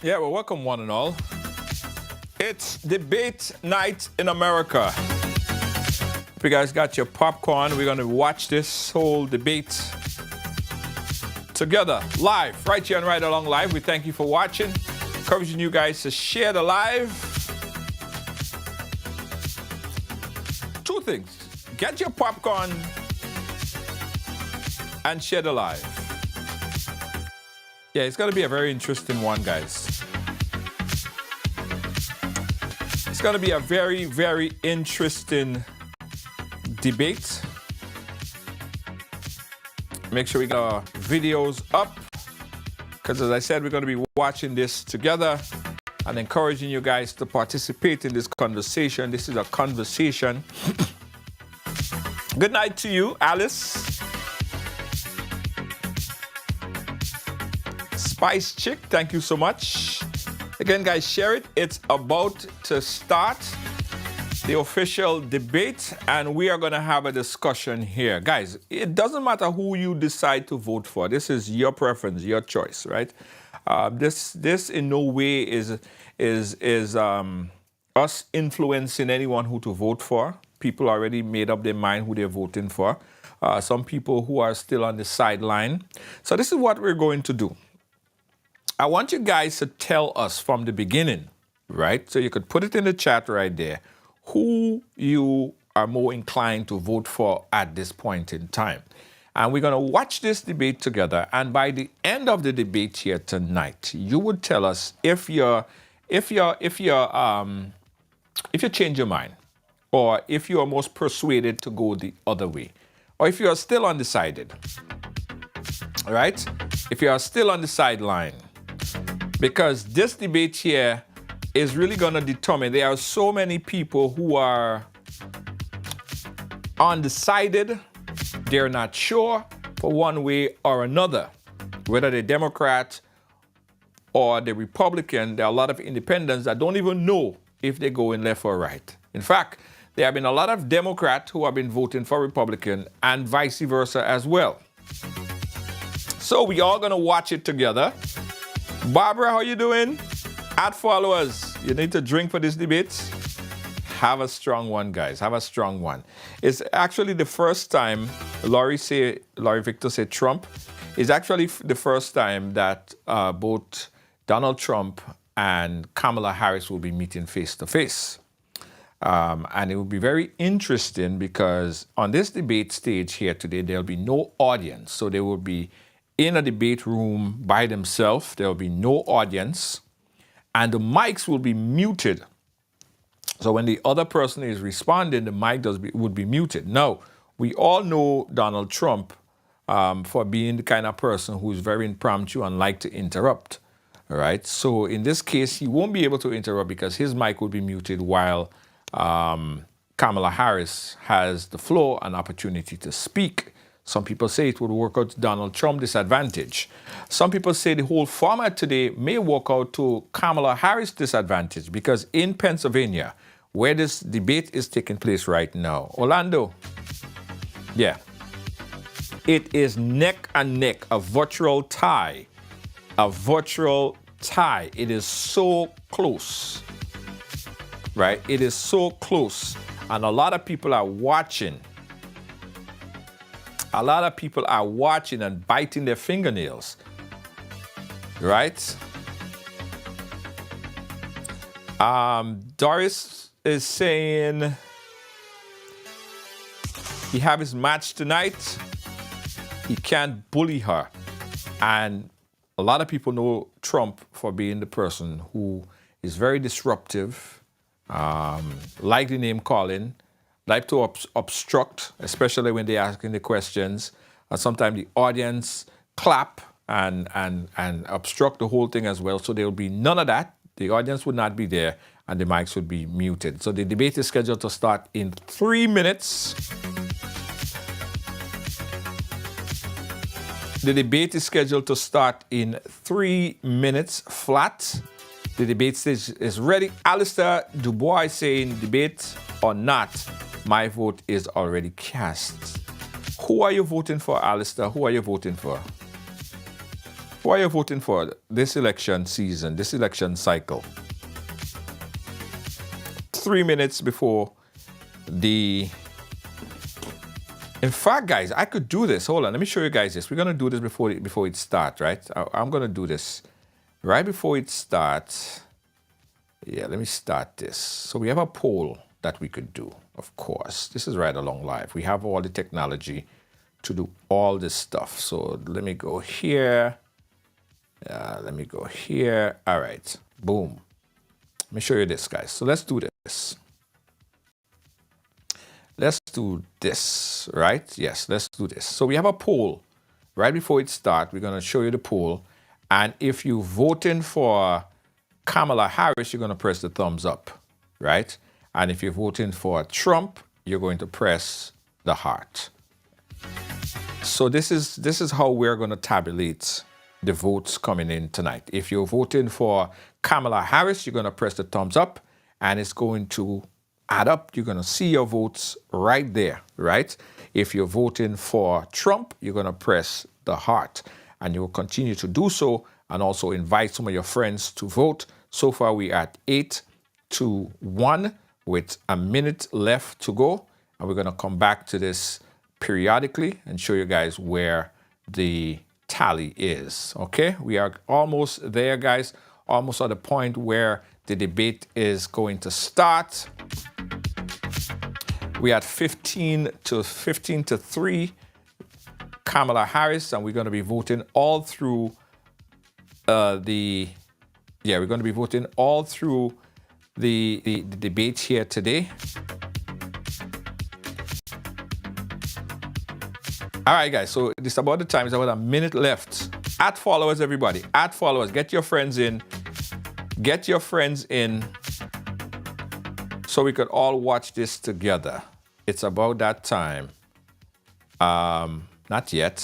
Yeah, well, welcome one and all. It's debate night in America. If you guys got your popcorn, we're going to watch this whole debate together, live, right here and right along live. We thank you for watching. Encouraging you guys to share the live. Two things. Get your popcorn and share the live. Yeah, it's going to be a very interesting one, guys. It's going to be a very, very interesting debate. Make sure we get our videos up, because as I said, we're going to be watching this together and encouraging you guys to participate in this conversation. This is a conversation. Good night to you, Alice. Spice Chick, thank you so much. Again, guys, share it. It's about to start the official debate, and we are going to have a discussion here. Guys, it doesn't matter who you decide to vote for. This is your preference, your choice, right? This in no way is us influencing anyone who to vote for. People already made up their mind who they're voting for. Some people who are still on the sideline. So this is what we're going to do. I want you guys to tell us from the beginning, right? So you could put it in the chat right there, who you are more inclined to vote for at this point in time. And we're going to watch this debate together. And by the end of the debate here tonight, you would tell us if you change your mind, or if you are most persuaded to go the other way, or if you are still undecided. All right? If you are still on the sideline. Because this debate here is really going to determine. There are so many people who are undecided. They're not sure for one way or another. Whether they're Democrat or the Republican, there are a lot of independents that don't even know if they're going left or right. In fact, there have been a lot of Democrats who have been voting for Republican and vice versa as well. So we all going to watch it together. Barbara, how you doing? Add followers. You need to drink for this debate. Have a strong one, guys. Have a strong one. It's actually the first time Laurie Victor said Trump. It's actually the first time that both Donald Trump and Kamala Harris will be meeting face to face. And it will be very interesting because on this debate stage here today, there'll be no audience. So they will be in a debate room by themselves. There will be no audience, and the mics will be muted. So when the other person is responding, the mic would be muted. Now, we all know Donald Trump for being the kind of person who is very impromptu and like to interrupt. All right. So in this case, he won't be able to interrupt because his mic will be muted while Kamala Harris has the floor and opportunity to speak. Some people say it would work out to Donald Trump's disadvantage. Some people say the whole format today may work out to Kamala Harris' disadvantage because in Pennsylvania, where this debate is taking place right now, Orlando, yeah, it is neck and neck, a virtual tie. A virtual tie. It is so close, right? It is so close. And a lot of people are watching. A lot of people are watching and biting their fingernails, right? Doris is saying he have his match tonight. He can't bully her. And a lot of people know Trump for being the person who is very disruptive, like the name calling, like to obstruct, especially when they're asking the questions. And sometimes the audience clap and obstruct the whole thing as well. So there will be none of that. The audience would not be there and the mics would be muted. So the debate is scheduled to start in 3 minutes. The debate is scheduled to start in 3 minutes flat. The debate stage is ready. Alistair Dubois saying debate or not. My vote is already cast. Who are you voting for, Alistair? Who are you voting for? Who are you voting for this election season, this election cycle? 3 minutes before the... In fact, guys, I could do this. Hold on, let me show you guys this. We're going to do this before it starts, right? I'm going to do this right before it starts. Yeah, let me start this. So we have a poll that we could do, of course. This is Ride Along Live. We have all the technology to do all this stuff. So let me go here. Let me go here. All right, boom. Let me show you this, guys. So let's do this. Let's do this, right? Yes, let's do this. So we have a poll. Right before it starts, we're going to show you the poll. And if you're voting for Kamala Harris, you're going to press the thumbs up, right? And if you're voting for Trump, you're going to press the heart. So this is how we're going to tabulate the votes coming in tonight. If you're voting for Kamala Harris, you're going to press the thumbs up, and it's going to add up. You're going to see your votes right there, right? If you're voting for Trump, you're going to press the heart, and you will continue to do so, and also invite some of your friends to vote. So far, we're at 8-1 with a minute left to go, and we're going to come back to this periodically and show you guys where the tally is. Okay, we are almost there, guys, almost at the point where the debate is going to start. We are at 15 to 3 Kamala Harris, and we're going to be voting all through we're going to be voting all through the debate here today. All right, guys, so it's about the time. It's about a minute left. Add followers, everybody. Add followers. Get your friends in. Get your friends in so we could all watch this together. It's about that time. Not yet.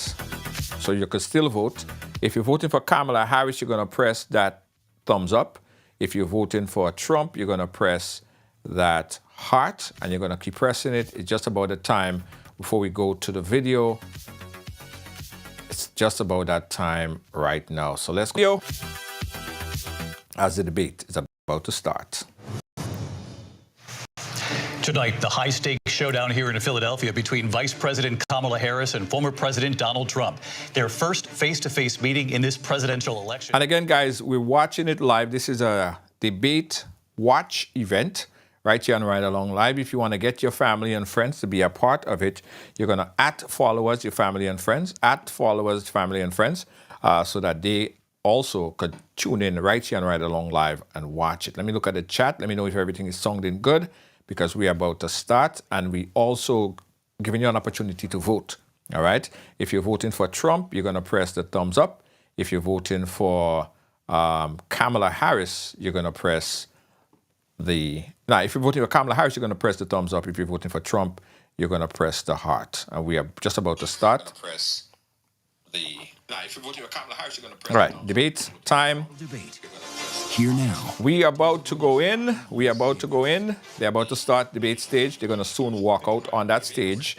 So you could still vote. If you're voting for Kamala Harris, you're going to press that thumbs up. If you're voting for Trump, you're going to press that heart, and you're going to keep pressing it. It's just about the time before we go to the video. It's just about that time right now. So let's go as the debate is about to start. Tonight, the high-stakes showdown here in Philadelphia between Vice President Kamala Harris and former President Donald Trump. Their first face-to-face meeting in this presidential election. And again, guys, we're watching it live. This is a debate watch event right here on Ride Along Live. If you want to get your family and friends to be a part of it, you're going to @followers, your family and friends, @followers, family and friends, so that they also could tune in right here on Ride Along Live and watch it. Let me look at the chat. Let me know if everything is sounding good, because we are about to start, and we also giving you an opportunity to vote. All right. If you're voting for Trump, you're going to press the thumbs up. If you're voting for Kamala Harris, you're going to press if you're voting for Kamala Harris, you're going to press the thumbs up. If you're voting for Trump, you're going to press the heart. And we are just about to start. If you're voting for Kamala Harris, you're going to press. All right, debate time. Here now. We are about to go in. We are about to go in. They're about to start debate stage. They're going to soon walk out on that stage.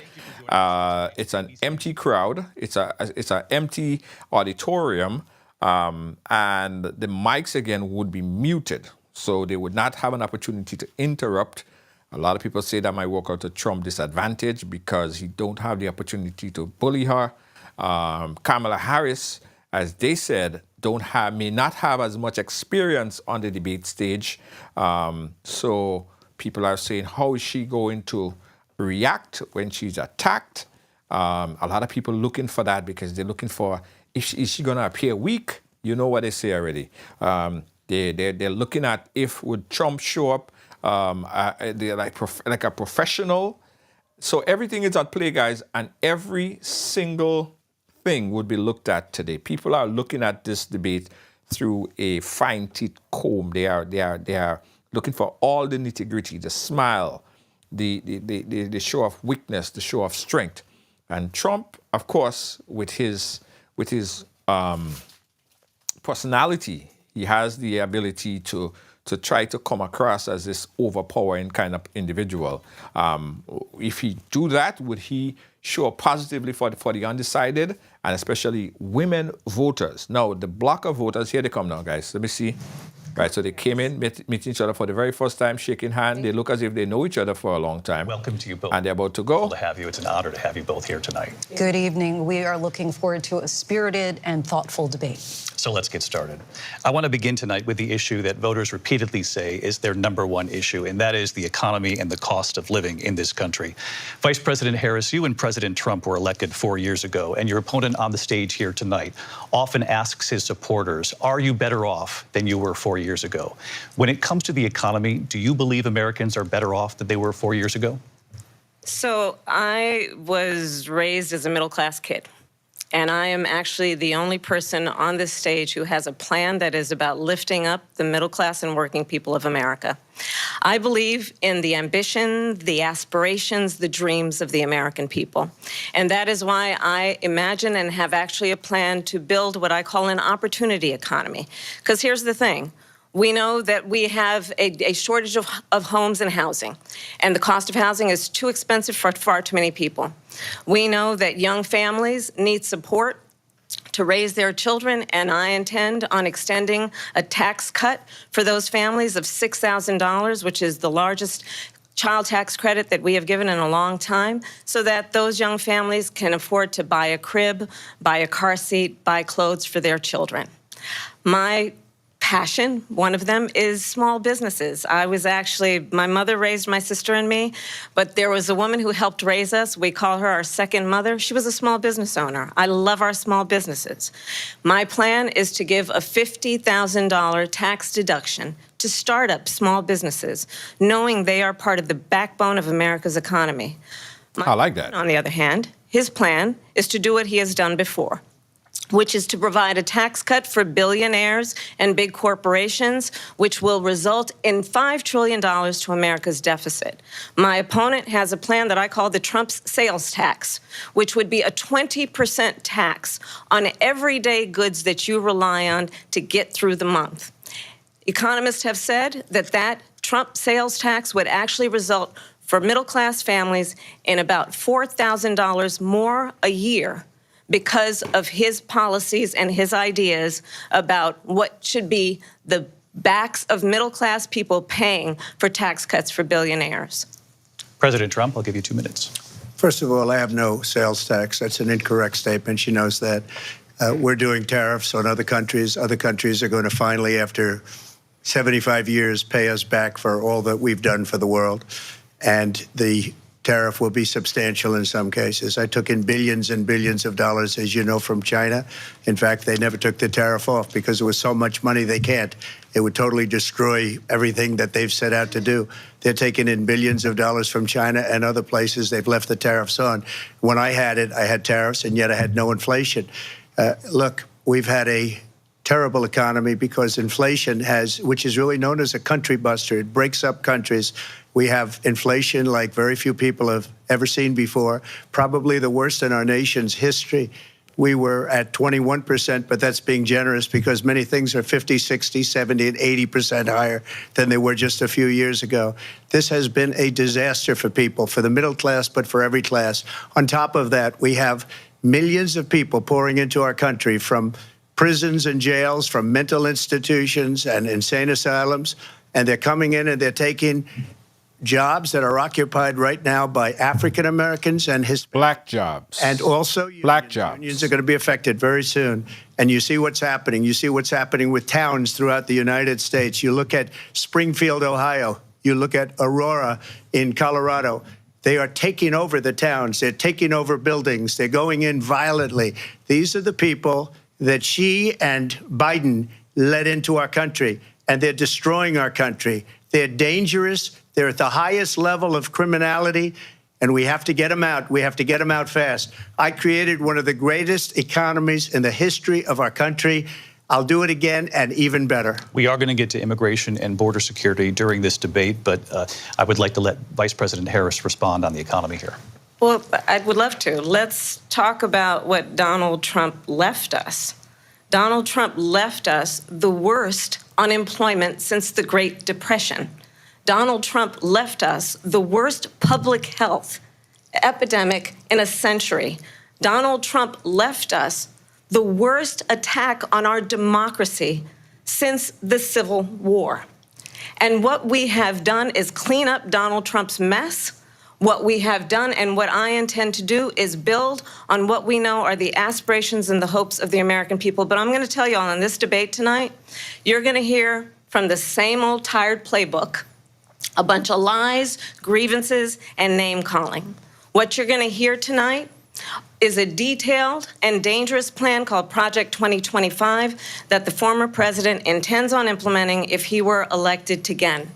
It's an empty crowd. It's an empty auditorium, and the mics again would be muted, so they would not have an opportunity to interrupt. A lot of people say that might work out to Trump's disadvantage because he don't have the opportunity to bully her. Kamala Harris, as they said, may not have as much experience on the debate stage. So people are saying, how is she going to react when she's attacked? A lot of people looking for that, because they're looking for, is she going to appear weak? You know what they say already. They're looking at if would Trump show up they're like a professional. So everything is at play, guys, and every single thing would be looked at today. People are looking at this debate through a fine-teeth comb. They are looking for all the nitty-gritty, the smile, the show of weakness, the show of strength. And Trump, of course, with his personality, he has the ability to try to come across as this overpowering kind of individual. If he do that, would he show positively for the undecided and especially women voters. Now, the block of voters, here they come now, guys. Let me see. Right, so they came in, meeting each other for the very first time, shaking hands. They look as if they know each other for a long time. Welcome to you both. And they're about to go. To have you. It's an honor to have you both here tonight. Good evening. We are looking forward to a spirited and thoughtful debate. So let's get started. I want to begin tonight with the issue that voters repeatedly say is their #1 issue, and that is the economy and the cost of living in this country. Vice President Harris, you and President Trump were elected 4 years ago, and your opponent on the stage here tonight often asks his supporters, are you better off than you were 4 years ago? When it comes to the economy, do you believe Americans are better off than they were 4 years ago? So I was raised as a middle-class kid. And I am actually the only person on this stage who has a plan that is about lifting up the middle class and working people of America. I believe in the ambition, the aspirations, the dreams of the American people. And that is why I imagine and have actually a plan to build what I call an opportunity economy. Because here's the thing. We know that we have a shortage of homes and housing, and the cost of housing is too expensive for far too many people. We know that young families need support to raise their children, and I intend on extending a tax cut for those families of $6,000, which is the largest child tax credit that we have given in a long time, so that those young families can afford to buy a crib, buy a car seat, buy clothes for their children. My passion, one of them, is small businesses. My mother raised my sister and me, but there was a woman who helped raise us. We call her our second mother. She was a small business owner. I love our small businesses. My plan is to give a $50,000 tax deduction to start up small businesses, knowing they are part of the backbone of America's economy. I like that. On the other hand, his plan is to do what he has done before, which is to provide a tax cut for billionaires and big corporations, which will result in $5 trillion to America's deficit. My opponent has a plan that I call the Trump sales tax, which would be a 20% tax on everyday goods that you rely on to get through the month. Economists have said that Trump sales tax would actually result for middle-class families in about $4,000 more a year because of his policies and his ideas about what should be the backs of middle-class people paying for tax cuts for billionaires. President Trump, I'll give you 2 minutes. First of all, I have no sales tax. That's an incorrect statement. She knows that. We're doing tariffs on other countries. Other countries are going to finally, after 75 years, pay us back for all that we've done for the world. And the tariff will be substantial in some cases. I took in billions and billions of dollars, as you know, from China. In fact, they never took the tariff off because there was so much money they can't. It would totally destroy everything that they've set out to do. They're taking in billions of dollars from China and other places. They've left the tariffs on. When I had tariffs, and yet I had no inflation. Look, we've had a terrible economy because inflation which is really known as a country buster. It breaks up countries. We have inflation like very few people have ever seen before, probably the worst in our nation's history. We were at 21%, but that's being generous because many things are 50, 60, 70, and 80% higher than they were just a few years ago. This has been a disaster for people, for the middle class, but for every class. On top of that, we have millions of people pouring into our country from prisons and jails, from mental institutions and insane asylums, and they're coming in and they're taking jobs that are occupied right now by African Americans and Hispanic. Black jobs. And also black jobs. Unions are going to be affected very soon. And you see what's happening. You see what's happening with towns throughout the United States. You look at Springfield, Ohio. You look at Aurora in Colorado. They are taking over the towns. They're taking over buildings. They're going in violently. These are the people that Xi and Biden led into our country, and they're destroying our country. They're dangerous. They're at the highest level of criminality, and we have to get them out. We have to get them out fast. I created one of the greatest economies in the history of our country. I'll do it again and even better. We are going to get to immigration and border security during this debate, but I would like to let Vice President Harris respond on the economy here. Well, I would love to. Let's talk about what Donald Trump left us. Donald Trump left us the worst unemployment since the Great Depression. Donald Trump left us the worst public health epidemic in a century. Donald Trump left us the worst attack on our democracy since the Civil War. And what we have done is clean up Donald Trump's mess. What we have done and what I intend to do is build on what we know are the aspirations and the hopes of the American people. But I'm going to tell you all in this debate tonight, you're going to hear from the same old tired playbook, a bunch of lies, grievances, and name-calling. What you're going to hear tonight is a detailed and dangerous plan called Project 2025 that the former president intends on implementing if he were elected again.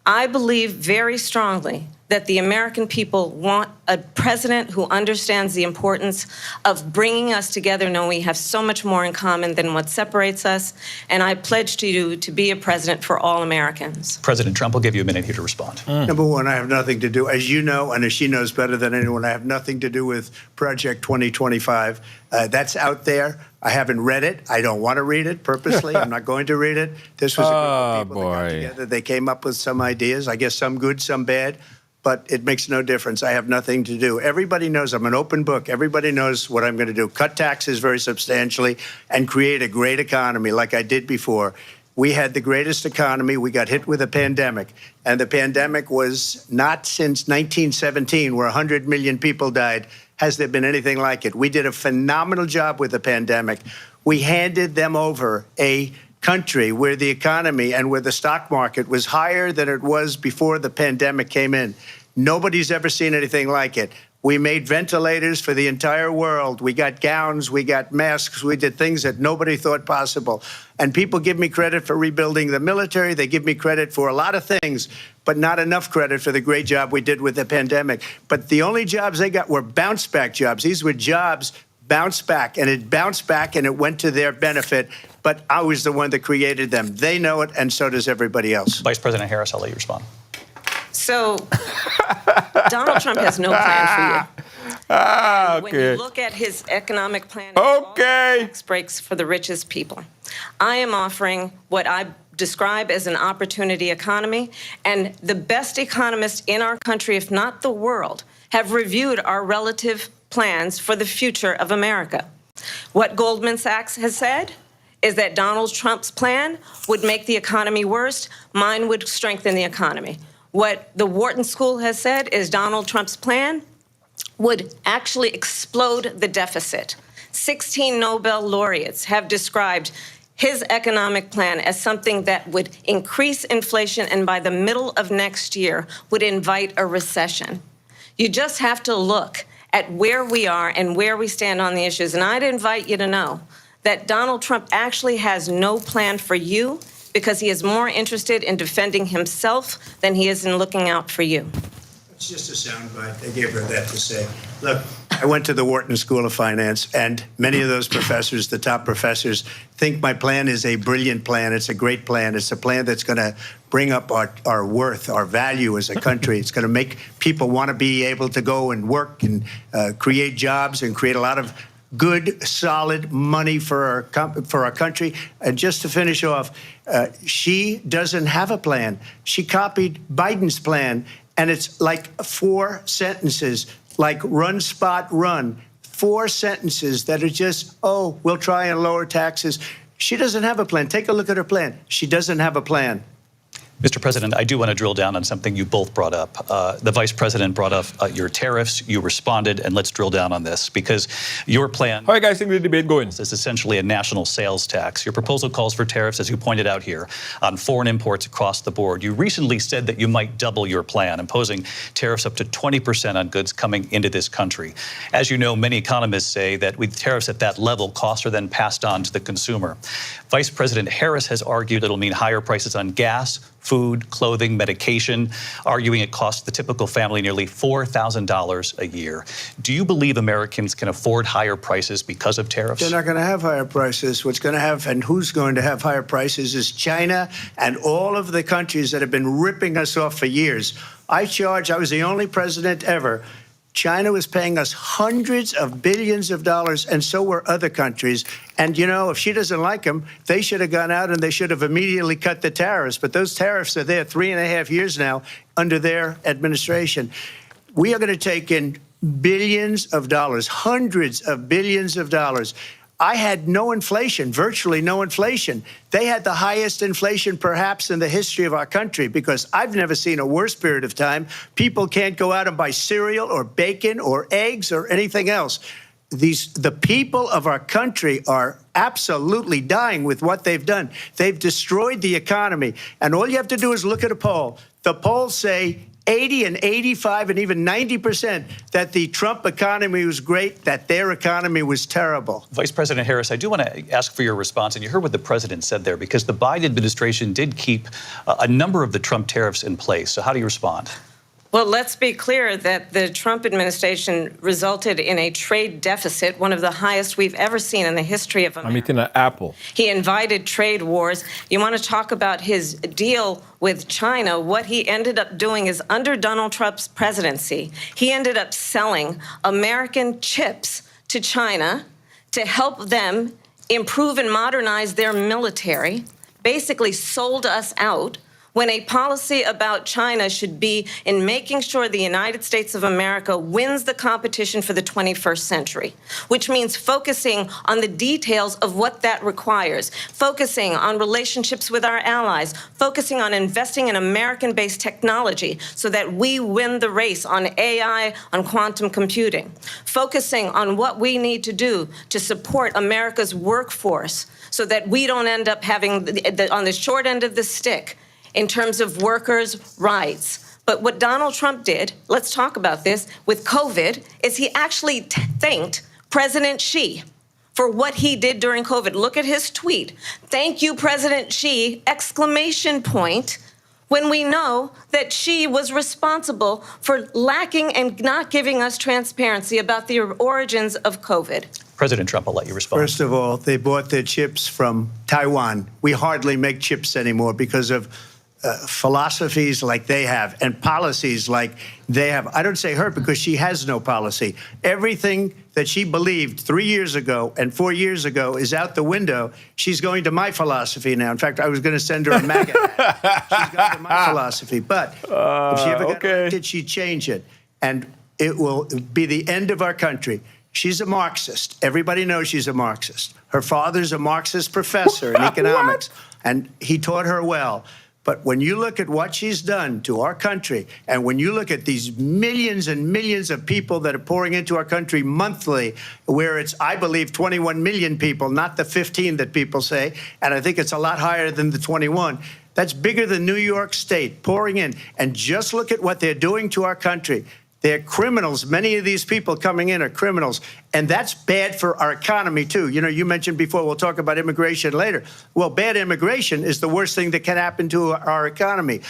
I believe very strongly that the American people want a president who understands the importance of bringing us together, knowing we have so much more in common than what separates us. And I pledge to you to be a president for all Americans. President Trump will give you a minute here to respond. Number one, I have nothing to do, as you know, and as she knows better than anyone, I have nothing to do with Project 2025. That's out there. I haven't read it. I don't want to read it purposely. I'm not going to read it. This was a group of people that got together. They came up with some ideas, I guess some good, some bad, but it makes no difference. I have nothing to do. Everybody knows I'm an open book. Everybody knows what I'm going to do. Cut taxes very substantially and create a great economy like I did before. We had the greatest economy. We got hit with a pandemic, and the pandemic was not since 1917, where 100 million people died, has there been anything like it. We did a phenomenal job with the pandemic. We handed them over a country where the economy and where the stock market was higher than it was before the pandemic came in. Nobody's ever seen anything like it. We made ventilators for the entire world. We got gowns, we got masks, we did things that nobody thought possible. And people give me credit for rebuilding the military. They give me credit for a lot of things, but not enough credit for the great job we did with the pandemic. But the only jobs they got were bounce back jobs. These were jobs bounced back, and it bounced back and it went to their benefit. But I was the one that created them. They know it, and so does everybody else. Vice President Harris, I'll let you respond. So Donald Trump has no plan for you. When you look at his economic plan, it's all tax breaks for the richest people. I am offering what I describe as an opportunity economy, and the best economists in our country, if not the world, have reviewed our relative plans for the future of America. What Goldman Sachs has said is that Donald Trump's plan would make the economy worse. Mine would strengthen the economy. What the Wharton School has said is Donald Trump's plan would actually explode the deficit. 16 Nobel laureates have described his economic plan as something that would increase inflation and by the middle of next year would invite a recession. You just have to look at where we are and where we stand on the issues. And I'd invite you to know that Donald Trump actually has no plan for you because he is more interested in defending himself than he is in looking out for you. It's just a soundbite. They gave her that to say. Look, I went to the Wharton School of Finance, and many of those professors, the top professors, think my plan is a brilliant plan. It's a great plan. It's a plan that's going to bring up our worth, our value as a country. It's going to make people want to be able to go and work and create jobs and create a lot of good, solid money for our country. And just to finish off, she doesn't have a plan. She copied Biden's plan, and it's like 4 sentences, like run, spot, run. 4 sentences that are just, oh, we'll try and lower taxes. She doesn't have a plan. Take a look at her plan. She doesn't have a plan. Mr. President, I do want to drill down on something you both brought up. The Vice President brought up your tariffs. You responded, and let's drill down on this because your plan. How are you guys think the debate going? Is essentially a national sales tax. Your proposal calls for tariffs, as you pointed out here, on foreign imports across the board. You recently said that you might double your plan, imposing tariffs up to 20% on goods coming into this country. As you know, many economists say that with tariffs at that level, costs are then passed on to the consumer. Vice President Harris has argued it'll mean higher prices on gas, food, clothing, medication, arguing it costs the typical family nearly $4,000 a year. Do you believe Americans can afford higher prices because of tariffs? They're not going to have higher prices. What's going to have and who's going to have higher prices is China and all of the countries that have been ripping us off for years. I was the only president ever. China was paying us hundreds of billions of dollars, and so were other countries. And, you know, if she doesn't like them, they should have gone out and they should have immediately cut the tariffs. But those tariffs are there 3.5 years now under their administration. We are going to take in billions of dollars, hundreds of billions of dollars. I had no inflation, virtually no inflation. They had the highest inflation perhaps in the history of our country, because I've never seen a worse period of time. People can't go out and buy cereal or bacon or eggs or anything else. The people of our country are absolutely dying with what they've done. They've destroyed the economy. And all you have to do is look at a poll. The polls say 80 and 85 and even 90% that the Trump economy was great, that their economy was terrible. Vice President Harris, I do want to ask for your response, and you heard what the president said there, because the Biden administration did keep a number of the Trump tariffs in place. So how do you respond? Well, let's be clear that the Trump administration resulted in a trade deficit, one of the highest we've ever seen in the history of America. I'm eating an apple. He invited trade wars. You want to talk about his deal with China? What he ended up doing is, under Donald Trump's presidency, he ended up selling American chips to China to help them improve and modernize their military, basically sold us out, when a policy about China should be in making sure the United States of America wins the competition for the 21st century, which means focusing on the details of what that requires, focusing on relationships with our allies, focusing on investing in American-based technology so that we win the race on AI, on quantum computing, focusing on what we need to do to support America's workforce so that we don't end up having on the short end of the stick in terms of workers' rights. But what Donald Trump did, let's talk about this, with COVID, is he actually thanked President Xi for what he did during COVID. Look at his tweet. Thank you, President Xi, exclamation point, when we know that Xi was responsible for lacking and not giving us transparency about the origins of COVID. President Trump, I'll let you respond. First of all, they bought their chips from Taiwan. We hardly make chips anymore because of philosophies like they have and policies like they have. I don't say her because she has no policy. Everything that she believed 3 years ago and 4 years ago is out the window. She's going to my philosophy now. In fact, I was going to send her a MAGA hat. She's going to my philosophy. But if she ever got elected, she'd change it. And it will be the end of our country. She's a Marxist. Everybody knows she's a Marxist. Her father's a Marxist professor in economics, and he taught her well. But when you look at what she's done to our country, and when you look at these millions and millions of people that are pouring into our country monthly, where it's, I believe, 21 million people, not the 15 that people say, and I think it's a lot higher than the 21, that's bigger than New York State pouring in. And just look at what they're doing to our country. They're criminals. Many of these people coming in are criminals. And that's bad for our economy, too. You know, you mentioned before, we'll talk about immigration later. Well, bad immigration is the worst thing that can happen to our economy.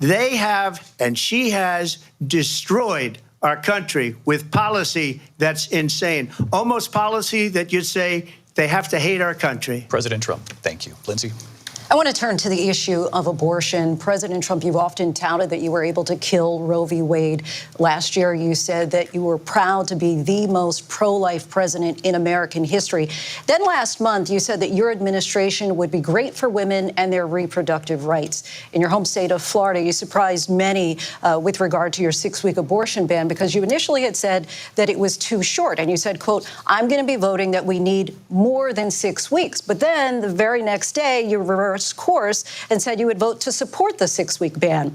They have, and she has, destroyed our country with policy that's insane. Almost policy that you'd say they have to hate our country. President Trump, thank you. Lindsay? I want to turn to the issue of abortion. President Trump, you've often touted that you were able to kill Roe v. Wade. Last year, you said that you were proud to be the most pro-life president in American history. Then last month, you said that your administration would be great for women and their reproductive rights. In your home state of Florida, you surprised many with regard to your 6-week abortion ban, because you initially had said that it was too short. And you said, quote, I'm going to be voting that we need more than 6 weeks. But then the very next day, you reversed course and said you would vote to support the 6-week ban.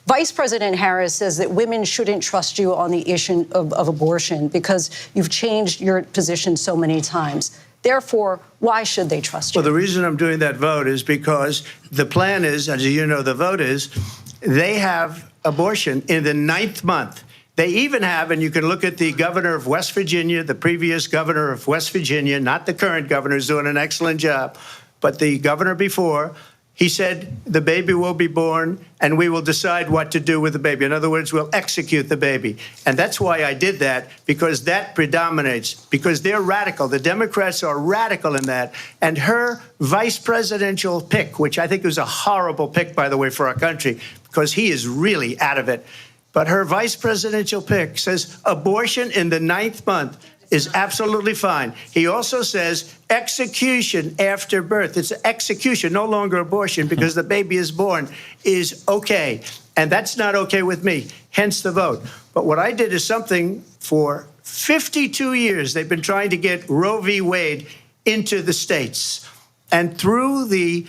Vice President Harris says that women shouldn't trust you on the issue of abortion because you've changed your position so many times. Therefore, why should they trust you? Well, the reason I'm doing that vote is because the plan is, as you know, the vote is, they have abortion in the 9th month. They even have, and you can look at the governor of West Virginia, the previous governor of West Virginia, not the current governor, who's doing an excellent job, but the governor before, he said the baby will be born and we will decide what to do with the baby. In other words, we'll execute the baby. And that's why I did that, because that predominates, because they're radical. The Democrats are radical in that. And her vice presidential pick, which I think was a horrible pick, by the way, for our country, because he is really out of it. But her vice presidential pick says abortion in the 9th month. is absolutely fine. He also says execution after birth. It's execution, no longer abortion, because the baby is born, is okay. And that's not okay with me, hence the vote. But what I did is something for 52 years. They've been trying to get Roe v. Wade into the states. And through the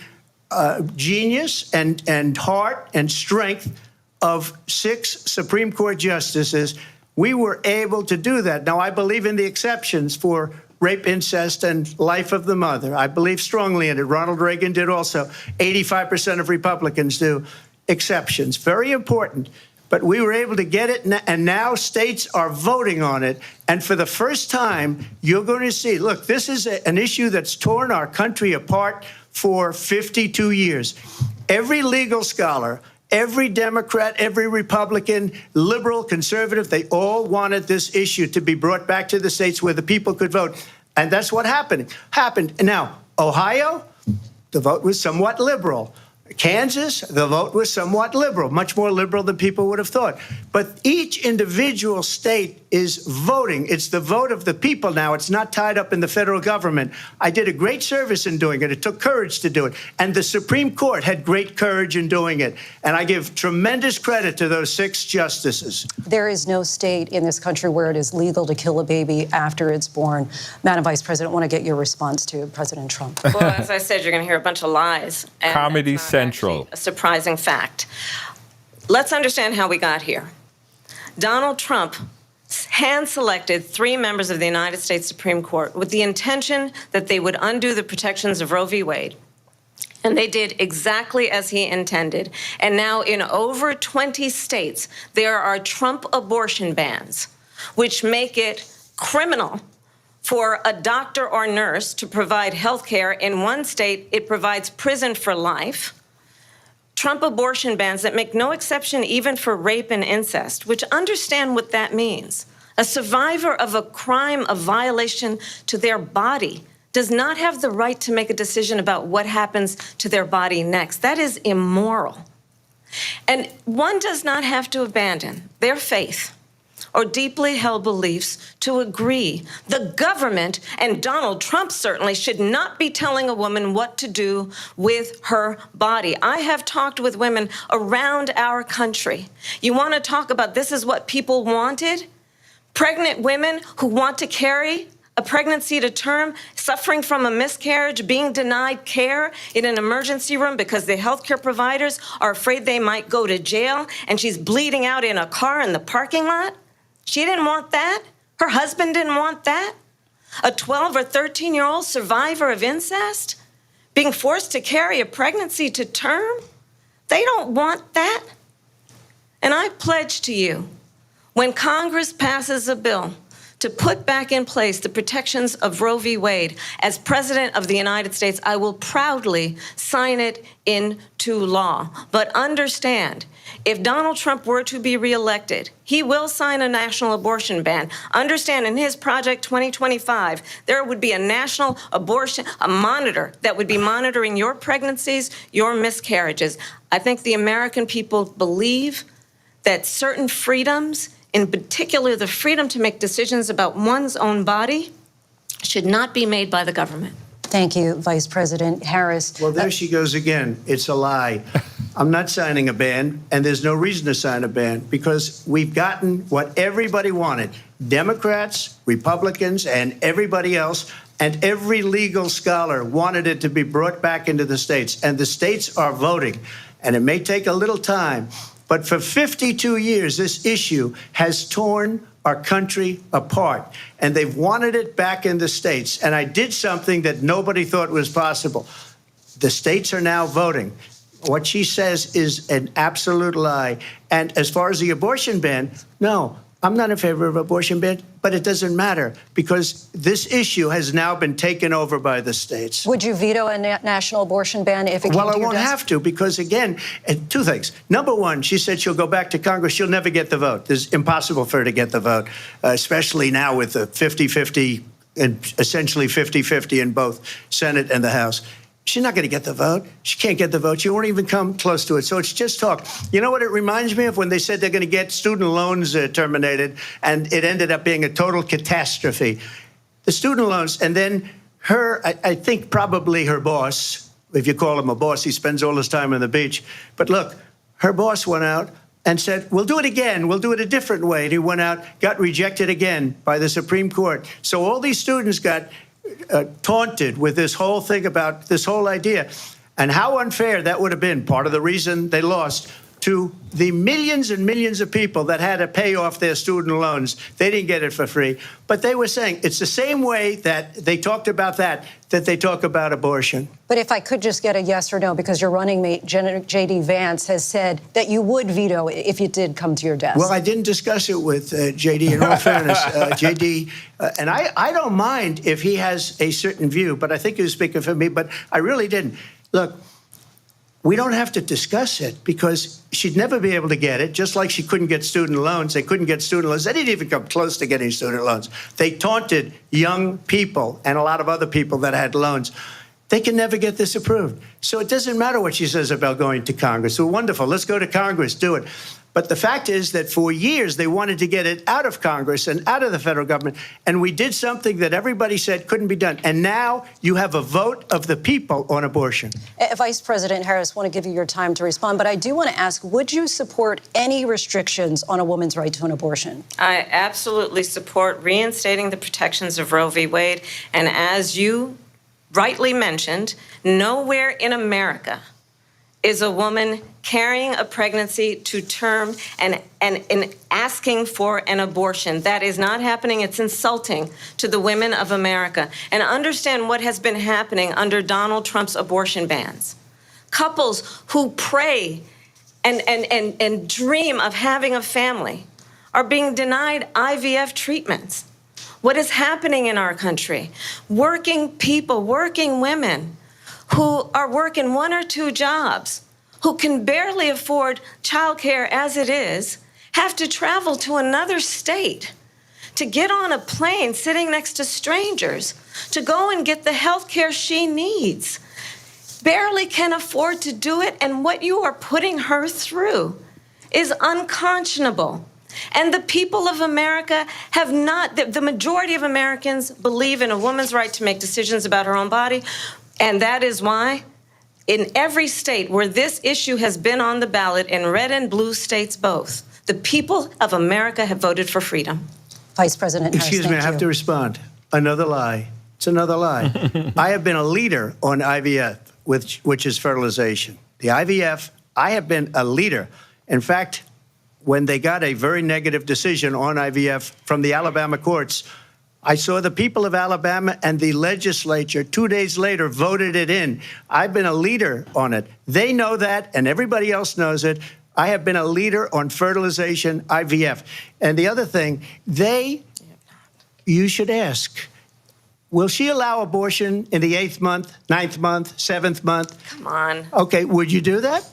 genius and heart and strength of 6 Supreme Court justices, we were able to do that. Now, I believe in the exceptions for rape, incest, and life of the mother. I believe strongly in it. Ronald Reagan did also. 85% of Republicans do. Exceptions. Very important. But we were able to get it, and now states are voting on it. And for the first time, you're going to see, look, this is an issue that's torn our country apart for 52 years. Every legal scholar, every Democrat, every Republican, liberal, conservative, they all wanted this issue to be brought back to the states where the people could vote. And that's what happened. Now, Ohio, the vote was somewhat liberal. Kansas, the vote was somewhat liberal, much more liberal than people would have thought. But each individual state is voting. It's the vote of the people now. It's not tied up in the federal government. I did a great service in doing it. It took courage to do it. And the Supreme Court had great courage in doing it. And I give tremendous credit to those 6 justices. There is no state in this country where it is legal to kill a baby after it's born. Madam Vice President, I want to get your response to President Trump. Well, as I said, you're going to hear a bunch of lies. And Comedy that's not Central. actually a surprising fact. Let's understand how we got here. Donald Trump hand-selected 3 members of the United States Supreme Court with the intention that they would undo the protections of Roe v. Wade. And they did exactly as he intended. And now in over 20 states, there are Trump abortion bans, which make it criminal for a doctor or nurse to provide health care. In one state, it provides prison for life. Trump abortion bans that make no exception even for rape and incest, which understand what that means. A survivor of a crime, a violation to their body, does not have the right to make a decision about what happens to their body next. That is immoral. And one does not have to abandon their faith or deeply held beliefs to agree. The government, and Donald Trump certainly, should not be telling a woman what to do with her body. I have talked with women around our country. You want to talk about this is what people wanted? Pregnant women who want to carry a pregnancy to term, suffering from a miscarriage, being denied care in an emergency room because the healthcare providers are afraid they might go to jail, and she's bleeding out in a car in the parking lot. She didn't want that. Her husband didn't want that. A 12 or 13-year-old survivor of incest being forced to carry a pregnancy to term. They don't want that. And I pledge to you, when Congress passes a bill to put back in place the protections of Roe v. Wade, as President of the United States, I will proudly sign it into law. But understand, if Donald Trump were to be reelected, he will sign a national abortion ban. Understand, in his Project 2025, there would be a national abortion, a monitor that would be monitoring your pregnancies, your miscarriages. I think the American people believe that certain freedoms, in particular the freedom to make decisions about one's own body, should not be made by the government. Thank you, Vice President Harris. Well, there she goes again. It's a lie. I'm not signing a ban, and there's no reason to sign a ban, because we've gotten what everybody wanted. Democrats, Republicans, and everybody else, and every legal scholar wanted it to be brought back into the states. And the states are voting. And it may take a little time, but for 52 years, this issue has torn our country apart, and they've wanted it back in the states. And I did something that nobody thought was possible. The states are now voting. What she says is an absolute lie. And as far as the abortion ban, no, I'm not in favor of abortion ban, but it doesn't matter, because this issue has now been taken over by the states. Would you veto a national abortion ban if it came to your Well, I won't desk? have to, because, again, 2 things. Number one, she said she'll go back to Congress. She'll never get the vote. It's impossible for her to get the vote, especially now with the 50-50 and essentially 50-50 in both Senate and the House. She's not going to get the vote. She can't get the vote. She won't even come close to it. So it's just talk. You know what it reminds me of? When they said they're going to get student loans terminated, and it ended up being a total catastrophe. The student loans, and then I think probably her boss, if you call him a boss, he spends all his time on the beach. But look, her boss went out and said, we'll do it again. We'll do it a different way. And he went out, got rejected again by the Supreme Court. So all these students got taunted with this whole thing about this whole idea. And how unfair that would have been, part of the reason they lost, to the millions and millions of people that had to pay off their student loans. They didn't get it for free. But they were saying it's the same way that they talked about that they talk about abortion. But if I could just get a yes or no, because your running mate, J.D. Vance, has said that you would veto it if it did come to your desk. Well, I didn't discuss it with J.D. in all fairness. J.D., and I don't mind if he has a certain view, but I think he was speaking for me, but I really didn't. Look, we don't have to discuss it because she'd never be able to get it, just like she couldn't get student loans. They couldn't get student loans. They didn't even come close to getting student loans. They taunted young people and a lot of other people that had loans. They can never get this approved. So it doesn't matter what she says about going to Congress. So wonderful. Let's go to Congress. Do it. But the fact is that for years, they wanted to get it out of Congress and out of the federal government. And we did something that everybody said couldn't be done. And now you have a vote of the people on abortion. Vice President Harris, I want to give you your time to respond, but I do want to ask, would you support any restrictions on a woman's right to an abortion? I absolutely support reinstating the protections of Roe v. Wade. And as you rightly mentioned, nowhere in America is a woman carrying a pregnancy to term and asking for an abortion. That is not happening. It's insulting to the women of America. And understand what has been happening under Donald Trump's abortion bans. Couples who pray and dream of having a family are being denied IVF treatments. What is happening in our country? Working people, working women who are working 1 or 2 jobs, who can barely afford childcare as it is, have to travel to another state to get on a plane sitting next to strangers to go and get the health care she needs. Barely can afford to do it, and what you are putting her through is unconscionable. And the people of America have not, the majority of Americans believe in a woman's right to make decisions about her own body, and that is why in every state where this issue has been on the ballot, in red and blue states both, the people of America have voted for freedom. Vice President Harris, Excuse me, I have to respond. Another lie. It's another lie. I have been a leader on IVF, which is fertilization. The IVF, I have been a leader. In fact, when they got a very negative decision on IVF from the Alabama courts, I saw the people of Alabama and the legislature 2 days later voted it in. I've been a leader on it. They know that, and everybody else knows it. I have been a leader on fertilization, IVF. And the other thing, you should ask, will she allow abortion in the 8th month, 9th month, 7th month? Come on. Okay, would you do that?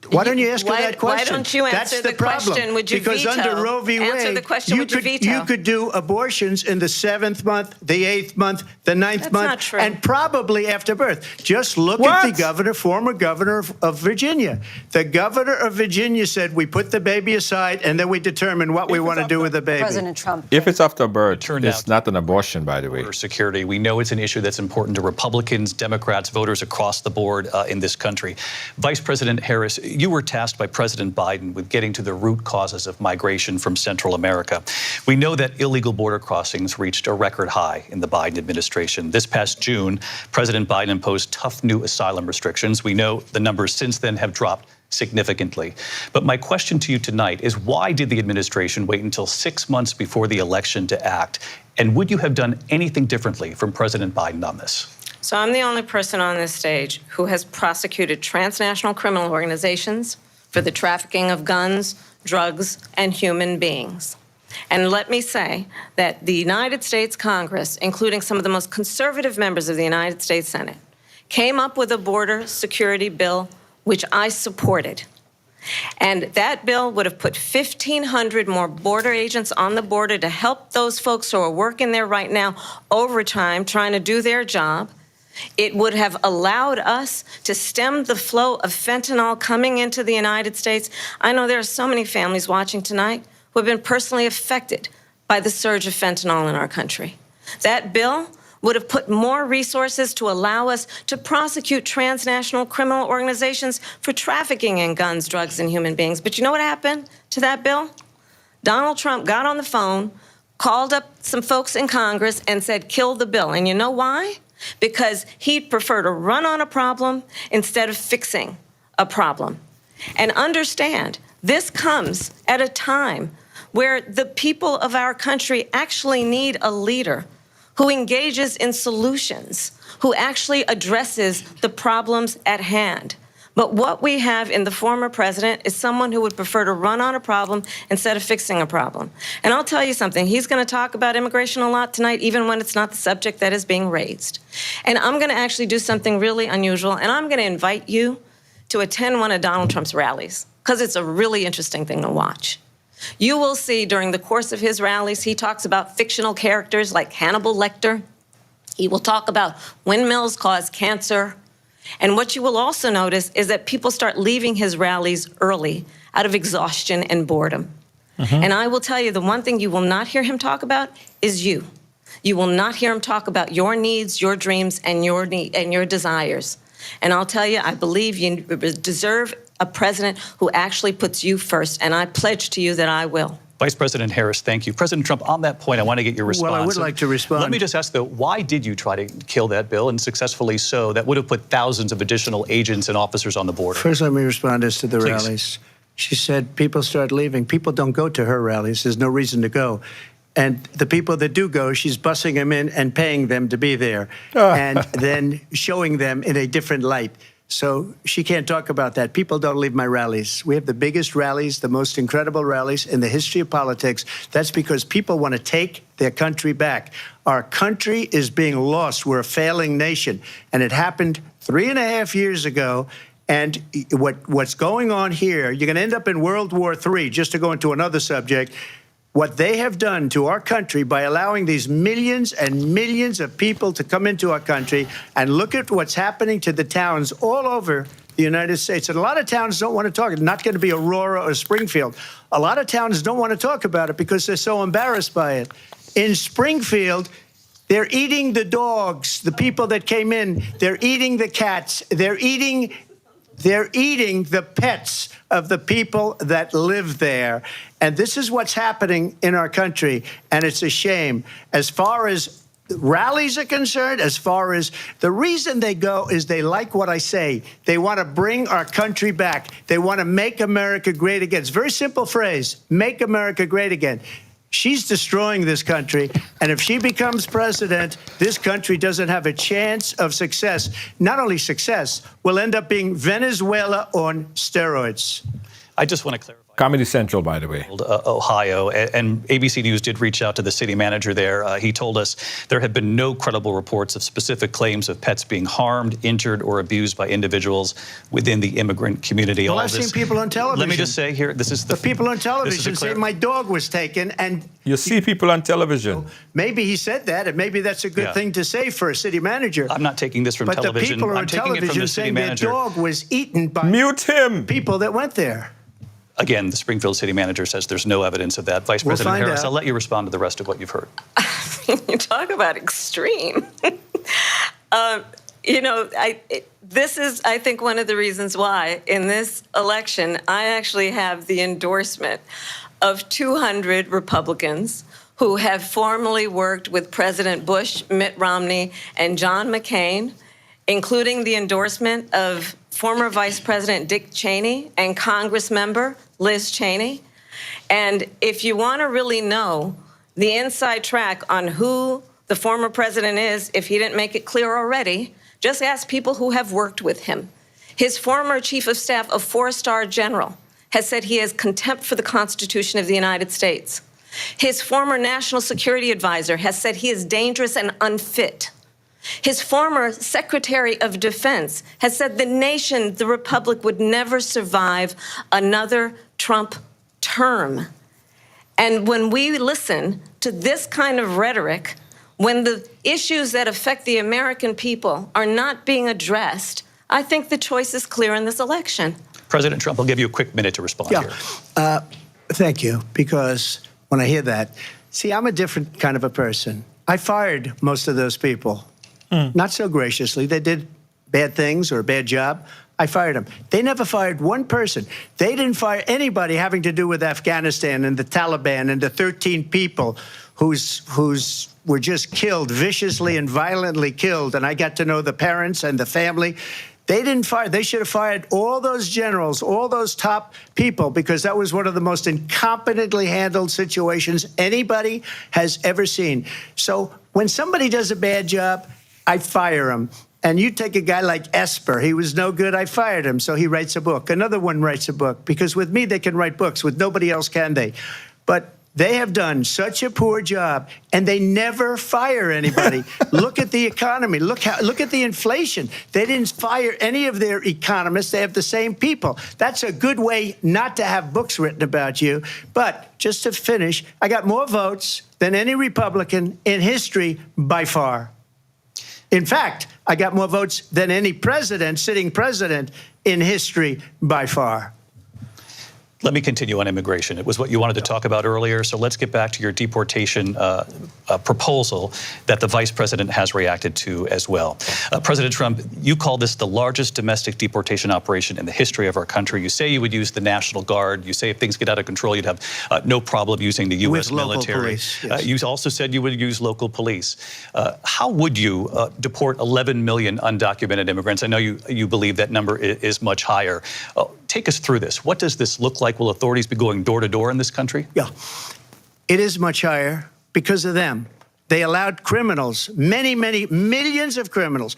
Why don't you ask her that question? Why don't you answer the question? Would you because veto? Under Roe v. Wade, answer the question. Would you veto? You could do abortions in the 7th month, the 8th month, the 9th That's month, not true. and probably after birth. Just look at the governor, former governor of Virginia. The governor of Virginia said we put the baby aside and then we determine what we want to do with the baby. President Trump. If it's after birth, Turned it's out- not an abortion, by the way. Border security. We know it's an issue that's important to Republicans, Democrats, voters across the board in this country. Vice President Harris, you were tasked by President Biden with getting to the root causes of migration from Central America. We know that illegal border crossings reached a record high in the Biden administration. This past June, President Biden imposed tough new asylum restrictions. We know the numbers since then have dropped significantly. But my question to you tonight is, why did the administration wait until 6 months before the election to act? And would you have done anything differently from President Biden on this? So I'm the only person on this stage who has prosecuted transnational criminal organizations for the trafficking of guns, drugs, and human beings. And let me say that the United States Congress, including some of the most conservative members of the United States Senate, came up with a border security bill which I supported. And that bill would have put 1,500 more border agents on the border to help those folks who are working there right now overtime, trying to do their job. It would have allowed us to stem the flow of fentanyl coming into the United States. I know there are so many families watching tonight who have been personally affected by the surge of fentanyl in our country. That bill would have put more resources to allow us to prosecute transnational criminal organizations for trafficking in guns, drugs, and human beings. But you know what happened to that bill? Donald Trump got on the phone, called up some folks in Congress, and said, kill the bill. And you know why? Because he'd prefer to run on a problem instead of fixing a problem. And understand, this comes at a time where the people of our country actually need a leader who engages in solutions, who actually addresses the problems at hand. But what we have in the former president is someone who would prefer to run on a problem instead of fixing a problem. And I'll tell you something, he's going to talk about immigration a lot tonight, even when it's not the subject that is being raised. And I'm going to actually do something really unusual, and I'm going to invite you to attend one of Donald Trump's rallies, because it's a really interesting thing to watch. You will see during the course of his rallies, he talks about fictional characters like Hannibal Lecter. He will talk about windmills cause cancer. And what you will also notice is that people start leaving his rallies early out of exhaustion and boredom. And I will tell you, the one thing you will not hear him talk about is you. You will not hear him talk about your needs, your dreams, and your desires. And I'll tell you, I believe you deserve a president who actually puts you first, and I pledge to you that I will. Vice President Harris, thank you. President Trump, on that point, I want to get your response. Well, I would like to respond. Let me just ask, though, why did you try to kill that bill, and successfully so? That would have put thousands of additional agents and officers on the border. First, let me respond as to the Please. rallies. She said people start leaving. People don't go to her rallies. There's no reason to go. And the people that do go, she's bussing them in and paying them to be there, and then showing them in a different light. So she can't talk about that. People don't leave my rallies. We have the biggest rallies, the most incredible rallies in the history of politics. That's because people want to take their country back. Our country is being lost. We're a failing nation. And it happened 3.5 years ago. And what's going on here, you're going to end up in World War III, just to go into another subject. What they have done to our country by allowing these millions and millions of people to come into our country, and look at what's happening to the towns all over the United States. And a lot of towns don't want to talk. It's not going to be Aurora or Springfield. A lot of towns don't want to talk about it because they're so embarrassed by it. In Springfield, they're eating the dogs, the people that came in. They're eating the cats. They're eating the pets of the people that live there. And this is what's happening in our country, and it's a shame. As far as rallies are concerned, as far as the reason they go is they like what I say. They want to bring our country back. They want to make America great again. It's a very simple phrase, make America great again. She's destroying this country, and if she becomes president, this country doesn't have a chance of success. Not only success, we'll end up being Venezuela on steroids. I just want to clarify. Comedy Central, by the way. Ohio, and ABC News did reach out to the city manager there. He told us there have been no credible reports of specific claims of pets being harmed, injured, or abused by individuals within the immigrant community. Well, I've seen people on television. Let me just say here, this is the people on television say my dog was taken, and You see people on television. maybe he said that, and maybe that's a good thing to say for a city manager. I'm not taking this from but television. The people I'm on taking it from television the city saying manager. their dog was eaten by Mute him. people that went there. Again, the Springfield city manager says there's no evidence of that. Vice President find Harris, out. I'll let you respond to the rest of what you've heard. You talk about extreme. This is, I think, one of the reasons why in this election, I actually have the endorsement of 200 Republicans who have formerly worked with President Bush, Mitt Romney, and John McCain, including the endorsement of former Vice President Dick Cheney and Congress member Liz Cheney. And if you want to really know the inside track on who the former president is, if he didn't make it clear already, just ask people who have worked with him. His former chief of staff, a 4-star general, has said he has contempt for the Constitution of the United States. His former national security advisor has said he is dangerous and unfit. His former Secretary of Defense has said the nation, the republic, would never survive another Trump term. And when we listen to this kind of rhetoric, when the issues that affect the American people are not being addressed, I think the choice is clear in this election. President Trump, I'll give you a quick minute to respond here. Thank you, because when I hear that, see, I'm a different kind of a person. I fired most of those people, not so graciously. They did bad things or a bad job. I fired them. They never fired one person. They didn't fire anybody having to do with Afghanistan and the Taliban and the 13 people whose were just killed, viciously and violently killed. And I got to know the parents and the family. They didn't fire. They should have fired all those generals, all those top people, because that was one of the most incompetently handled situations anybody has ever seen. So when somebody does a bad job, I fire him. And you take a guy like Esper. He was no good. I fired him. So he writes a book. Another one writes a book. Because with me, they can write books. With nobody else can they. But they have done such a poor job, and they never fire anybody. Look at the economy. Look at the inflation. They didn't fire any of their economists. They have the same people. That's a good way not to have books written about you. But just to finish, I got more votes than any Republican in history by far. In fact, I got more votes than any president, sitting president in history by far. Let me continue on immigration. It was what you wanted to talk about earlier, so let's get back to your deportation proposal that the vice president has reacted to as well. President Trump, you call this the largest domestic deportation operation in the history of our country. You say you would use the National Guard. You say if things get out of control, you'd have no problem using the U.S. military. Police, yes. You also said you would use local police. How would you deport 11 million undocumented immigrants? I know you believe that number is much higher. Take us through this. What does this look like? Will authorities be going door to door in this country? Yeah, it is much higher because of them. They allowed criminals, many, many millions of criminals.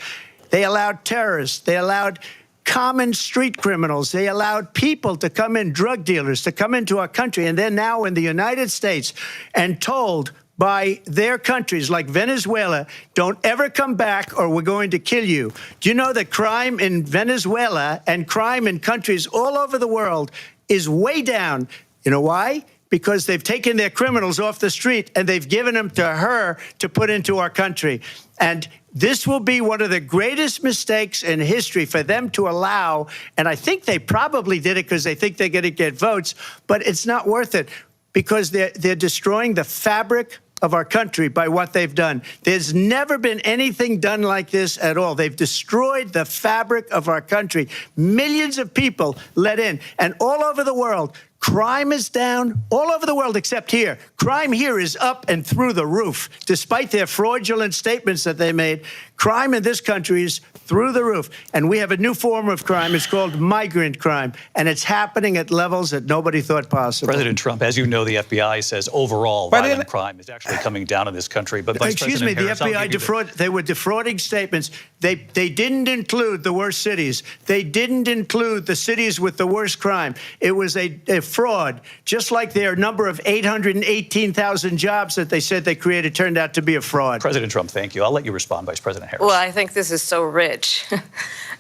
They allowed terrorists. They allowed common street criminals. They allowed people to come in, drug dealers, to come into our country. And they're now in the United States and told by their countries like Venezuela, don't ever come back or we're going to kill you. Do you know that crime in Venezuela and crime in countries all over the world is way down? You know why? Because they've taken their criminals off the street and they've given them to her to put into our country. And this will be one of the greatest mistakes in history for them to allow. And I think they probably did it because they think they're going to get votes, but it's not worth it because they're destroying the fabric of our country by what they've done. There's never been anything done like this at all. They've destroyed the fabric of our country. Millions of people let in, and all over the world, crime is down all over the world except here. Crime here is up and through the roof. Despite their fraudulent statements that they made, crime in this country is through the roof. And we have a new form of crime. It's called migrant crime. And it's happening at levels that nobody thought possible. President Trump, as you know, the FBI says overall violent crime is actually coming down in this country. But Vice President Harris, the FBI they were defrauding statements. They didn't include the worst cities. They didn't include the cities with the worst crime. It was a fraud, just like their number of 818,000 jobs that they said they created turned out to be a fraud. President Trump, thank you. I'll let you respond, Vice President Harris. Well, I think this is so rich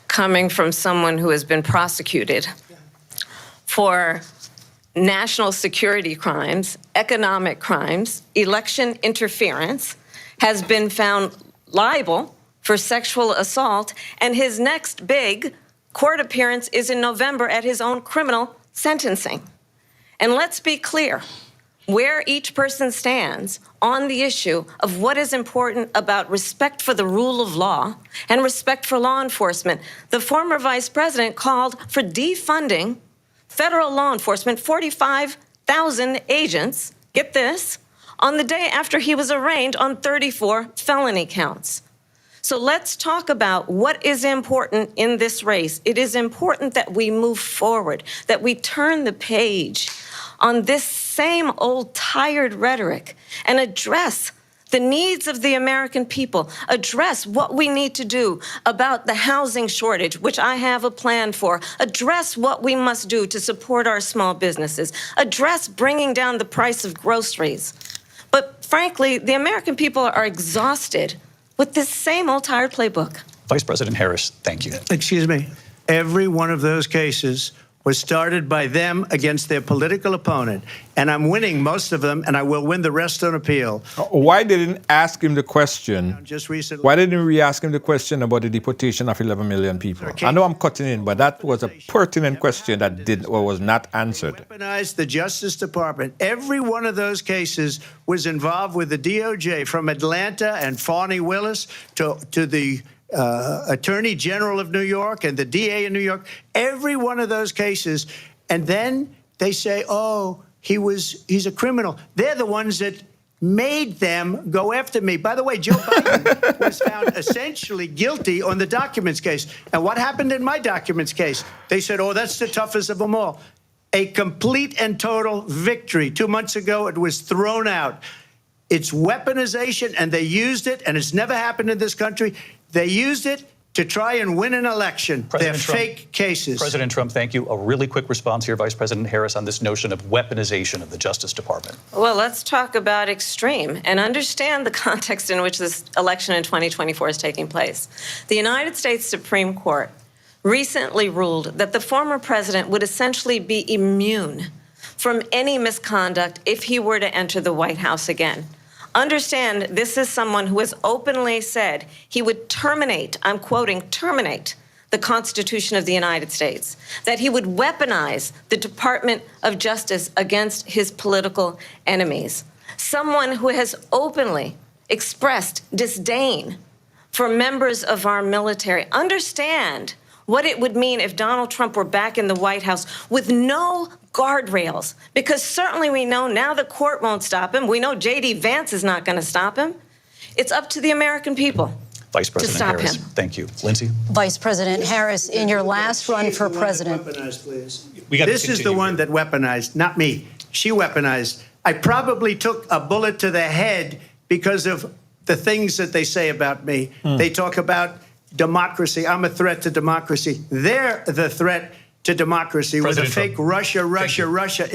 coming from someone who has been prosecuted for national security crimes, economic crimes, election interference, has been found liable for sexual assault, and his next big court appearance is in November at his own criminal sentencing. And let's be clear where each person stands on the issue of what is important about respect for the rule of law and respect for law enforcement. The former vice president called for defunding federal law enforcement, 45,000 agents, get this, on the day after he was arraigned on 34 felony counts. So let's talk about what is important in this race. It is important that we move forward, that we turn the page on this same old tired rhetoric and address the needs of the American people, address what we need to do about the housing shortage, which I have a plan for, address what we must do to support our small businesses, address bringing down the price of groceries. But frankly, the American people are exhausted with this same old tired playbook. Vice President Harris, thank you. Excuse me. Every one of those cases was started by them against their political opponent. And I'm winning most of them, and I will win the rest on appeal. Why didn't ask him the question? Just recently. Why didn't we ask him the question about the deportation of 11 million people? I know I'm cutting in, but that was a pertinent question that was not answered. Weaponized the Justice Department. Every one of those cases was involved with the DOJ, from Atlanta and Fani Willis to the Attorney General of New York and the DA in New York. Every one of those cases. And then they say, oh, he's a criminal. They're the ones that made them go after me. By the way, Joe Biden was found essentially guilty on the documents case. And what happened in my documents case? They said, oh, that's the toughest of them all. A complete and total victory. 2 months ago, it was thrown out. It's weaponization, and they used it, and it's never happened in this country. They used it to try and win an election. They're fake cases. President Trump, thank you. A really quick response here, Vice President Harris, on this notion of weaponization of the Justice Department. Well, let's talk about extreme and understand the context in which this election in 2024 is taking place. The United States Supreme Court recently ruled that the former president would essentially be immune from any misconduct if he were to enter the White House again. Understand, this is someone who has openly said he would terminate, I'm quoting, terminate the Constitution of the United States, that he would weaponize the Department of Justice against his political enemies. Someone who has openly expressed disdain for members of our military. Understand what it would mean if Donald Trump were back in the White House with no guardrails, because certainly we know now the court won't stop him. We know J.D. Vance is not going to stop him. It's up to the American people Vice President to stop Harris, him. Thank you. Lindsay? Vice President Harris, in your last run for president. This is the one that weaponized, not me. She weaponized. I probably took a bullet to the head because of the things that they say about me. They talk about democracy. I'm a threat to democracy. They're the threat to democracy with a fake Russia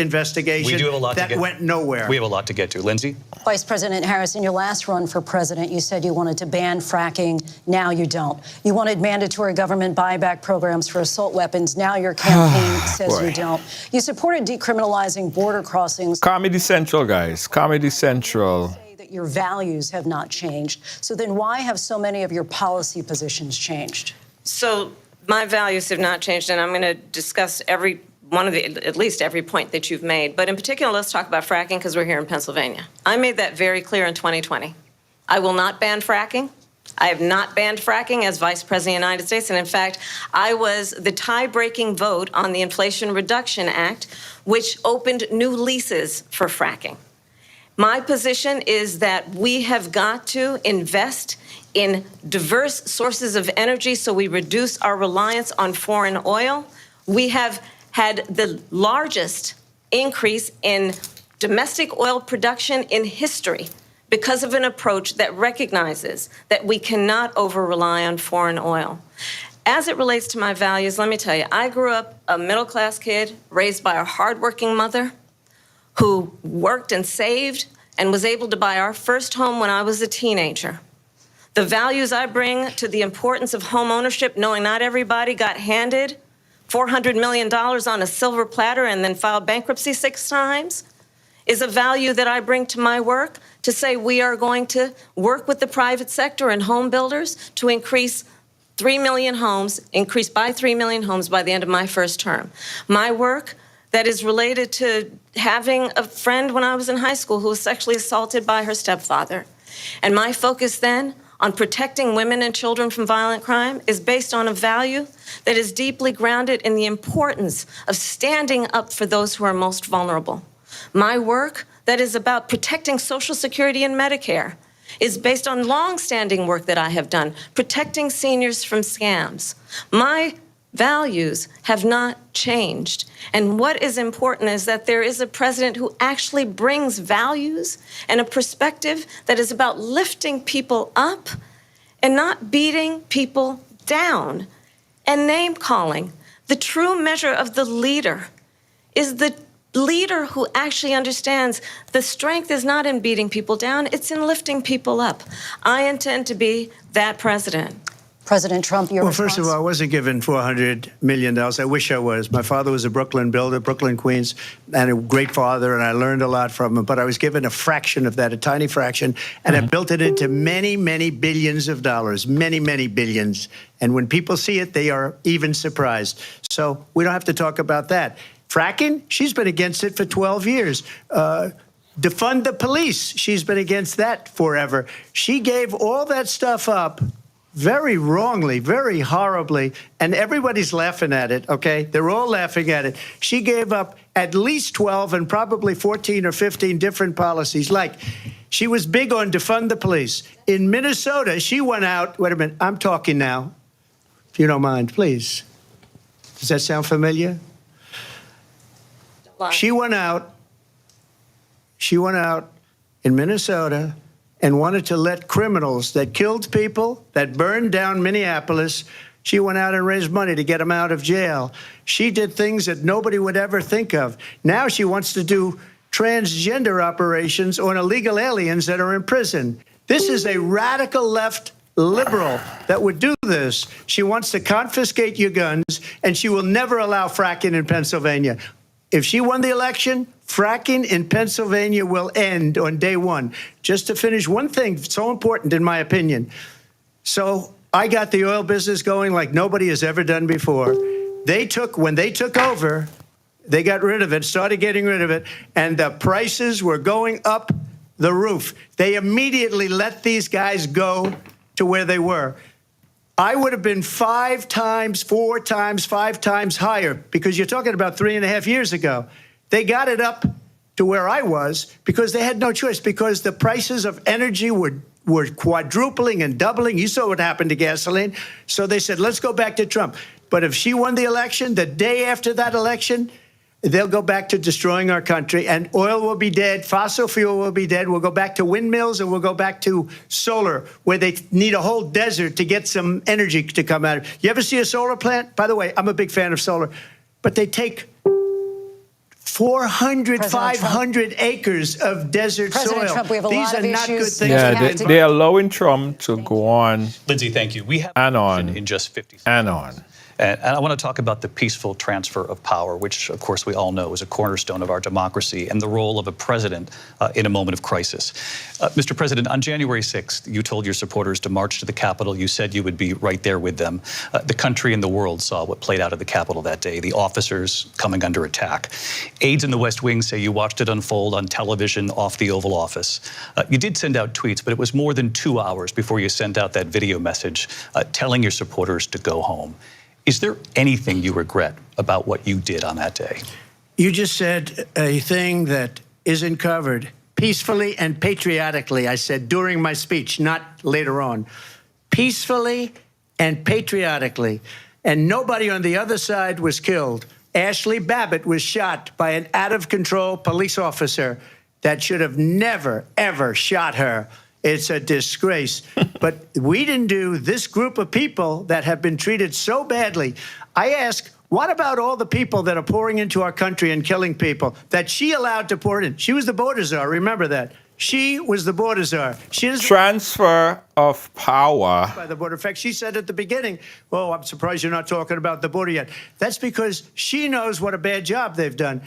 investigation that went nowhere. We have a lot to get to. Lindsay? Vice President Harris, in your last run for president, you said you wanted to ban fracking. Now you don't. You wanted mandatory government buyback programs for assault weapons. Now your campaign says you don't. You supported decriminalizing border crossings. Comedy Central, guys. Comedy Central. That your values have not changed. So then why have so many of your policy positions changed? So my values have not changed, and I'm going to discuss every one of at least every point that you've made. But in particular, let's talk about fracking, because we're here in Pennsylvania. I made that very clear in 2020. I will not ban fracking. I have not banned fracking as Vice President of the United States. And in fact, I was the tie-breaking vote on the Inflation Reduction Act, which opened new leases for fracking. My position is that we have got to invest in diverse sources of energy so we reduce our reliance on foreign oil. We have had the largest increase in domestic oil production in history because of an approach that recognizes that we cannot over-rely on foreign oil. As it relates to my values, let me tell you, I grew up a middle-class kid raised by a hardworking mother who worked and saved and was able to buy our first home when I was a teenager. The values I bring to the importance of home ownership, knowing not everybody got handed $400 million on a silver platter and then filed bankruptcy 6 times, is a value that I bring to my work to say we are going to work with the private sector and home builders to increase 3 million homes, increase by 3 million homes by the end of my first term. My work that is related to having a friend when I was in high school who was sexually assaulted by her stepfather. And my focus then on protecting women and children from violent crime is based on a value that is deeply grounded in the importance of standing up for those who are most vulnerable. My work that is about protecting Social Security and Medicare is based on long-standing work that I have done, protecting seniors from scams. My values have not changed. And what is important is that there is a president who actually brings values and a perspective that is about lifting people up and not beating people down and name-calling. The true measure of the leader is the leader who actually understands the strength is not in beating people down, it's in lifting people up. I intend to be that president. President Trump, your Well, response? first of all, I wasn't given $400 million. I wish I was. My father was a Brooklyn builder, Brooklyn, Queens, and a great father, and I learned a lot from him. But I was given a fraction of that, a tiny fraction, and I built it into many, many billions of dollars, many, many billions. And when people see it, they are even surprised. So we don't have to talk about that. Fracking, she's been against it for 12 years. Defund the police, she's been against that forever. She gave all that stuff up very wrongly, very horribly, and everybody's laughing at it, okay? They're all laughing at it. She gave up at least 12 and probably 14 or 15 different policies. Like, she was big on defund the police. In Minnesota, she went out, wait a minute, I'm talking now, if you don't mind, please. Does that sound familiar? She went out in Minnesota and wanted to let criminals that killed people, that burned down Minneapolis, she went out and raised money to get them out of jail. She did things that nobody would ever think of. Now she wants to do transgender operations on illegal aliens that are in prison. This is a radical left liberal that would do this. She wants to confiscate your guns, and she will never allow fracking in Pennsylvania. If she won the election, fracking in Pennsylvania will end on day one. Just to finish, one thing so important in my opinion. So I got the oil business going like nobody has ever done before. When they took over, they got rid of it, started getting rid of it, and the prices were going up the roof. They immediately let these guys go to where they were. I would have been 5 times, 4 times, 5 times higher, because you're talking about 3.5 years ago. They got it up to where I was because they had no choice, because the prices of energy were quadrupling and doubling. You saw what happened to gasoline. So they said, let's go back to Trump. But if she won the election, the day after that election, they'll go back to destroying our country, and oil will be dead, fossil fuel will be dead, we'll go back to windmills, and we'll go back to solar, where they need a whole desert to get some energy to come out of it. You ever see a solar plant? By the way, I'm a big fan of solar, but they take 400, 500 acres of desert President soil. Trump, we have a These lot are of not good issues. things. Yeah, they're allowing Trump to go on Lindsay, thank you. We have and on in just 50 seconds. and on. And I want to talk about the peaceful transfer of power, which, of course, we all know is a cornerstone of our democracy, and the role of a president in a moment of crisis. Mr. President, on January 6th, you told your supporters to march to the Capitol. You said you would be right there with them. The country and the world saw what played out at the Capitol that day, the officers coming under attack. Aides in the West Wing say you watched it unfold on television off the Oval Office. You did send out tweets, but it was more than 2 hours before you sent out that video message telling your supporters to go home. Is there anything you regret about what you did on that day? You just said a thing that isn't covered. Peacefully and patriotically, I said during my speech, not later on. Peacefully and patriotically. And nobody on the other side was killed. Ashley Babbitt was shot by an out-of-control police officer that should have never, ever shot her. It's a disgrace. But we didn't do this group of people that have been treated so badly. I ask, what about all the people that are pouring into our country and killing people that she allowed to pour in? She was the border czar. Remember that. She was the border czar. She is Transfer of power. by the border. In fact, she said at the beginning, oh, I'm surprised you're not talking about the border yet. That's because she knows what a bad job they've done.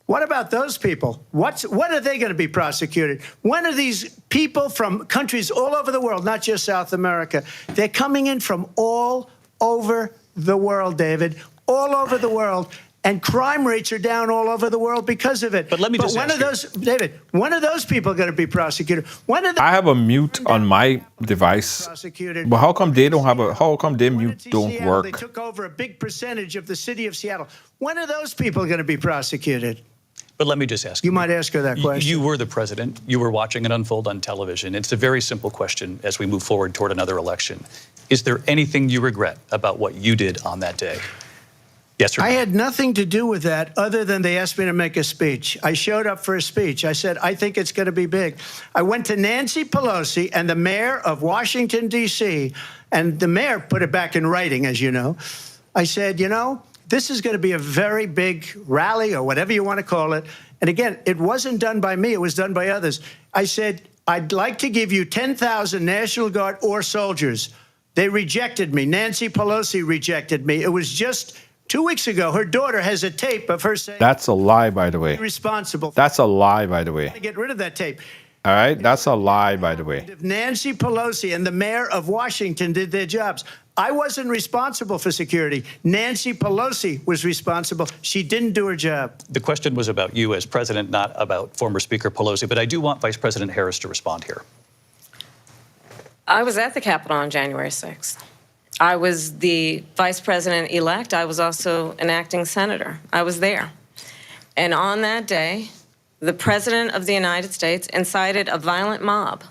What about those people? When are they going to be prosecuted? When are these people from countries all over the world, not just South America? They're coming in from all over the world, David, all over the world. And crime rates are down all over the world because of it. But let me just when ask are those, David, when are those people going to be prosecuted? When are they I have a mute on my device. prosecuted? But how come they don't have a? How come their When mute did don't Seattle, work? They took over a big percentage of the city of Seattle. When are those people going to be prosecuted? But let me just ask You might ask her that question. You were the president. You were watching it unfold on television. It's a very simple question as we move forward toward another election. Is there anything you regret about what you did on that day? Yes or no? I had nothing to do with that other than they asked me to make a speech. I showed up for a speech. I said, I think it's going to be big. I went to Nancy Pelosi and the mayor of Washington, D.C., and the mayor put it back in writing, as you know. I said, you know, this is going to be a very big rally or whatever you want to call it. And again, it wasn't done by me. It was done by others. I said, I'd like to give you 10,000 National Guard or soldiers They rejected me. Nancy Pelosi rejected me. It was just 2 weeks ago. Her daughter has a tape of her saying, That's a lie, by the way. responsible. That's a lie, by the way. Get rid of that tape. All right? That's a lie, by the way. If Nancy Pelosi and the mayor of Washington did their jobs, I wasn't responsible for security. Nancy Pelosi was responsible. She didn't do her job. The question was about you as president, not about former Speaker Pelosi, but I do want Vice President Harris to respond here. I was at the Capitol on January 6th. I was the vice president-elect. I was also an acting senator. I was there. And on that day, the President of the United States incited a violent mob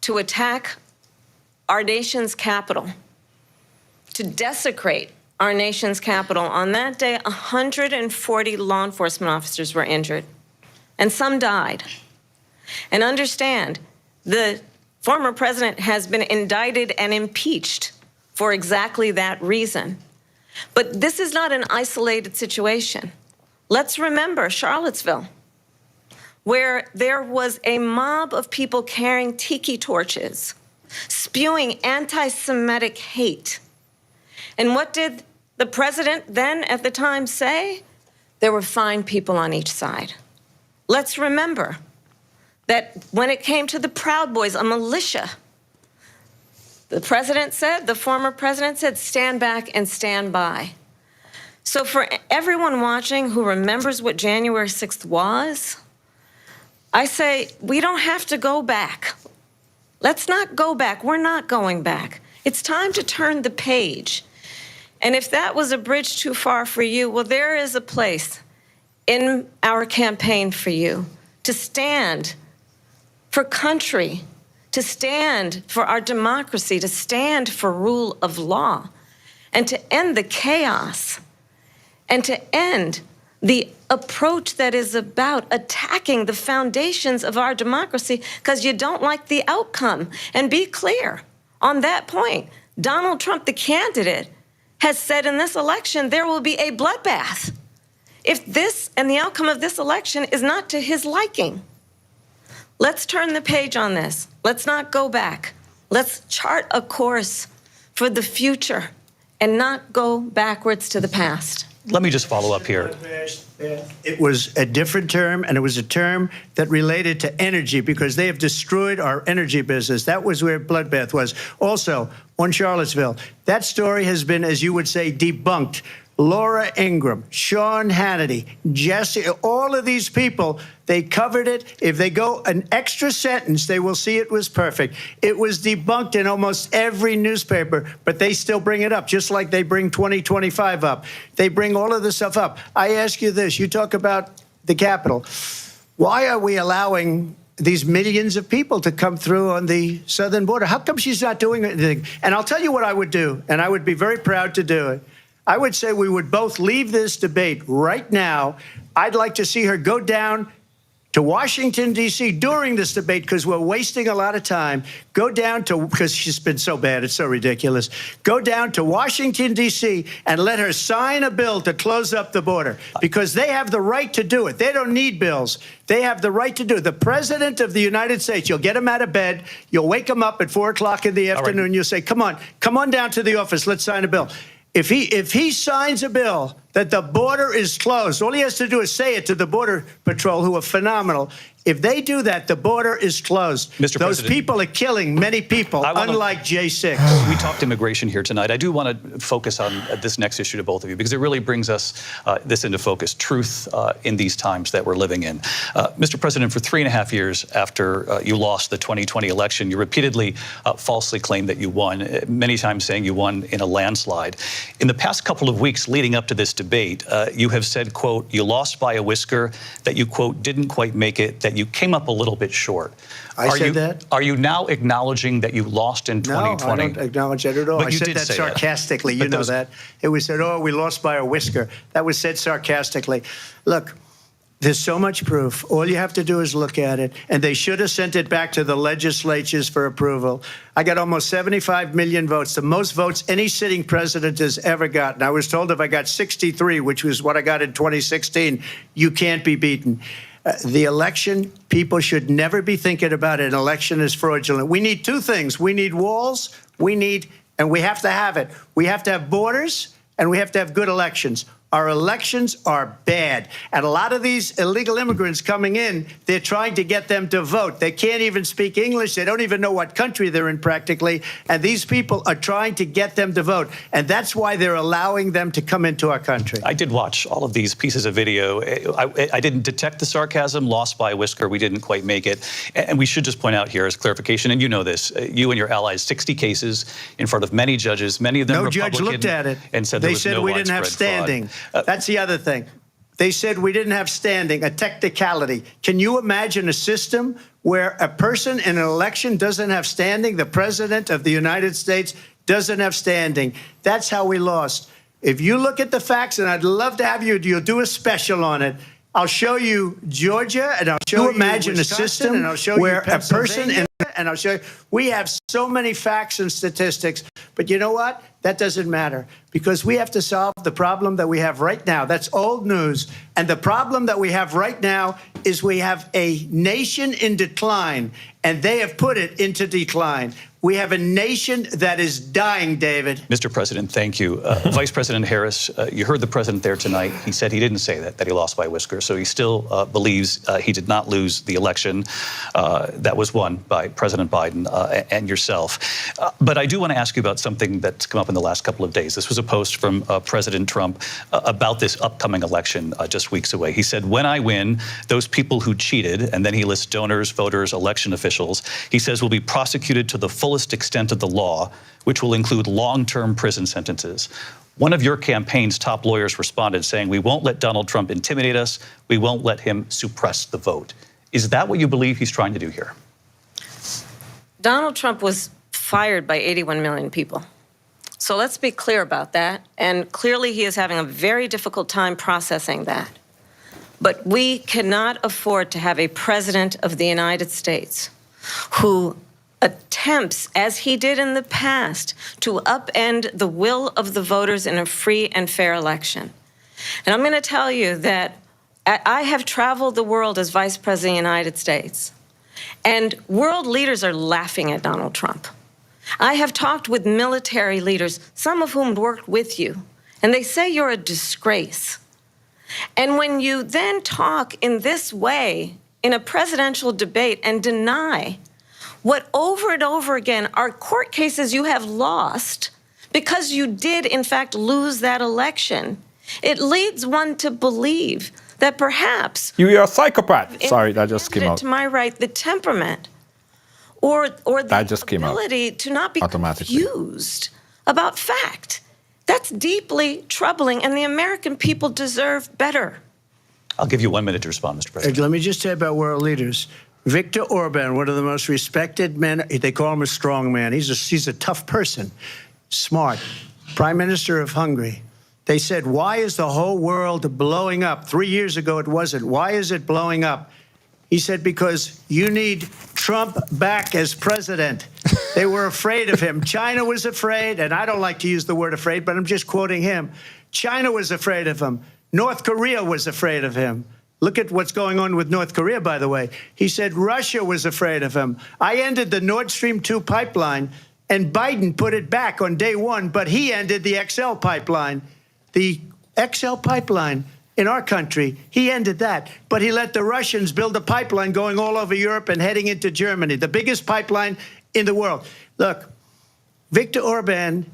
to attack our nation's capital, to desecrate our nation's capital. On that day, 140 law enforcement officers were injured, and some died. And understand, the former president has been indicted and impeached for exactly that reason. But this is not an isolated situation. Let's remember Charlottesville, where there was a mob of people carrying tiki torches, spewing anti-Semitic hate. And what did the president then at the time say? There were fine people on each side. Let's remember that when it came to the Proud Boys, a militia, the president said, the former president said, stand back and stand by. So for everyone watching who remembers what January 6th was, I say, we don't have to go back. Let's not go back. We're not going back. It's time to turn the page. And if that was a bridge too far for you, well, there is a place in our campaign for you to stand for country, to stand for our democracy, to stand for rule of law, and to end the chaos, and to end the approach that is about attacking the foundations of our democracy because you don't like the outcome. And be clear on that point. Donald Trump, the candidate, has said in this election there will be a bloodbath if this and the outcome of this election is not to his liking. Let's turn the page on this. Let's not go back. Let's chart a course for the future and not go backwards to the past. Let me just follow up here. It was a different term, and it was a term that related to energy because they have destroyed our energy business. That was where bloodbath was. Also, on Charlottesville, that story has been, as you would say, debunked. Laura Ingraham, Sean Hannity, Jesse, all of these people, they covered it. If they go an extra sentence, they will see it was perfect. It was debunked in almost every newspaper, but they still bring it up, just like they bring 2025 up. They bring all of this stuff up. I ask you this. You talk about the Capitol. Why are we allowing these millions of people to come through on the southern border? How come she's not doing anything? And I'll tell you what I would do, and I would be very proud to do it. I would say we would both leave this debate right now. I'd like to see her go down to Washington, D.C. during this debate because we're wasting a lot of time. Go down to, because she's been so bad, it's so ridiculous. Go down to Washington, D.C. and let her sign a bill to close up the border because they have the right to do it. They don't need bills. They have the right to do it. The President of the United States, you'll get him out of bed. You'll wake him up at 4 o'clock in the afternoon. Right. You'll say, come on down to the office. Let's sign a bill. If he signs a bill that the border is closed, all he has to do is say it to the Border Patrol, who are phenomenal. If they do that, the border is closed. Mr. Those President, people are killing many people, unlike J6. We talked immigration here tonight. I do want to focus on this next issue to both of you because it really brings us this into focus, truth in these times that we're living in. Mr. President, for 3.5 years after you lost the 2020 election, you repeatedly falsely claimed that you won, many times saying you won in a landslide. In the past couple of weeks leading up to this debate, you have said, quote, you lost by a whisker, that you, quote, didn't quite make it, that you came up a little bit short. I said that? Are you now acknowledging that you lost in 2020? No, I don't acknowledge that at all. But I said that sarcastically. You know that. It was said, oh, we lost by a whisker. That was said sarcastically. Look, there's so much proof. All you have to do is look at it. And they should have sent it back to the legislatures for approval. I got almost 75 million votes, the most votes any sitting president has ever gotten. I was told if I got 63, which was what I got in 2016, you can't be beaten. The election, people should never be thinking about an election as fraudulent. We need two things. We need walls, and we have to have it. We have to have borders, and we have to have good elections. Our elections are bad. And a lot of these illegal immigrants coming in, they're trying to get them to vote. They can't even speak English. They don't even know what country they're in practically. And these people are trying to get them to vote. And that's why they're allowing them to come into our country. I did watch all of these pieces of video. I didn't detect the sarcasm, lost by a whisker. We didn't quite make it. And we should just point out here as clarification, and you know this, you and your allies, 60 cases in front of many judges, many of them Republican. No judge looked at it. And said there was no we didn't have widespread standing. fraud. That's the other thing. They said we didn't have standing, a technicality. Can you imagine a system where a person in an election doesn't have standing? The president of the United States doesn't have standing. That's how we lost. If you look at the facts, and I'd love to have you'll do a special on it. I'll show you Georgia, and I'll show you imagine a system and I'll show where you a person and I'll show you. We have so many facts and statistics, but you know what? That doesn't matter because we have to solve the problem that we have right now. That's old news. And the problem that we have right now is we have a nation in decline, and they have put it into decline. We have a nation that is dying, David. Mr. President, thank you. Vice President Harris, you heard the president there tonight. He said he didn't say that he lost by a whisker. So he still believes he did not lose the election that was won by President Biden and yourself. But I do want to ask you about something that's come up in the last couple of days. This was a post from President Trump about this upcoming election just weeks away. He said, when I win, those people who cheated, and then he lists donors, voters, election officials, he says will be prosecuted to the fullest extent of the law, which will include long-term prison sentences. One of your campaign's top lawyers responded saying, we won't let Donald Trump intimidate us. We won't let him suppress the vote. Is that what you believe he's trying to do here? Donald Trump was fired by 81 million people. So let's be clear about that. And clearly he is having a very difficult time processing that. But we cannot afford to have a president of the United States who attempts, as he did in the past, to upend the will of the voters in a free and fair election. And I'm going to tell you that I have traveled the world as Vice President of the United States, and world leaders are laughing at Donald Trump. I have talked with military leaders, some of whom worked with you, and they say you're a disgrace. And when you then talk in this way in a presidential debate and deny what over and over again are court cases you have lost because you did, in fact, lose that election, it leads one to believe that perhaps You're a psychopath. Sorry, that just came out. to my right, the temperament or the That just came out ability to not be automatically. confused about fact. That's deeply troubling, and the American people deserve better. I'll give you 1 minute to respond, Mr. President. Let me just say about world leaders. Viktor Orban, one of the most respected men, they call him a strong man. He's a tough person, smart. Prime Minister of Hungary. They said, why is the whole world blowing up? 3 years ago it wasn't. Why is it blowing up? He said, because you need Trump back as president. They were afraid of him. China was afraid, and I don't like to use the word afraid, but I'm just quoting him. China was afraid of him. North Korea was afraid of him. Look at what's going on with North Korea, by the way. He said Russia was afraid of him. I ended the Nord Stream 2 pipeline, and Biden put it back on day one, but he ended the XL pipeline. The XL pipeline in our country, he ended that. But he let the Russians build a pipeline going all over Europe and heading into Germany, the biggest pipeline in the world. Look, Viktor Orban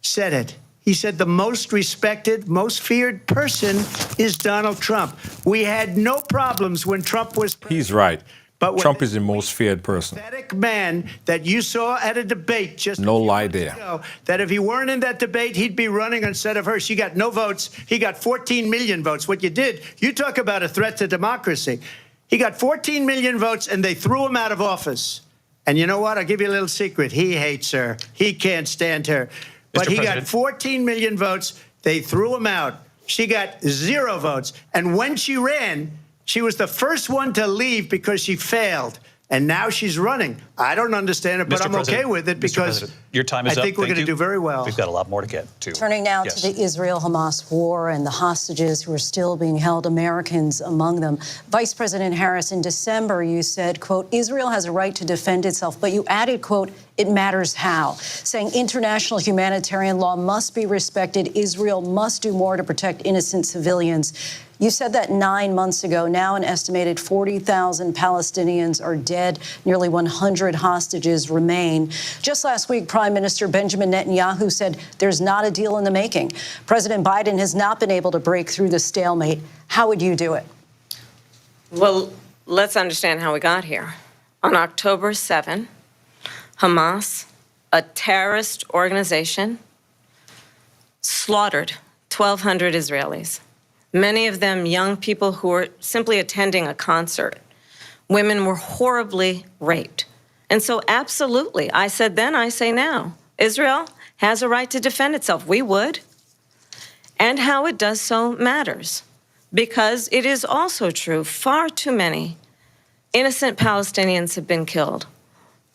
said it. He said the most respected, most feared person is Donald Trump. We had no problems when Trump was president. He's right. But when Trump is the most feared person. pathetic man that you saw at a debate just No a few lie months there. ago, that if he weren't in that debate, he'd be running instead of her. She got no votes. He got 14 million votes. What you did, you talk about a threat to democracy. He got 14 million votes, and they threw him out of office. And you know what? I'll give you a little secret. He hates her. He can't stand her. But he got 14 million votes. They threw him out. She got 0 votes. And when she ran, she was the first one to leave because she failed. And now she's running. I don't understand it, but I'm okay with it because Your time is I up. think we're Thank going to you. do very well. We've got a lot more to get to. Turning now Yes. to the Israel-Hamas war and the hostages who are still being held, Americans among them. Vice President Harris, in December, you said, quote, Israel has a right to defend itself, but you added, quote, it matters how, saying international humanitarian law must be respected. Israel must do more to protect innocent civilians. You said that 9 months ago. Now an estimated 40,000 Palestinians are dead. Nearly 100 hostages remain. Just last week, Prime Minister Benjamin Netanyahu said there's not a deal in the making. President Biden has not been able to break through the stalemate. How would you do it? Well, let's understand how we got here. On October 7, Hamas, a terrorist organization, slaughtered 1,200 Israelis. Many of them young people who were simply attending a concert. Women were horribly raped. And so absolutely, I said then, I say now, Israel has a right to defend itself. We would. And how it does so matters. Because it is also true, far too many innocent Palestinians have been killed.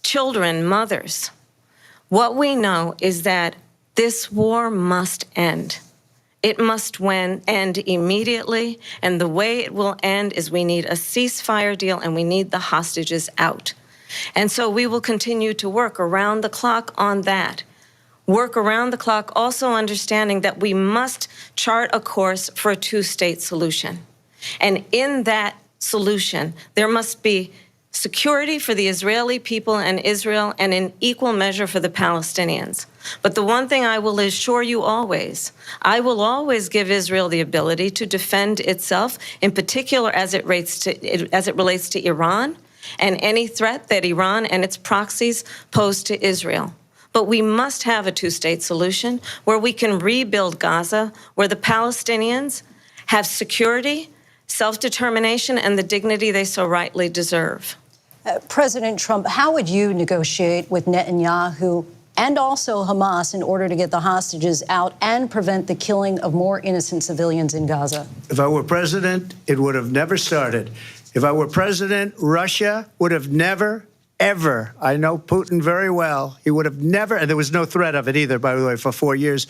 Children, mothers. What we know is that this war must end. It must end immediately, and the way it will end is we need a ceasefire deal and we need the hostages out. And so we will continue to work around the clock on that. Work around the clock, also understanding that we must chart a course for a two-state solution. And in that solution, there must be security for the Israeli people and Israel, and in equal measure for the Palestinians. But the one thing I will assure you always, I will always give Israel the ability to defend itself, in particular as it relates to Iran and any threat that Iran and its proxies pose to Israel. But we must have a two-state solution where we can rebuild Gaza, where the Palestinians have security, self-determination, and the dignity they so rightly deserve. President Trump, how would you negotiate with Netanyahu and also Hamas in order to get the hostages out and prevent the killing of more innocent civilians in Gaza? If I were president, it would have never started. If I were president, Russia would have never, ever, I know Putin very well, he would have never, and there was no threat of it either, by the way, for 4 years,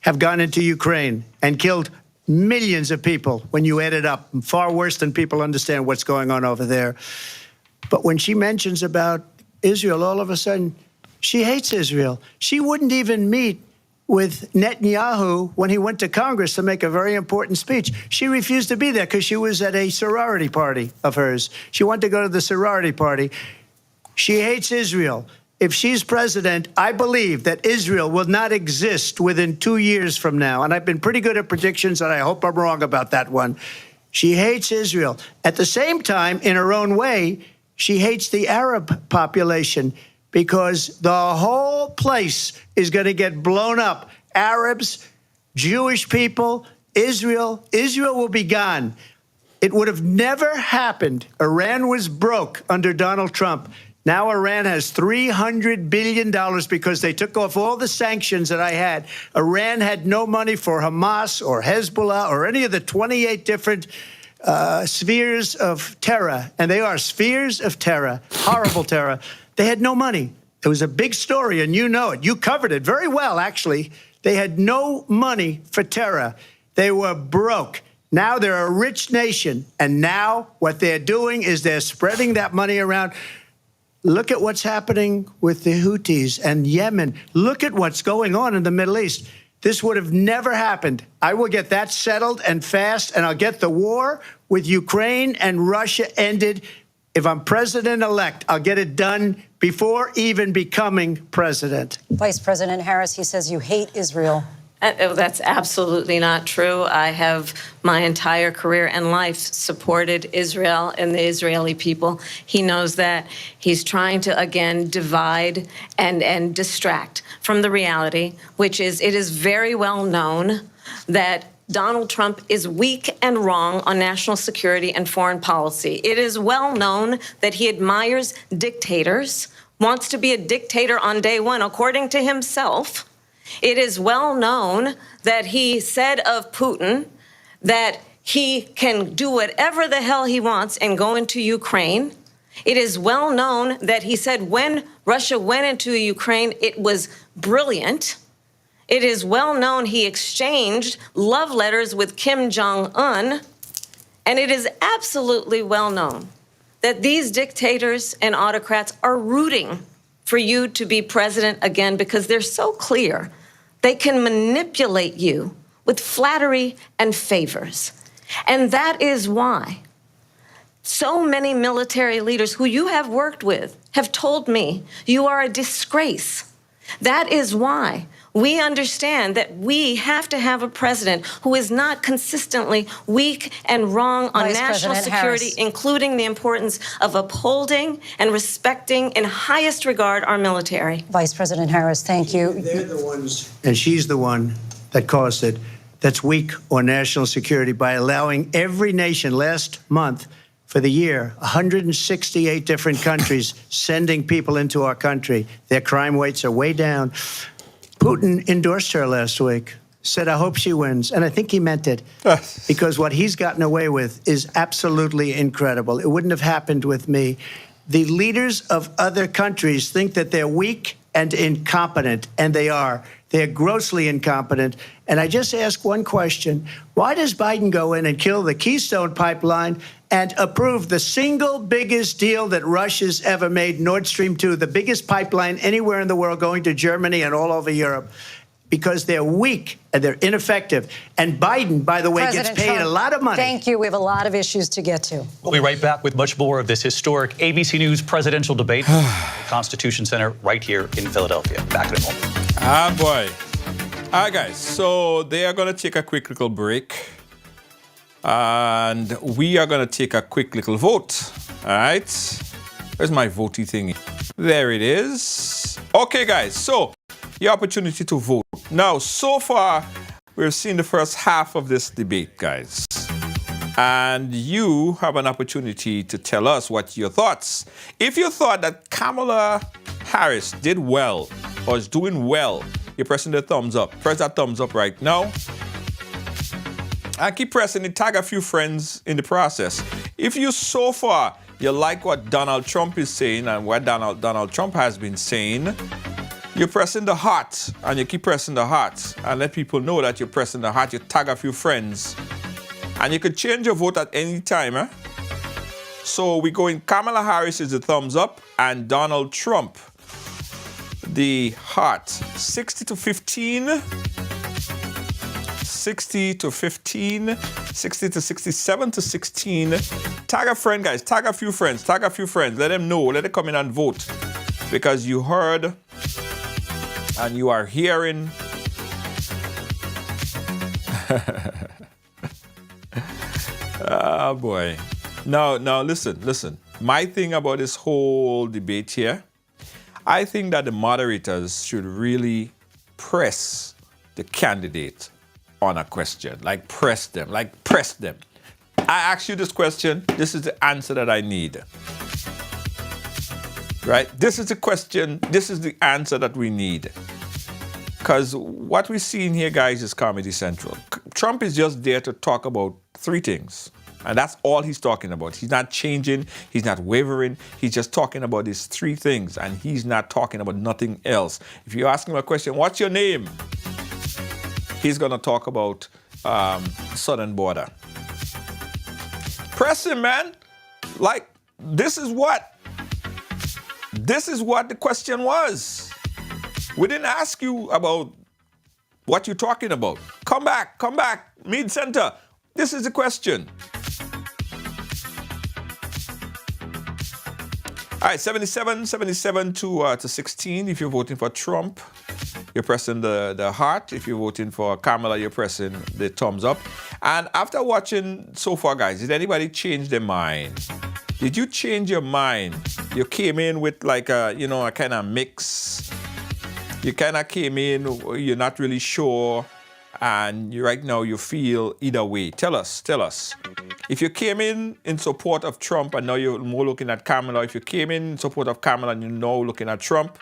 have gone into Ukraine and killed millions of people when you add it up, far worse than people understand what's going on over there. But when she mentions about Israel, all of a sudden, she hates Israel. She wouldn't even meet with Netanyahu when he went to Congress to make a very important speech. She refused to be there because she was at a sorority party of hers. She wanted to go to the sorority party. She hates Israel. If she's president, I believe that Israel will not exist within 2 years from now. And I've been pretty good at predictions, and I hope I'm wrong about that one. She hates Israel. At the same time, in her own way, she hates the Arab population because the whole place is going to get blown up. Arabs, Jewish people, Israel will be gone. It would have never happened. Iran was broke under Donald Trump. Now Iran has $300 billion because they took off all the sanctions that I had. Iran had no money for Hamas or Hezbollah or any of the 28 different spheres of terror, and they are spheres of terror, horrible terror. They had no money. It was a big story, and you know it. You covered it very well, actually. They had no money for terror. They were broke. Now they're a rich nation, and now what they're doing is they're spreading that money around. Look at what's happening with the Houthis and Yemen. Look at what's going on in the Middle East. This would have never happened. I will get that settled and fast, and I'll get the war with Ukraine and Russia ended. If I'm president-elect, I'll get it done before even becoming president. Vice President Harris, he says you hate Israel. That's absolutely not true. I have my entire career and life supported Israel and the Israeli people. He knows that. He's trying to, again, divide and distract from the reality, which is it is very well known that Donald Trump is weak and wrong on national security and foreign policy. It is well known that he admires dictators, wants to be a dictator on day one, according to himself. It is well known that he said of Putin that he can do whatever the hell he wants and go into Ukraine. It is well known that he said when Russia went into Ukraine, it was brilliant. It is well known he exchanged love letters with Kim Jong-un. And it is absolutely well known that these dictators and autocrats are rooting for you to be president again because they're so clear they can manipulate you with flattery and favors. And that is why so many military leaders who you have worked with have told me you are a disgrace. That is why we understand that we have to have a president who is not consistently weak and wrong on Vice national President security, Harris. including the importance of upholding and respecting in highest regard our military. Vice President Harris, thank you. They're the ones, and she's the one that caused it, that's weak on national security by allowing every nation last month for the year, 168 different countries sending people into our country. Their crime rates are way down. Putin endorsed her last week, said, I hope she wins. And I think he meant it because what he's gotten away with is absolutely incredible. It wouldn't have happened with me. The leaders of other countries think that they're weak and incompetent, and they are. They're grossly incompetent. And I just ask one question. Why does Biden go in and kill the Keystone Pipeline and approve the single biggest deal that Russia's ever made, Nord Stream 2, the biggest pipeline anywhere in the world going to Germany and all over Europe? Because they're weak and they're ineffective. And Biden, by the way, President gets paid Trump, a lot of money. Thank you. We have a lot of issues to get to. We'll be right back with much more of this historic ABC News presidential debate at the Constitution Center right here in Philadelphia. Back in a moment. Ah, boy. All right, guys. So they are going to take a quick little break. And we are going to take a quick little vote. All right. Where's my votey thingy? There it is. Okay, guys. So your opportunity to vote. Now, so far, we've seen the first half of this debate, guys. And you have an opportunity to tell us what your thoughts. If you thought that Kamala Harris did well or is doing well, you're pressing the thumbs up. Press that thumbs up right now. And keep pressing it. Tag a few friends in the process. If you so far, you like what Donald Trump is saying and what Donald Trump has been saying, you're pressing the heart, and you keep pressing the heart, and let people know that you're pressing the heart. You tag a few friends, and you could change your vote at any time. So we're going Kamala Harris is the thumbs up, and Donald Trump, the heart. 60 to 15, 60 to 15, 60 to 67 to 16. Tag a friend, guys. Tag a few friends. Tag a few friends. Let them know. Let them come in and vote, because you heard. And you are hearing. Oh, boy. Now, listen. My thing about this whole debate here, I think that the moderators should really press the candidate on a question. Like, press them. I ask you this question. This is the answer that I need. Right? This is the question. This is the answer that we need. Because what we're seeing here, guys, is Comedy Central. Trump is just there to talk about three things. And that's all he's talking about. He's not changing. He's not wavering. He's just talking about these three things. And he's not talking about nothing else. If you ask him a question, what's your name? He's going to talk about southern border. Press him, man. Like, this is what the question was. We didn't ask you about what you're talking about. Come back, mid-center. This is the question. All right, 77 to 16 if you're voting for Trump. You're pressing the heart. If you're voting for Kamala, you're pressing the thumbs up. And after watching so far, guys, did anybody change their mind? Did you change your mind? You came in with like a kind of mix. You kind of came in, you're not really sure, and right now you feel either way. Tell us. If you came in support of Trump and now you're more looking at Kamala, if you came in support of Kamala and you're now looking at Trump,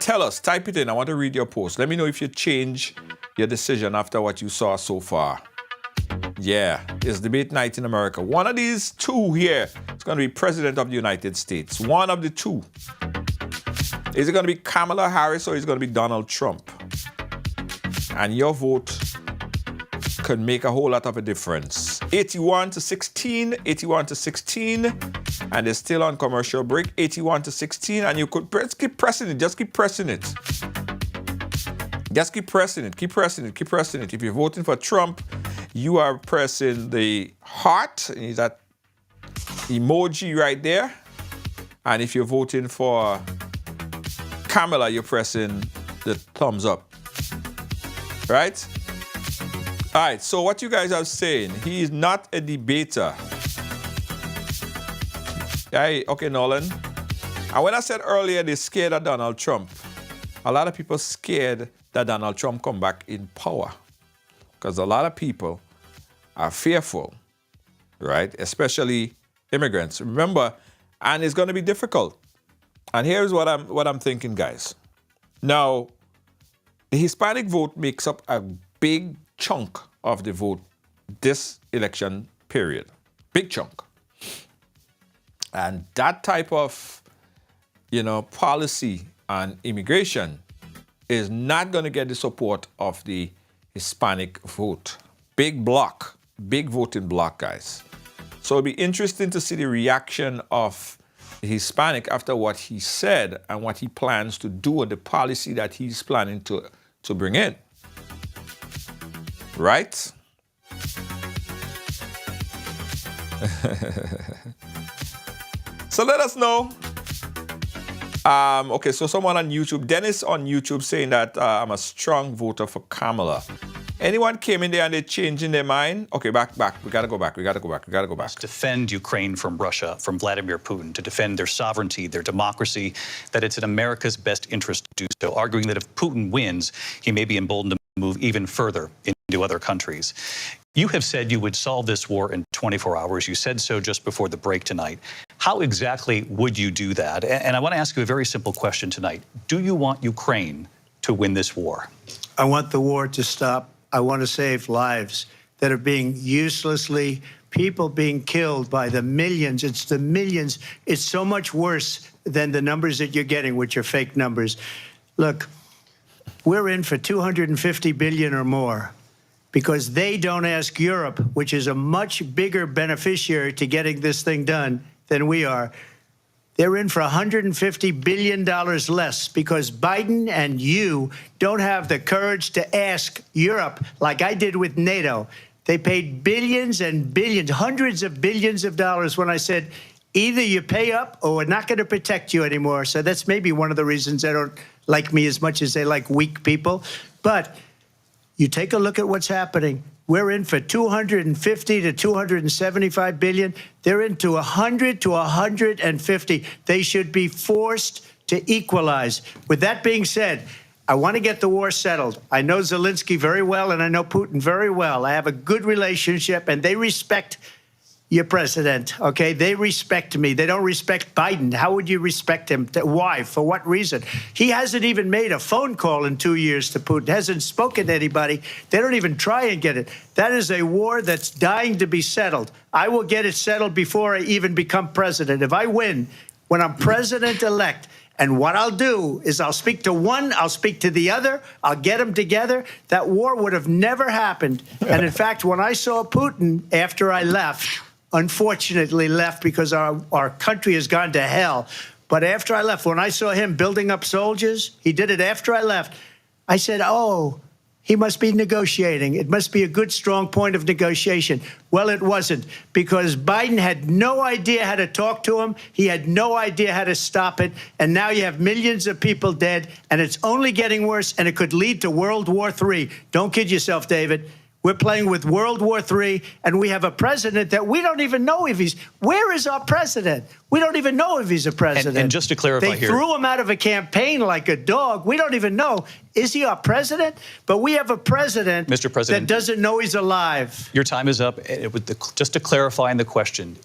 tell us, type it in. I want to read your post. Let me know if you change your decision after what you saw so far. Yeah, it's debate night in America. One of these two here is going to be President of the United States. One of the two. Is it going to be Kamala Harris or is it going to be Donald Trump? And your vote could make a whole lot of a difference. 81-16, 81-16, and they're still on commercial break. 81-16, and you could keep pressing it. Just keep pressing it. Just keep pressing it. Keep pressing it. Keep pressing it. If you're voting for Trump, you are pressing the heart. That emoji right there. And if you're voting for Kamala, you're pressing the thumbs up. Right? All right, so what you guys are saying, he is not a debater. Okay, Nolan. And when I said earlier they're scared of Donald Trump, a lot of people scared that Donald Trump come back in power. Because a lot of people are fearful, right? Especially immigrants. Remember, and it's going to be difficult. And here's what I'm thinking, guys. Now, the Hispanic vote makes up a big chunk of the vote this election period. Big chunk. And that type of, policy on immigration is not going to get the support of the Hispanic vote. Big block, big voting block, guys. So it'll be interesting to see the reaction of the Hispanic after what he said and what he plans to do and the policy that he's planning to bring in. Right? So let us know. Okay, so someone on YouTube, Dennis on YouTube saying that I'm a strong voter for Kamala. Anyone came in there and they're changing their mind? Okay, back. We gotta go back. Defend Ukraine from Russia, from Vladimir Putin, to defend their sovereignty, their democracy, that it's in America's best interest to do so, arguing that if Putin wins, he may be emboldened to move even further into other countries. You have said you would solve this war in 24 hours. You said so just before the break tonight. How exactly would you do that? And I want to ask you a very simple question tonight. Do you want Ukraine to win this war? I want the war to stop. I want to save lives that are being uselessly, people being killed by the millions. It's the millions. It's so much worse than the numbers that you're getting, which are fake numbers. Look, we're in for $250 billion or more because they don't ask Europe, which is a much bigger beneficiary to getting this thing done than we are. They're in for $150 billion less because Biden and you don't have the courage to ask Europe like I did with NATO. They paid billions and billions, hundreds of billions of dollars when I said, either you pay up or we're not going to protect you anymore. So that's maybe one of the reasons they don't like me as much as they like weak people. But you take a look at what's happening. We're in for 250 to 275 billion. They're into 100 to 150. They should be forced to equalize. With that being said, I want to get the war settled. I know Zelensky very well, and I know Putin very well. I have a good relationship, and they respect your president, okay? They respect me. They don't respect Biden. How would you respect him? Why? For what reason? He hasn't even made a phone call in 2 years to Putin, hasn't spoken to anybody. They don't even try and get it. That is a war that's dying to be settled. I will get it settled before I even become president. If I win, when I'm president-elect, and what I'll do is I'll speak to one, I'll speak to the other, I'll get them together. That war would have never happened. And in fact, when I saw Putin after I left, unfortunately left because our country has gone to hell. But after I left, when I saw him building up soldiers, he did it after I left, I said, oh, he must be negotiating. It must be a good, strong point of negotiation. Well, it wasn't, because Biden had no idea how to talk to him. He had no idea how to stop it. And now you have millions of people dead, and it's only getting worse, and it could lead to World War III. Don't kid yourself, David. We're playing with World War III, and we have a president that we don't even know if he's... Where is our president? We don't even know if he's a president. And just to clarify they here... They threw him out of a campaign like a dog. We don't even know. Is he our president? But we have a president, Mr. President, that doesn't know he's alive. Your time is up. Just to clarify in the question,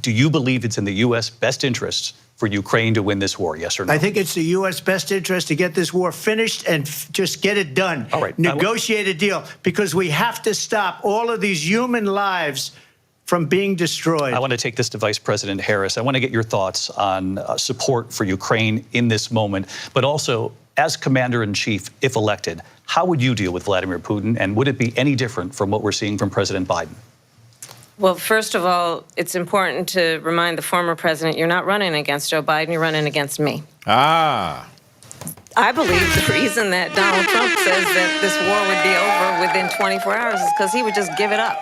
Do you believe it's in the U.S. best interests for Ukraine to win this war, yes or no? I think it's the U.S. best interest to get this war finished and just get it done. All right. Negotiate a deal, because we have to stop all of these human lives from being destroyed. I want to take this to Vice President Harris. I want to get your thoughts on support for Ukraine in this moment, but also as Commander-in-Chief, if elected, how would you deal with Vladimir Putin, and would it be any different from what we're seeing from President Biden? Well, first of all, it's important to remind the former president you're not running against Joe Biden, you're running against me. Ah. I believe the reason that Donald Trump says that this war would be over within 24 hours is because he would just give it up.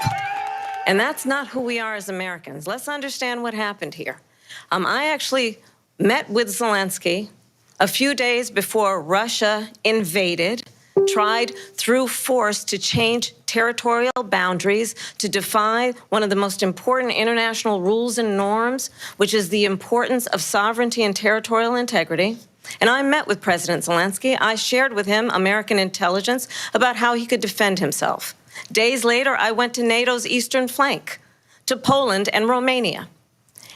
And that's not who we are as Americans. Let's understand what happened here. I actually met with Zelensky a few days before Russia invaded, tried through force to change territorial boundaries, to defy one of the most important international rules and norms, which is the importance of sovereignty and territorial integrity. And I met with President Zelensky. I shared with him American intelligence about how he could defend himself. Days later, I went to NATO's eastern flank, to Poland and Romania.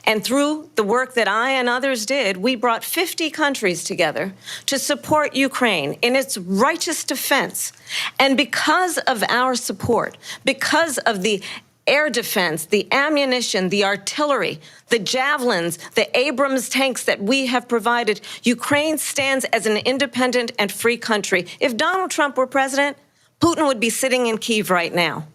And through the work that I and others did, we brought 50 countries together to support Ukraine in its righteous defense. And because of our support, because of the air defense, the ammunition, the artillery, the javelins, the Abrams tanks that we have provided, Ukraine stands as an independent and free country. If Donald Trump were president, Putin would be sitting in Kyiv right now.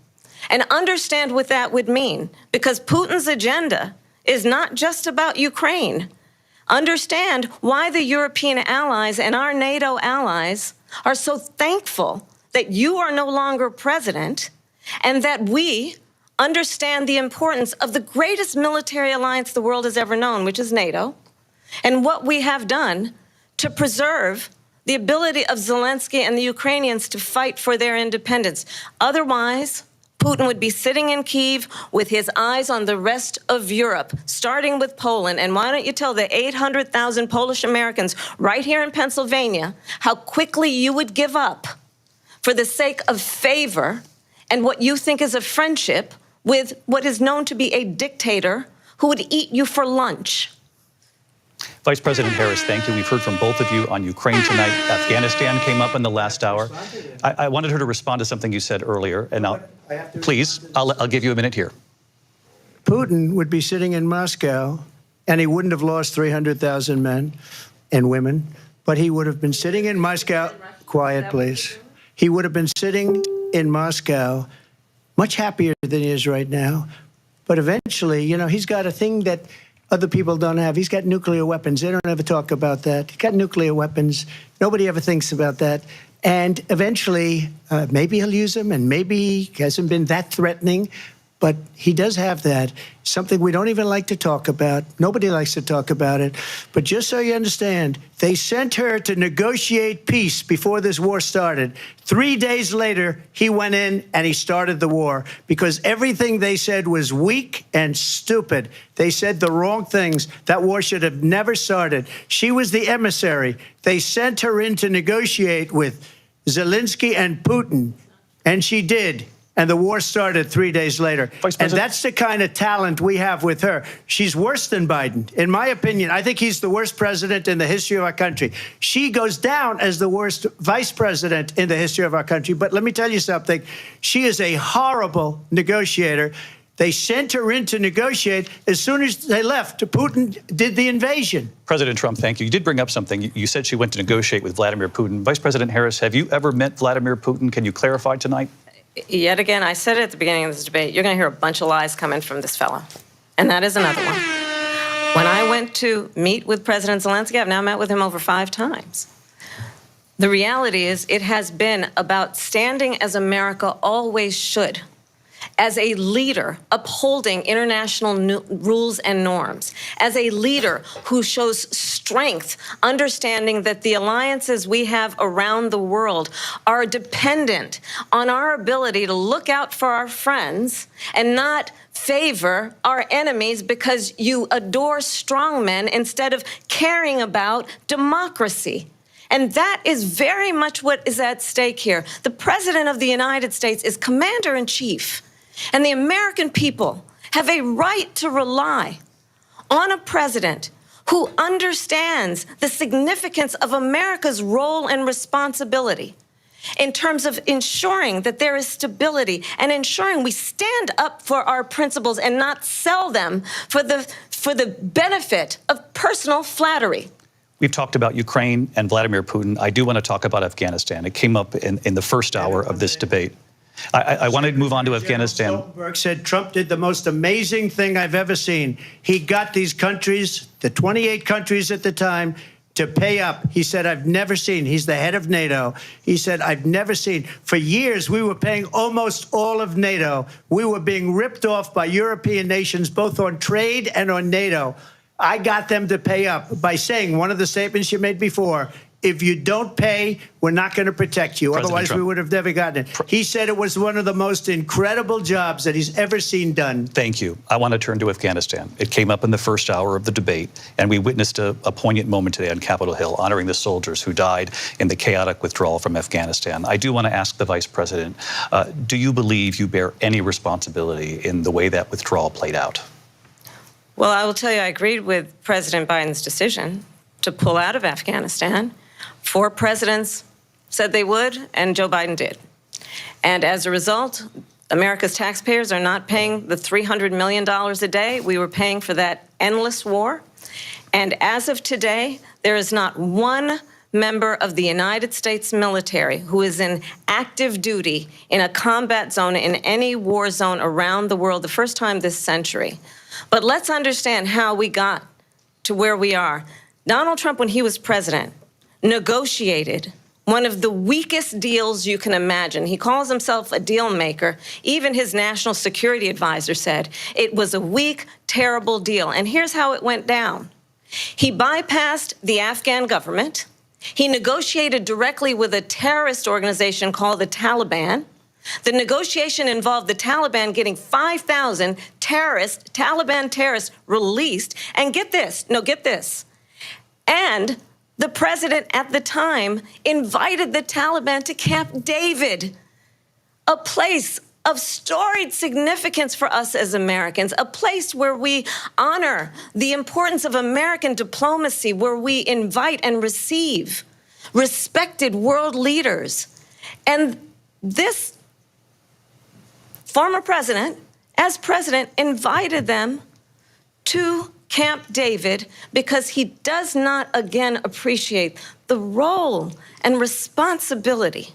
And understand what that would mean, because Putin's agenda is not just about Ukraine. Understand why the European allies and our NATO allies are so thankful that you are no longer president, and that we understand the importance of the greatest military alliance the world has ever known, which is NATO, and what we have done to preserve the ability of Zelensky and the Ukrainians to fight for their independence. Otherwise, Putin would be sitting in Kyiv with his eyes on the rest of Europe, starting with Poland. And why don't you tell the 800,000 Polish Americans right here in Pennsylvania how quickly you would give up for the sake of favor and what you think is a friendship with what is known to be a dictator who would eat you for lunch. Vice President Harris, thank you. We've heard from both of you on Ukraine tonight. Afghanistan came up in the last hour. I wanted her to respond to something you said earlier, and I'll give you a minute here. Putin would be sitting in Moscow, and he wouldn't have lost 300,000 men and women, but he would have been sitting in Moscow. Quiet, please. He would have been sitting in Moscow much happier than he is right now. But eventually, you know, he's got a thing that other people don't have. He's got nuclear weapons. They don't ever talk about that. He's got nuclear weapons. Nobody ever thinks about that. And eventually, maybe he'll use them, and maybe he hasn't been that threatening. But he does have that, something we don't even like to talk about. Nobody likes to talk about it. But just so you understand, they sent her to negotiate peace before this war started. 3 days later, he went in and he started the war because everything they said was weak and stupid. They said the wrong things. That war should have never started. She was the emissary. They sent her in to negotiate with Zelensky and Putin, and she did. And the war started 3 days later. And that's the kind of talent we have with her. She's worse than Biden. In my opinion, I think he's the worst president in the history of our country. She goes down as the worst vice president in the history of our country. But let me tell you something. She is a horrible negotiator. They sent her in to negotiate. As soon as they left, Putin did the invasion. President Trump, thank you. You did bring up something. You said she went to negotiate with Vladimir Putin. Vice President Harris, have you ever met Vladimir Putin? Can you clarify tonight? Yet again, I said it at the beginning of this debate, you're going to hear a bunch of lies coming from this fellow. And that is another one. When I went to meet with President Zelensky, I've now met with him over 5 times. The reality is it has been about standing as America always should, as a leader upholding international rules and norms, as a leader who shows strength, understanding that the alliances we have around the world are dependent on our ability to look out for our friends and not favor our enemies because you adore strongmen instead of caring about democracy. And that is very much what is at stake here. The President of the United States is commander-in-chief. And the American people have a right to rely on a president who understands the significance of America's role and responsibility in terms of ensuring that there is stability and ensuring we stand up for our principles and not sell them for the benefit of personal flattery. We've talked about Ukraine and Vladimir Putin. I do want to talk about Afghanistan. It came up in the first hour of this debate. I want to move on to Afghanistan. Stoltenberg said Trump did the most amazing thing I've ever seen. He got these countries, the 28 countries at the time, to pay up. He said, I've never seen. He's the head of NATO. He said, I've never seen. For years, we were paying almost all of NATO. We were being ripped off by European nations, both on trade and on NATO. I got them to pay up by saying one of the statements you made before, if you don't pay, we're not going to protect you. President Otherwise, Trump. we would have never gotten it. He said it was one of the most incredible jobs that he's ever seen done. Thank you. I want to turn to Afghanistan. It came up in the first hour of the debate, and we witnessed a poignant moment today on Capitol Hill, honoring the soldiers who died in the chaotic withdrawal from Afghanistan. I do want to ask the Vice President, do you believe you bear any responsibility in the way that withdrawal played out? Well, I will tell you, I agreed with President Biden's decision to pull out of Afghanistan. 4 presidents said they would, and Joe Biden did. And as a result, America's taxpayers are not paying the $300 million a day we were paying for that endless war. And as of today, there is not one member of the United States military who is in active duty in a combat zone in any war zone around the world, the first time this century. But let's understand how we got to where we are. Donald Trump, when he was president, negotiated one of the weakest deals you can imagine. He calls himself a deal maker. Even his national security advisor said it was a weak, terrible deal. And here's how it went down. He bypassed the Afghan government. He negotiated directly with a terrorist organization called the Taliban. The negotiation involved the Taliban getting 5,000 Taliban terrorists released. And get this, and the president at the time invited the Taliban to Camp David, a place of storied significance for us as Americans, a place where we honor the importance of American diplomacy, where we invite and receive respected world leaders. And this former president, as president, invited them to Camp David because he does not, again, appreciate the role and responsibility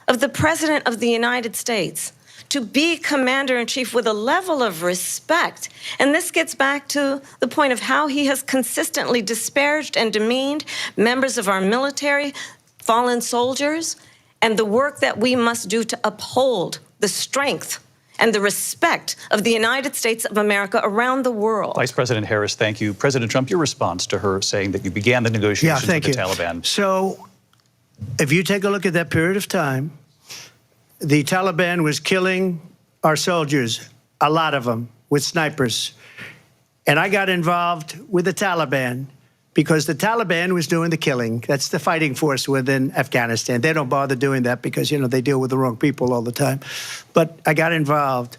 of the President of the United States to be commander-in-chief with a level of respect. And this gets back to the point of how he has consistently disparaged and demeaned members of our military, fallen soldiers, and the work that we must do to uphold the strength and the respect of the United States of America around the world. Vice President Harris, thank you. President Trump, your response to her saying that you began the negotiations with the Taliban. So if you take a look at that period of time, the Taliban was killing our soldiers, a lot of them, with snipers. And I got involved with the Taliban because the Taliban was doing the killing. That's the fighting force within Afghanistan. They don't bother doing that because, you know, they deal with the wrong people all the time. But I got involved.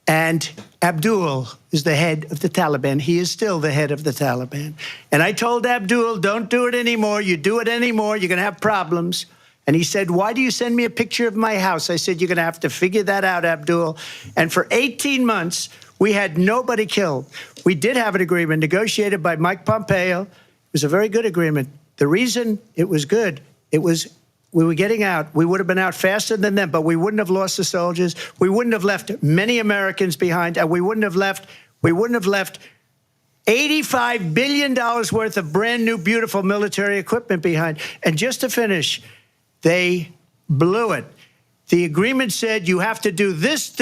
And Abdul is the head of the Taliban. He is still the head of the Taliban. And I told Abdul, don't do it anymore. You do it anymore, you're going to have problems. And he said, why do you send me a picture of my house? I said, you're going to have to figure that out, Abdul. And for 18 months, we had nobody killed. We did have an agreement negotiated by Mike Pompeo. It was a very good agreement. The reason it was good, it was we were getting out. We would have been out faster than them, but we wouldn't have lost the soldiers. We wouldn't have left many Americans behind, and we wouldn't have left $85 billion worth of brand new, beautiful military equipment behind. And just to finish, they blew it. The agreement said you have to do this,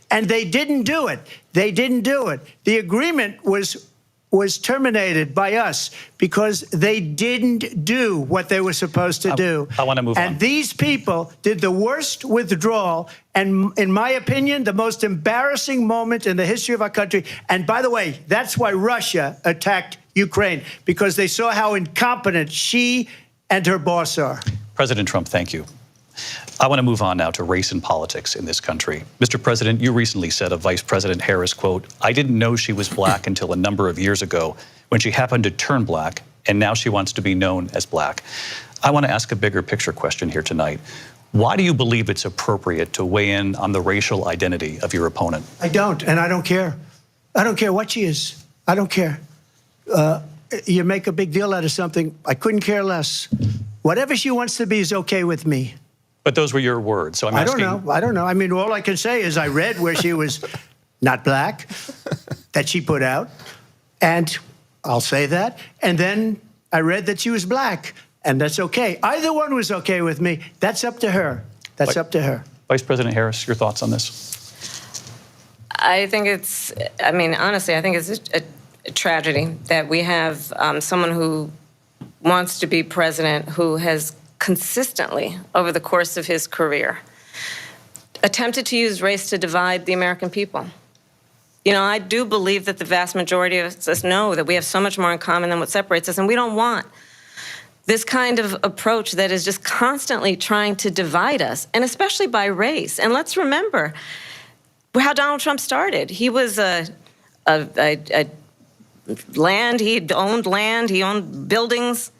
and they didn't do it. They didn't do it. The agreement was terminated by us because they didn't do what they were supposed to do. I want to move on. And these people did the worst withdrawal and, in my opinion, the most embarrassing moment in the history of our country. And by the way, that's why Russia attacked Ukraine, because they saw how incompetent she and her boss are. President Trump, thank you. I want to move on now to race and politics in this country. Mr. President, you recently said of Vice President Harris, quote, "I didn't know she was black until a number of years ago when she happened to turn black, and now she wants to be known as black." I want to ask a bigger picture question here tonight. Why do you believe it's appropriate to weigh in on the racial identity of your opponent? I don't, and I don't care. I don't care what she is. I don't care. You make a big deal out of something. I couldn't care less. Whatever she wants to be is okay with me. But those were your words, so I'm asking. I don't know. I mean, all I can say is I read where she was not black, that she put out, and I'll say that. And then I read that she was black, and that's okay. Either one was okay with me. That's up to her. That's up to her. Vice President Harris, your thoughts on this? I think it's, I mean, honestly, I think it's a tragedy that we have someone who wants to be president who has consistently, over the course of his career, attempted to use race to divide the American people. You know, I do believe that the vast majority of us know that we have so much more in common than what separates us, and we don't want this kind of approach that is just constantly trying to divide us, and especially by race. And let's remember how Donald Trump started. He was land, he owned buildings,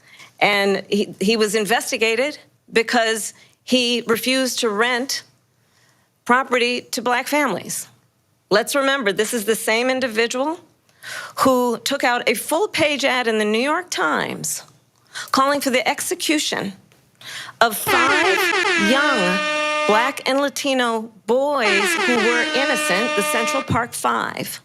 and he was investigated because he refused to rent property to black families. Let's remember, this is the same individual who took out a full-page ad in the New York Times calling for the execution of 5 young black and Latino boys who were innocent, the Central Park 5.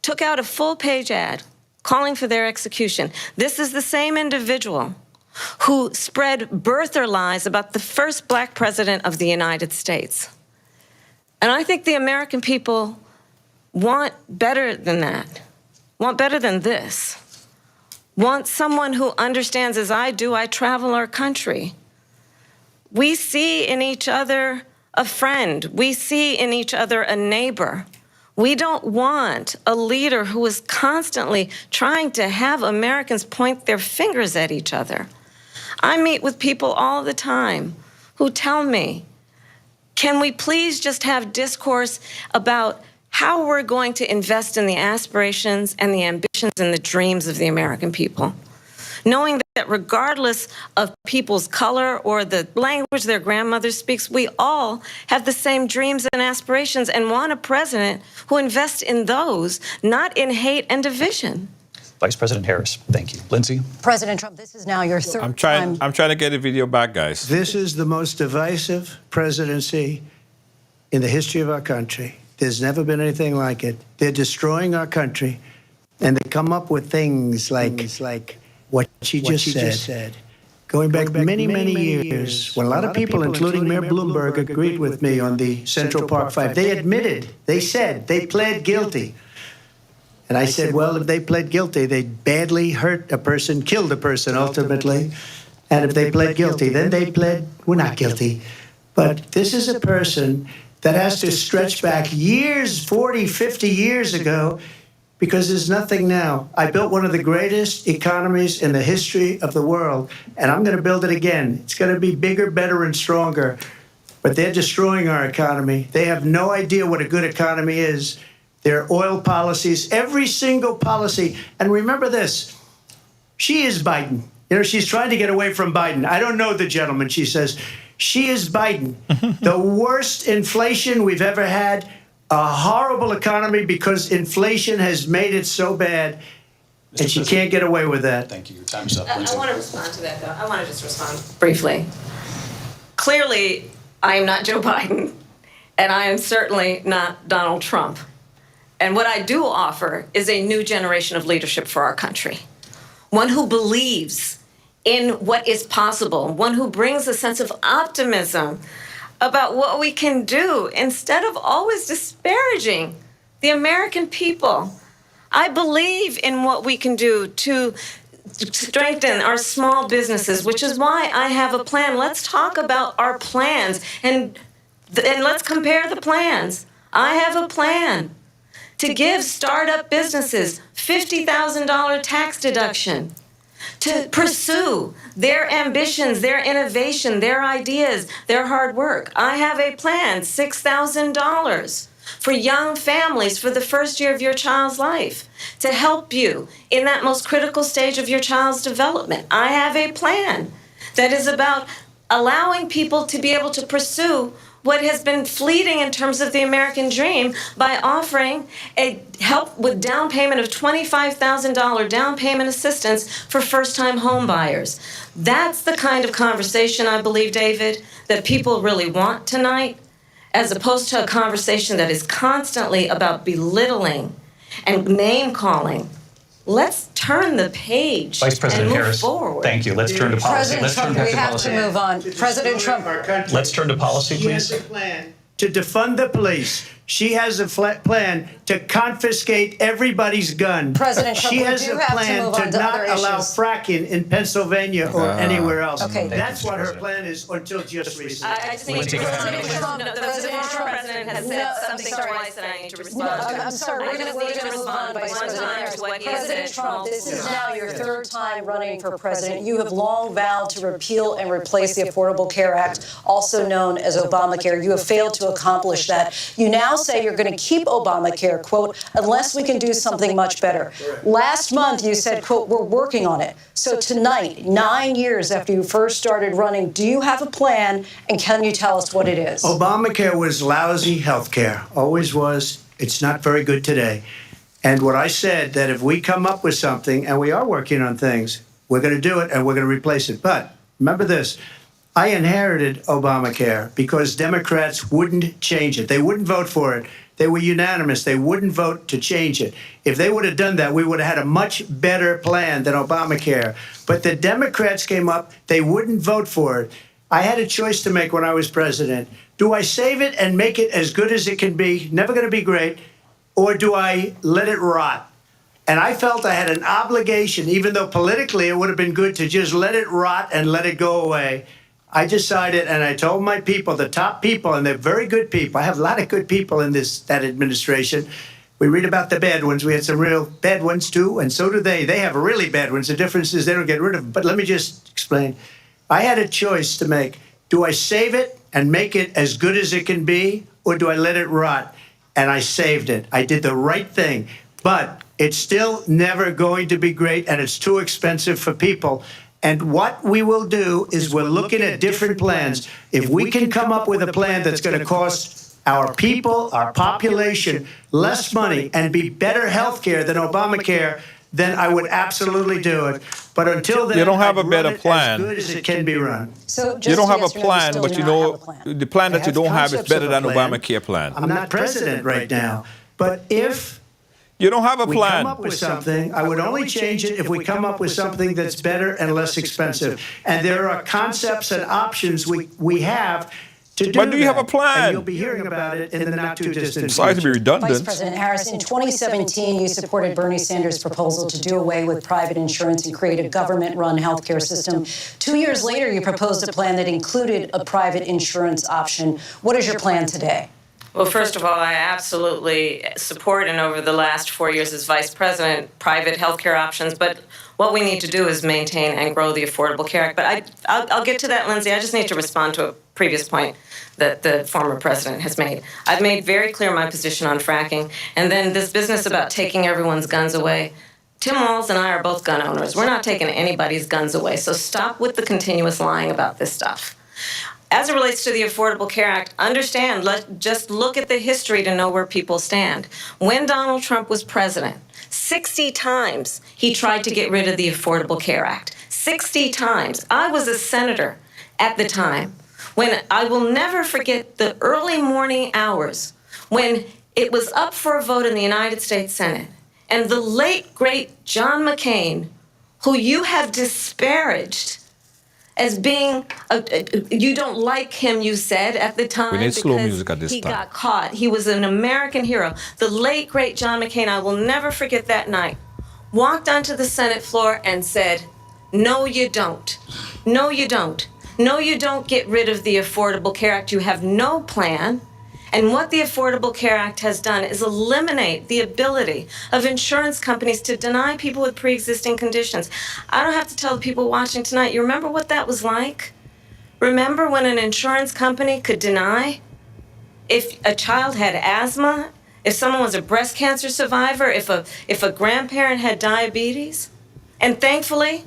Took out a full-page ad calling for their execution. This is the same individual who spread birther lies about the first black president of the United States. And I think the American people want better than that, want better than this, want someone who understands, as I do, I travel our country. We see in each other a friend. We see in each other a neighbor. We don't want a leader who is constantly trying to have Americans point their fingers at each other. I meet with people all the time who tell me, can we please just have discourse about how we're going to invest in the aspirations and the ambitions and the dreams of the American people? Knowing that regardless of people's color or the language their grandmother speaks, we all have the same dreams and aspirations and want a president who invests in those, not in hate and division. Vice President Harris, thank you. Lindsay? President Trump, this is now your third I'm time. trying to get the video back, guys. This is the most divisive presidency in the history of our country. There's never been anything like it. They're destroying our country, and they come up with things like what she just said. Going back many, many years, when a lot of people, including Mayor Bloomberg, agreed with me on the Central Park 5, they admitted, they said, they pled guilty. And I said, well, if they pled guilty, they badly hurt a person, killed a person ultimately. And if they pled guilty, then they pled, we're not guilty. But this is a person that has to stretch back years, 40, 50 years ago, because there's nothing now. I built one of the greatest economies in the history of the world, and I'm going to build it again. It's going to be bigger, better, and stronger. But they're destroying our economy. They have no idea what a good economy is. Their oil policies, every single policy. And remember this, she is Biden. You know, she's trying to get away from Biden. I don't know the gentleman, she says. She is Biden. The worst inflation we've ever had, a horrible economy because inflation has made it so bad, and she can't get away with that. Thank you. Your time's up. I want to respond to that, though. I want to just respond briefly. Clearly, I am not Joe Biden, and I am certainly not Donald Trump. And what I do offer is a new generation of leadership for our country, one who believes in what is possible, one who brings a sense of optimism about what we can do instead of always disparaging the American people. I believe in what we can do to strengthen our small businesses, which is why I have a plan. Let's talk about our plans and let's compare the plans. I have a plan to give startup businesses $50,000 tax deduction, to pursue their ambitions, their innovation, their ideas, their hard work. I have a plan, $6,000 for young families for the first year of your child's life to help you in that most critical stage of your child's development. I have a plan that is about allowing people to be able to pursue what has been fleeting in terms of the American dream by offering a help with down payment of $25,000 down payment assistance for first-time home buyers. That's the kind of conversation, I believe, David, that people really want tonight, as opposed to a conversation that is constantly about belittling and name-calling. Let's turn the page Vice President and move Harris, forward. thank you. Let's turn to policy. President Let's turn Trump, back we to have policy. to move on. President Trump. Let's turn to policy, She has please. a plan to defund the police. She has a plan to confiscate everybody's gun. President Trump, she we has do a have to plan move on to to not other allow issues. fracking in Pennsylvania or anywhere else. Okay. That's what her plan is until just recently. I just need to respond. No, the former president has said something twice, and I need to respond. I'm sorry, we're going to move on, Vice President Harris. President Trump, this is now your third time running for president. You have long vowed to repeal and replace the Affordable Care Act, also known as Obamacare. You have failed to accomplish that. You now say you're going to keep Obamacare, quote, unless we can do something much better. Last month, you said, quote, we're working on it. So tonight, 9 years after you first started running, do you have a plan, and can you tell us what it is? Obamacare was lousy health care, always was. It's not very good today. And what I said, that if we come up with something, and we are working on things, we're going to do it and we're going to replace it. But remember this, I inherited Obamacare because Democrats wouldn't change it. They wouldn't vote for it. They were unanimous. They wouldn't vote to change it. If they would have done that, we would have had a much better plan than Obamacare. But the Democrats came up. They wouldn't vote for it. I had a choice to make when I was president. Do I save it and make it as good as it can be, never going to be great, or do I let it rot? And I felt I had an obligation, even though politically it would have been good to just let it rot and let it go away. I decided, and I told my people, the top people, and they're very good people. I have a lot of good people in that administration. We read about the bad ones. We had some real bad ones, too, and so do they. They have really bad ones. The difference is they don't get rid of them. But let me just explain. I had a choice to make. Do I save it and make it as good as it can be, or do I let it rot? And I saved it. I did the right thing. But it's still never going to be great, and it's too expensive for people. And what we will do is we're looking at different plans. If we can come up with a plan that's going to cost our people, our population, less money and be better health care than Obamacare, then I would absolutely do it. But until then, You don't have a I'd better run it plan. as good as it can be run. So just You don't have a yes or no, plan, still but do you not know have a plan. the plan I that you have don't have is concepts better of than a plan. Obamacare plan. I'm not president right now. But if You don't have a we come plan. up with something, I would only change it if we come up with something that's better and less expensive. And there are concepts and options we have to do But do you have a that. plan? And you'll be hearing about it in the not too distant Sorry to be future. Vice redundant. President Harris, in 2017, you supported Bernie Sanders' proposal to do away with private insurance and create a government-run healthcare system. 2 years later, you proposed a plan that included a private insurance option. What is your plan today? Well, first of all, I absolutely support, and over the last 4 years as vice president, private healthcare options. But what we need to do is maintain and grow the Affordable Care Act. But I'll get to that, Lindsay. I just need to respond to a previous point that the former president has made. I've made very clear my position on fracking. And then this business about taking everyone's guns away. Tim Walz and I are both gun owners. We're not taking anybody's guns away. So stop with the continuous lying about this stuff. As it relates to the Affordable Care Act, understand, just look at the history to know where people stand. When Donald Trump was president, 60 times he tried to get rid of the Affordable Care Act. 60 times. I was a senator at the time when I will never forget the early morning hours when it was up for a vote in the United States Senate. And the late, great John McCain, who you have disparaged as being, you don't like him, you said at the time. We need slow because music at this he time. got caught. He was an American hero. The late, great John McCain, I will never forget that night, walked onto the Senate floor and said, no, you don't. No, you don't. No, you don't get rid of the Affordable Care Act. You have no plan. And what the Affordable Care Act has done is eliminate the ability of insurance companies to deny people with pre-existing conditions. I don't have to tell the people watching tonight, you remember what that was like? Remember when an insurance company could deny if a child had asthma, if someone was a breast cancer survivor, if a grandparent had diabetes? And thankfully,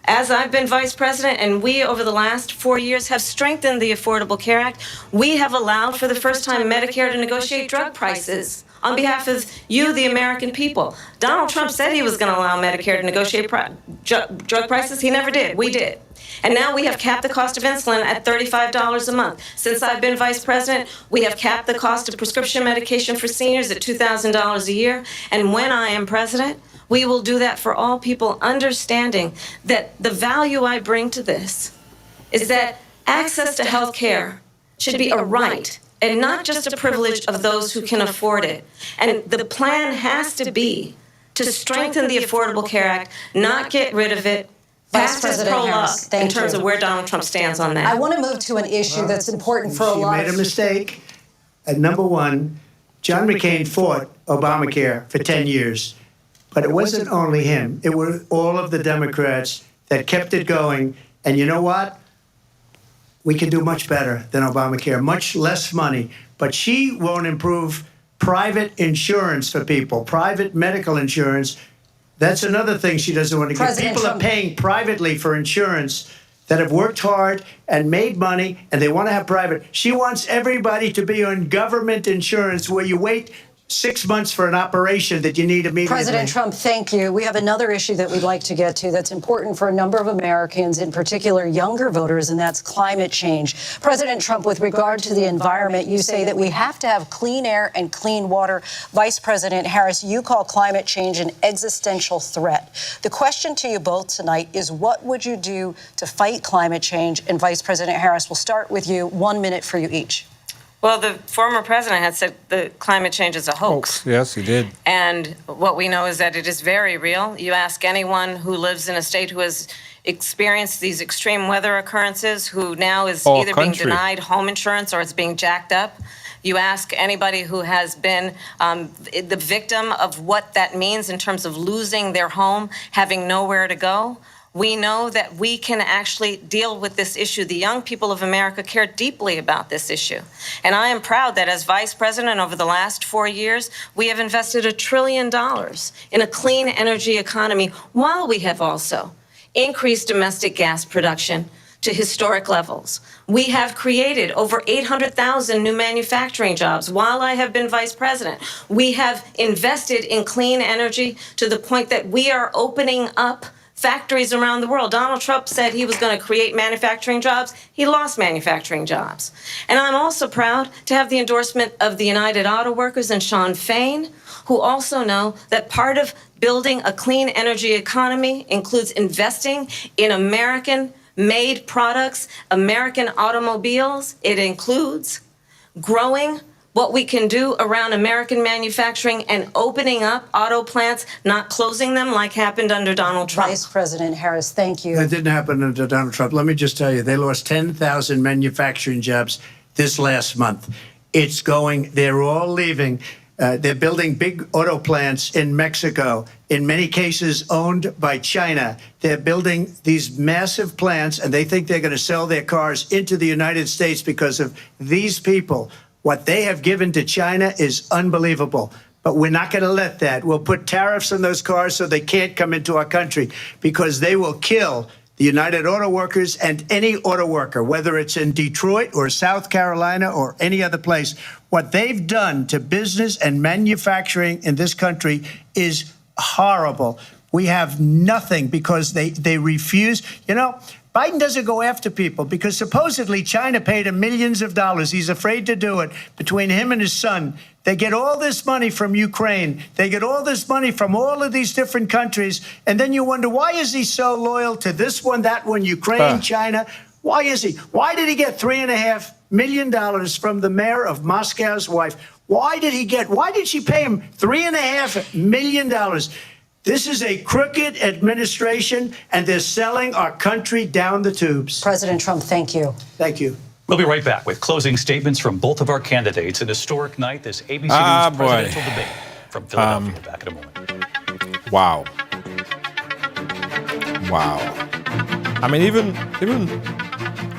as I've been vice president and we over the last 4 years have strengthened the Affordable Care Act, we have allowed for the first time Medicare to negotiate drug prices on behalf of you, the American people. Donald Trump said he was going to allow Medicare to negotiate drug prices. He never did. We did. And now we have capped the cost of insulin at $35 a month. Since I've been vice president, we have capped the cost of prescription medication for seniors at $2,000 a year. And when I am president, we will do that for all people, understanding that the value I bring to this is that access to health care should be a right and not just a privilege of those who can afford it. And the plan has to be to strengthen the Affordable Care Act, not get rid of it. Vice President Harris, in terms of where Donald Trump stands on that. I want to move to an issue that's important for a lot She made a mistake. At number one, John McCain fought Obamacare for 10 years. But it wasn't only him. It were all of the Democrats that kept it going. And you know what? We can do much better than Obamacare, much less money. But she won't improve private insurance for people, private medical insurance. That's another thing she doesn't want to get. People are paying privately for insurance that have worked hard and made money, and they want to have private. She wants everybody to be on government insurance where you wait 6 months for an operation that you need immediately. President Trump, thank you. We have another issue that we'd like to get to that's important for a number of Americans, in particular younger voters, and that's climate change. President Trump, with regard to the environment, you say that we have to have clean air and clean water. Vice President Harris, you call climate change an existential threat. The question to you both tonight is, what would you do to fight climate change? And Vice President Harris, we'll start with you. 1 minute for you each. Well, the former president had said that climate change is a hoax. Yes, he did. And what we know is that it is very real. You ask anyone who lives in a state who has experienced these extreme weather occurrences, who now is either being denied home insurance or it's being jacked up. You ask anybody who has been the victim of what that means in terms of losing their home, having nowhere to go. We know that we can actually deal with this issue. The young people of America care deeply about this issue. And I am proud that as vice president over the last 4 years, we have invested $1 trillion in a clean energy economy, while we have also increased domestic gas production to historic levels. We have created over 800,000 new manufacturing jobs while I have been vice president. We have invested in clean energy to the point that we are opening up factories around the world. Donald Trump said he was going to create manufacturing jobs. He lost manufacturing jobs. And I'm also proud to have the endorsement of the United Auto Workers and Sean Fain, who also know that part of building a clean energy economy includes investing in American-made products, American automobiles. It includes growing what we can do around American manufacturing and opening up auto plants, not closing them like happened under Donald Trump. Vice President Harris, thank you. That didn't happen under Donald Trump. Let me just tell you, they lost 10,000 manufacturing jobs this last month. It's going, they're all leaving. They're building big auto plants in Mexico, in many cases owned by China. They're building these massive plants, and they think they're going to sell their cars into the United States because of these people. What they have given to China is unbelievable. But we're not going to let that. We'll put tariffs on those cars so they can't come into our country, because they will kill the United Auto Workers and any auto worker, whether it's in Detroit or South Carolina or any other place. What they've done to business and manufacturing in this country is horrible. We have nothing because they refuse. You know, Biden doesn't go after people because supposedly China paid him millions of dollars. He's afraid to do it. Between him and his son, they get all this money from Ukraine. They get all this money from all of these different countries. And then you wonder, why is he so loyal to this one, that one, Ukraine, China? Why is he? Why did he get $3.5 million from the mayor of Moscow's wife? Why did she pay him $3.5 million? This is a crooked administration, and they're selling our country down the tubes. President Trump, thank you. Thank you. We'll be right back with closing statements from both of our candidates. An historic night, this ABC News boy. presidential debate from Philadelphia. Back in a moment. Wow. Wow. I mean, even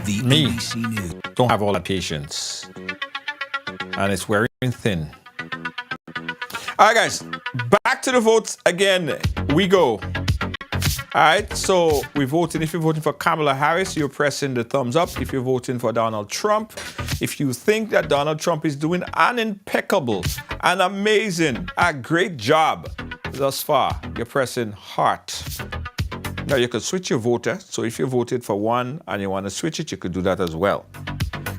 The Me. ABC News. don't have all the patience. And it's wearing thin. All right, guys, back to the votes again. We go. All right, so we're voting. If you're voting for Kamala Harris, you're pressing the thumbs up. If you're voting for Donald Trump, if you think that Donald Trump is doing an impeccable, an amazing, a great job thus far, you're pressing heart. Now, you could switch your voter. So if you voted for one and you want to switch it, you could do that as well.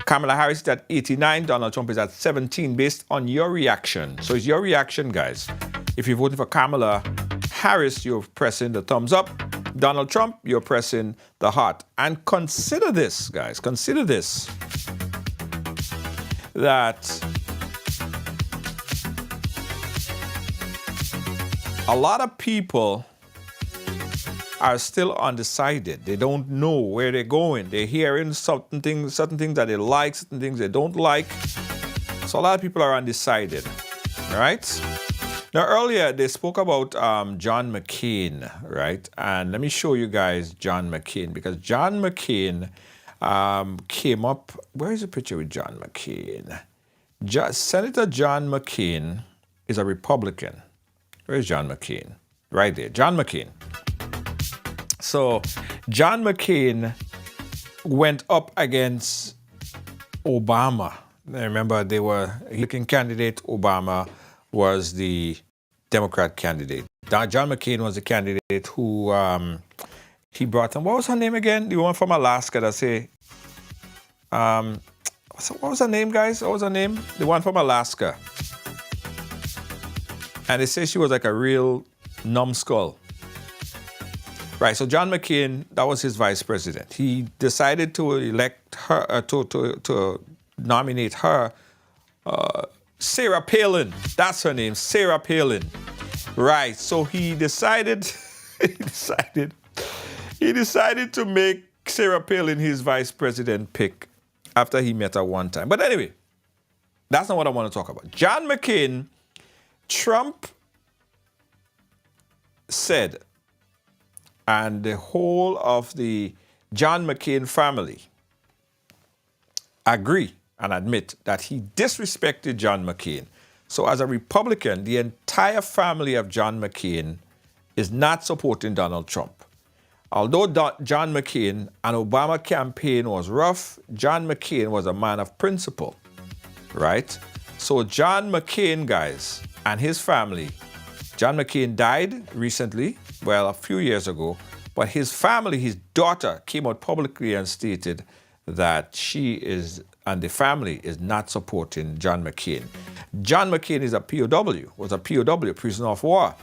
Kamala Harris is at 89. Donald Trump is at 17 based on your reaction. So it's your reaction, guys. If you're voting for Kamala Harris, you're pressing the thumbs up. Donald Trump, you're pressing the heart. And consider this, guys. Consider this. That a lot of people are still undecided. They don't know where they're going. They're hearing certain things that they like, certain things they don't like. So a lot of people are undecided. All right? Now, earlier they spoke about John McCain, right? And let me show you guys John McCain, because John McCain came up. Where is the picture with John McCain? Senator John McCain is a Republican. Where's John McCain? Right there, John McCain. So John McCain went up against Obama. I remember they were looking candidate. Obama was the Democrat candidate. John McCain was the candidate who he brought in. What was her name again? The one from Alaska that say, what was her name, guys? What was her name? The one from Alaska. And they say she was like a real numbskull. Right, so John McCain, that was his vice president. He decided to elect her, to nominate her, Sarah Palin. That's her name, Sarah Palin. Right, so he decided to make Sarah Palin his vice president pick after he met her one time. But anyway, that's not what I want to talk about. John McCain, Trump said, and the whole of the John McCain family agree and admit that he disrespected John McCain. So as a Republican, the entire family of John McCain is not supporting Donald Trump. Although John McCain and Obama campaign was rough, John McCain was a man of principle, right? So John McCain, guys, and his family, John McCain died recently, well, a few years ago, but his family, his daughter, came out publicly and stated that she is, and the family is not supporting John McCain. John McCain is a POW, was a POW, prisoner of war.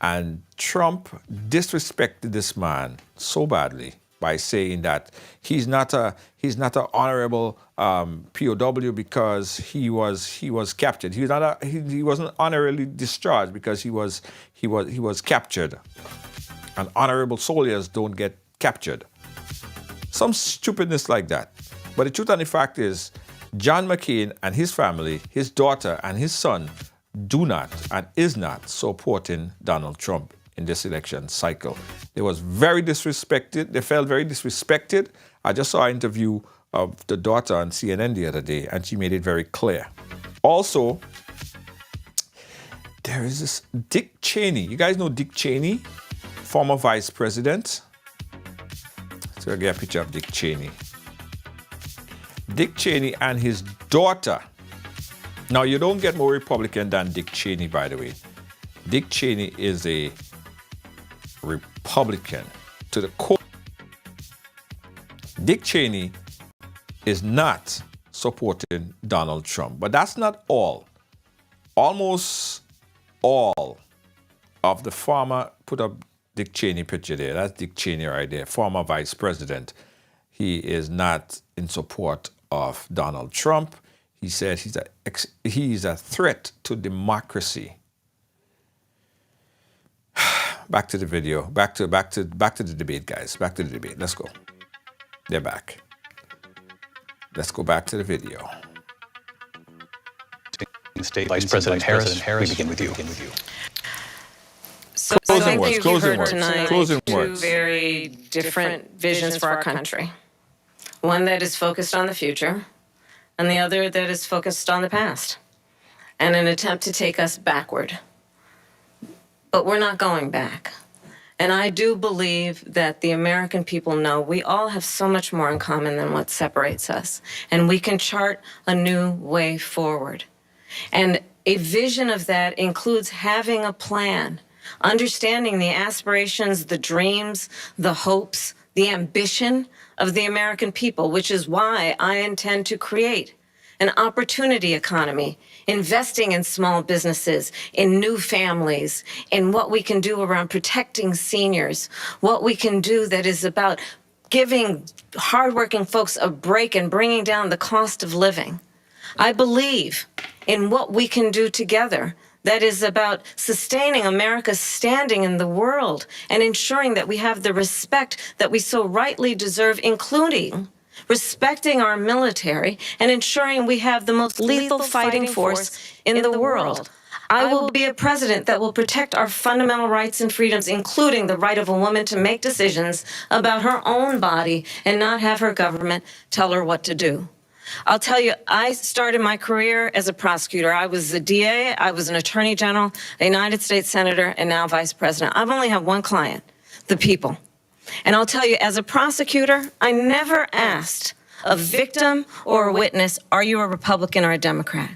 And Trump disrespected this man so badly by saying that he's not an honorable POW because he was captured. He wasn't honorably discharged because he was captured. And honorable soldiers don't get captured. Some stupidness like that. But the truth and the fact is, John McCain and his family, his daughter and his son, do not and is not supporting Donald Trump in this election cycle. They was very disrespected. They felt very disrespected. I just saw an interview of the daughter on CNN the other day, and she made it very clear. Also, there is this Dick Cheney. You guys know Dick Cheney, former vice president. So I'll get a picture of Dick Cheney. Dick Cheney and his daughter. Now, you don't get more Republican than Dick Cheney, by the way. Dick Cheney is a Republican to the core. Dick Cheney is not supporting Donald Trump. But that's not all. Almost all of the former, put up Dick Cheney picture there. That's Dick Cheney right there, former vice president. He is not in support of Donald Trump. He said he's a threat to democracy. Back to the video. Back to the debate, guys. Back to the debate. Let's go. They're back. Let's go back to the video. State Vice President Harris, we begin with you. So I Closing think words, you've closing heard words, tonight closing two words. very different visions for our country. One that is focused on the future, and the other that is focused on the past, and an attempt to take us backward. But we're not going back. And I do believe that the American people know we all have so much more in common than what separates us, and we can chart a new way forward. And a vision of that includes having a plan, understanding the aspirations, the dreams, the hopes, the ambition of the American people, which is why I intend to create an opportunity economy, investing in small businesses, in new families, in what we can do around protecting seniors, what we can do that is about giving hardworking folks a break and bringing down the cost of living. I believe in what we can do together that is about sustaining America's standing in the world and ensuring that we have the respect that we so rightly deserve, including respecting our military and ensuring we have the most lethal fighting force in the world. I will be a president that will protect our fundamental rights and freedoms, including the right of a woman to make decisions about her own body and not have her government tell her what to do. I'll tell you, I started my career as a prosecutor. I was a DA, I was an attorney general, a United States senator, and now vice president. I've only had one client, the people. And I'll tell you, as a prosecutor, I never asked a victim or a witness, are you a Republican or a Democrat?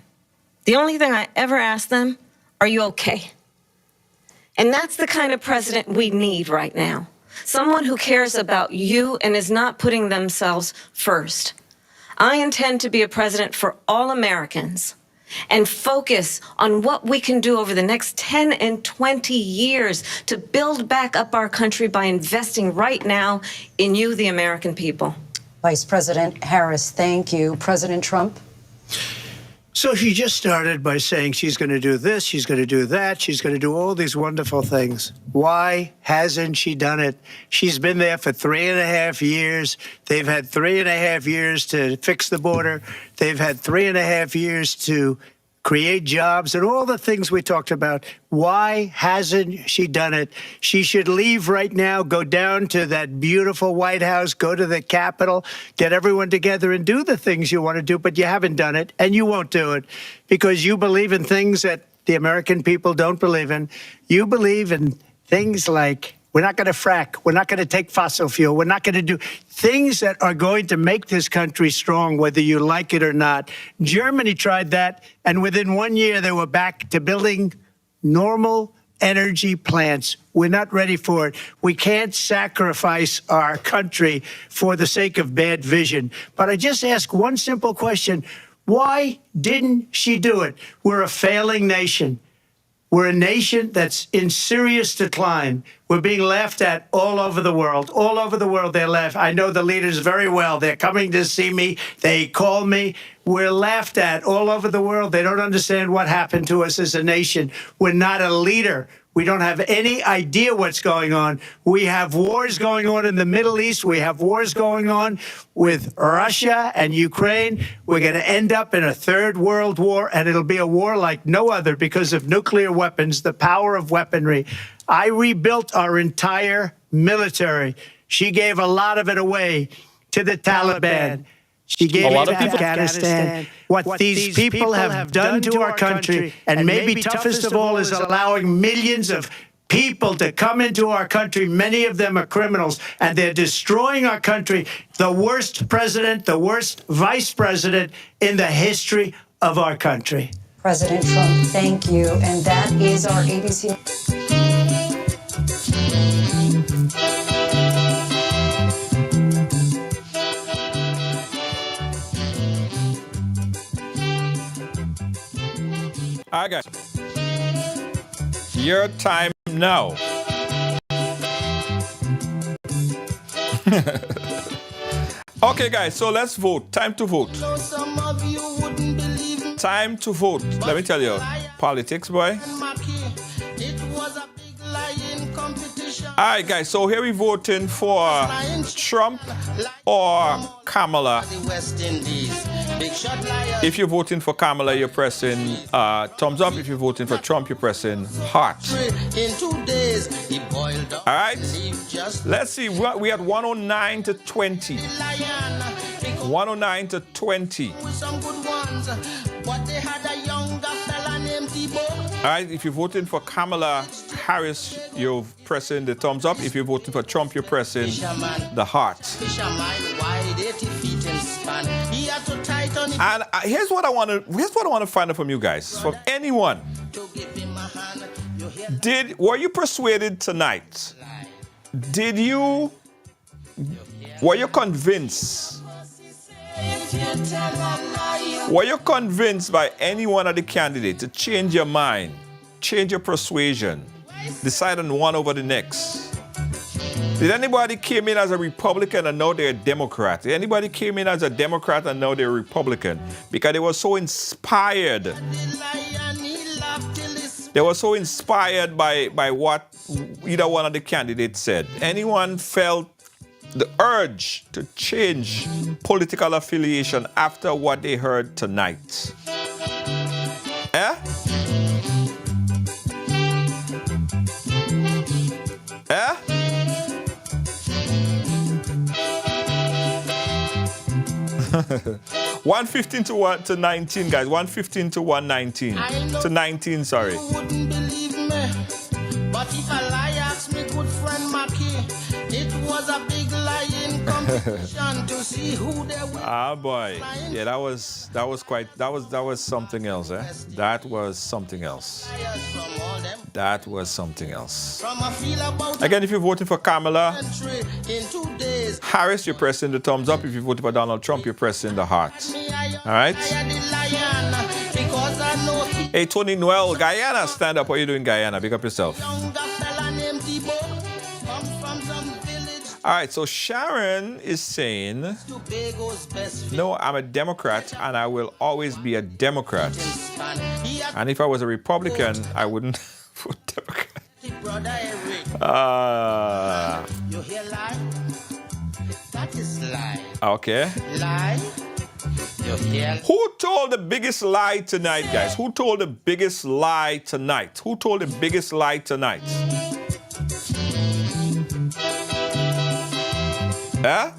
The only thing I ever asked them, are you okay? And that's the kind of president we need right now. Someone who cares about you and is not putting themselves first. I intend to be a president for all Americans and focus on what we can do over the next 10 and 20 years to build back up our country by investing right now in you, the American people. Vice President Harris, thank you. President Trump? So she just started by saying she's going to do this, she's going to do that, she's going to do all these wonderful things. Why hasn't she done it? She's been there for 3.5 years. They've had 3.5 years to fix the border. They've had 3.5 years to create jobs and all the things we talked about. Why hasn't she done it? She should leave right now, go down to that beautiful White House, go to the Capitol, get everyone together and do the things you want to do, but you haven't done it and you won't do it because you believe in things that the American people don't believe in. You believe in things like we're not going to frack. We're not going to take fossil fuel. We're not going to do things that are going to make this country strong, whether you like it or not. Germany tried that, and within 1 year, they were back to building normal energy plants. We're not ready for it. We can't sacrifice our country for the sake of bad vision. But I just ask one simple question. Why didn't she do it? We're a failing nation. We're a nation that's in serious decline. We're being laughed at all over the world. All over the world, they're laughed. I know the leaders very well. They're coming to see me. They call me. We're laughed at all over the world. They don't understand what happened to us as a nation. We're not a leader. We don't have any idea what's going on. We have wars going on in the Middle East. We have wars going on with Russia and Ukraine. We're going to end up in a third world war, and it'll be a war like no other because of nuclear weapons, the power of weaponry. I rebuilt our entire military. She gave a lot of it away to the Taliban. She gave it to Afghanistan. What these people have done to our country, and maybe toughest of all, is allowing millions of people to come into our country. Many of them are criminals, and they're destroying our country. The worst president, the worst vice president in the history of our country. President Trump, thank you. And that is our ABC. All right, guys. Your time now. Okay, guys, so let's vote. Time to vote. Time to vote. Let me tell you, politics, boy. All right, guys, so here we voting for Trump or Kamala. If you're voting for Kamala, you're pressing thumbs up. If you're voting for Trump, you're pressing heart. All right, let's see. We had 109 to 20. 109 to 20. All right, if you're voting for Kamala Harris, you're pressing the thumbs up. If you're voting for Trump, you're pressing the heart. And here's what I want to find out from you guys, from anyone. Were you persuaded tonight? Were you convinced? Were you convinced by any one of the candidates to change your mind, change your persuasion, decide on one over the next? Did anybody came in as a Republican and now they're a Democrat? Did anybody came in as a Democrat and now they're a Republican? Because they were so inspired. They were so inspired by what either one of the candidates said. Anyone felt the urge to change political affiliation after what they heard tonight? Eh? Eh? $115 to 19, guys. $115 to 119 to 19. Sorry. You wouldn't believe me, but if a lie asked me good friend Mackie, it was a big lying competition to see who they were. Ah boy, yeah, that was something else, eh? That was something else. That was something else. Again, if you're voting for Kamala Harris, you're pressing the thumbs up. If you're voting for Donald Trump, you're pressing the heart. All right? Hey, Tony Noel, Guyana, stand up. What are you doing, Guyana? Pick up yourself. All right, so Sharon is saying, no, I'm a Democrat and I will always be a Democrat. And if I was a Republican, I wouldn't vote Democrat. You hear lie? That is lie. Okay. Lie? You hear? Who told the biggest lie tonight, guys? Who told the biggest lie tonight? Who told the biggest lie tonight? Huh?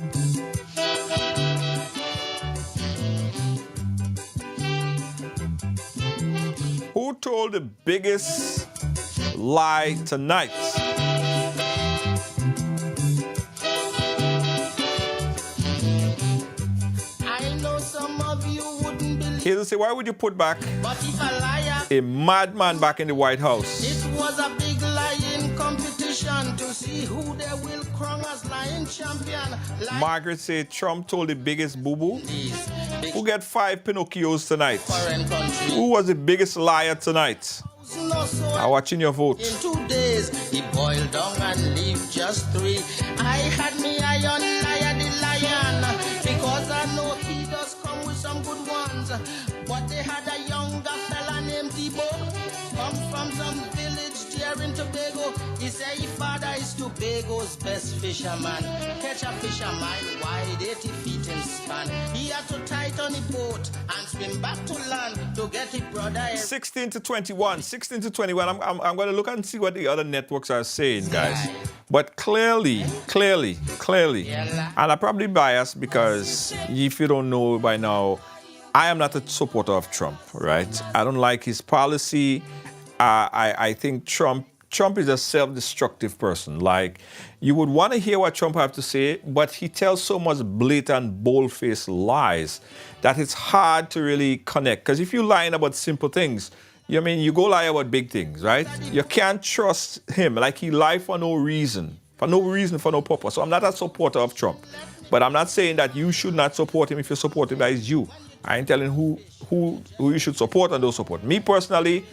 Who told the biggest lie tonight? I know some of you wouldn't believe. He'll say, why would you put back But if a liar, a madman back in the White House? it was a big lying competition to see who they will crown as lying champion. Like Margaret said Trump told the biggest boo-boo. these big Who get 5 Pinocchios tonight? foreign countries. Who was the biggest liar tonight? No, so I'm watching your vote. in 2 days, he boiled down and leave just 3. I had me eye on liar the lion, because I know he does come with some good ones. But they had a younger fella named Thibault, come from some village there in Tobago. He say his father is Tobago's best fisherman. Catch a fisherman wide 80 feet in span. He had to tighten the boat and swim back to land to get his brother. 16 to 21. 16 to 21. I'm going to look and see what the other networks are saying, guys. But clearly, and I'm probably biased because if you don't know by now, I am not a supporter of Trump, right? I don't like his policy. I think Trump is a self-destructive person. Like, you would want to hear what Trump have to say, but he tells so much blatant, bold-faced lies that it's hard to really connect. Because if you're lying about simple things, you go lie about big things, right? You can't trust him. Like, he lied for no reason, for no purpose. So I'm not a supporter of Trump. But I'm not saying that you should not support him if you support him. That is you. I ain't telling who you should support and don't support. Me personally,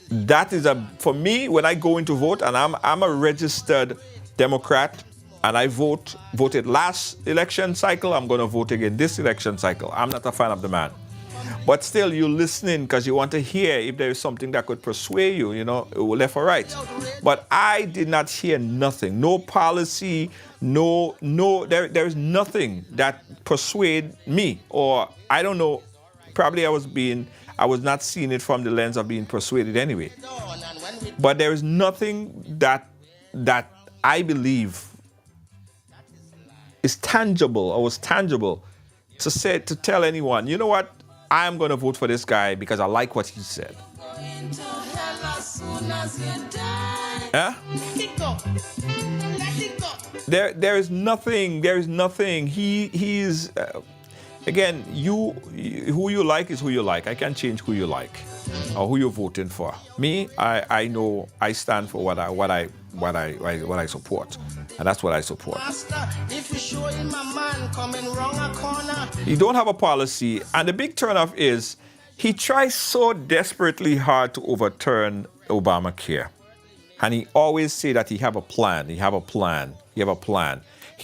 that is for me, when I go into vote, and I'm a registered Democrat, and I voted last election cycle, I'm going to vote again this election cycle. I'm not a fan of the man. But still, you're listening because you want to hear if there is something that could persuade you, left or right. But I did not hear nothing. No policy, there is nothing that persuade me. Or I don't know, probably I was not seeing it from the lens of being persuaded anyway. But there is nothing that I believe is tangible or was tangible to tell anyone, you know what, I am going to vote for this guy because I like what he said. Yeah? There is nothing. He is, again, who you like is who you like. I can't change who you like or who you're voting for. Me, I know I stand for what I support, and that's what I support. He don't have a policy, and the big turnoff is he tries so desperately hard to overturn Obamacare, and he always say that he have a plan. He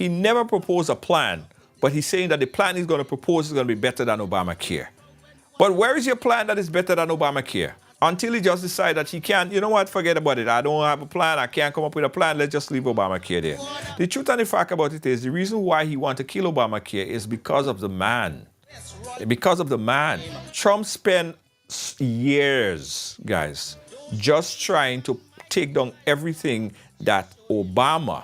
never proposed a plan, but he's saying that the plan he's going to propose is going to be better than Obamacare. But where is your plan that is better than Obamacare? Until he just decides that he can't, you know what, forget about it. I don't have a plan. I can't come up with a plan. Let's just leave Obamacare there. The truth and the fact about it is the reason why he wants to kill Obamacare is because of the man. Because of the man. Trump spent years, guys, just trying to take down everything that Obama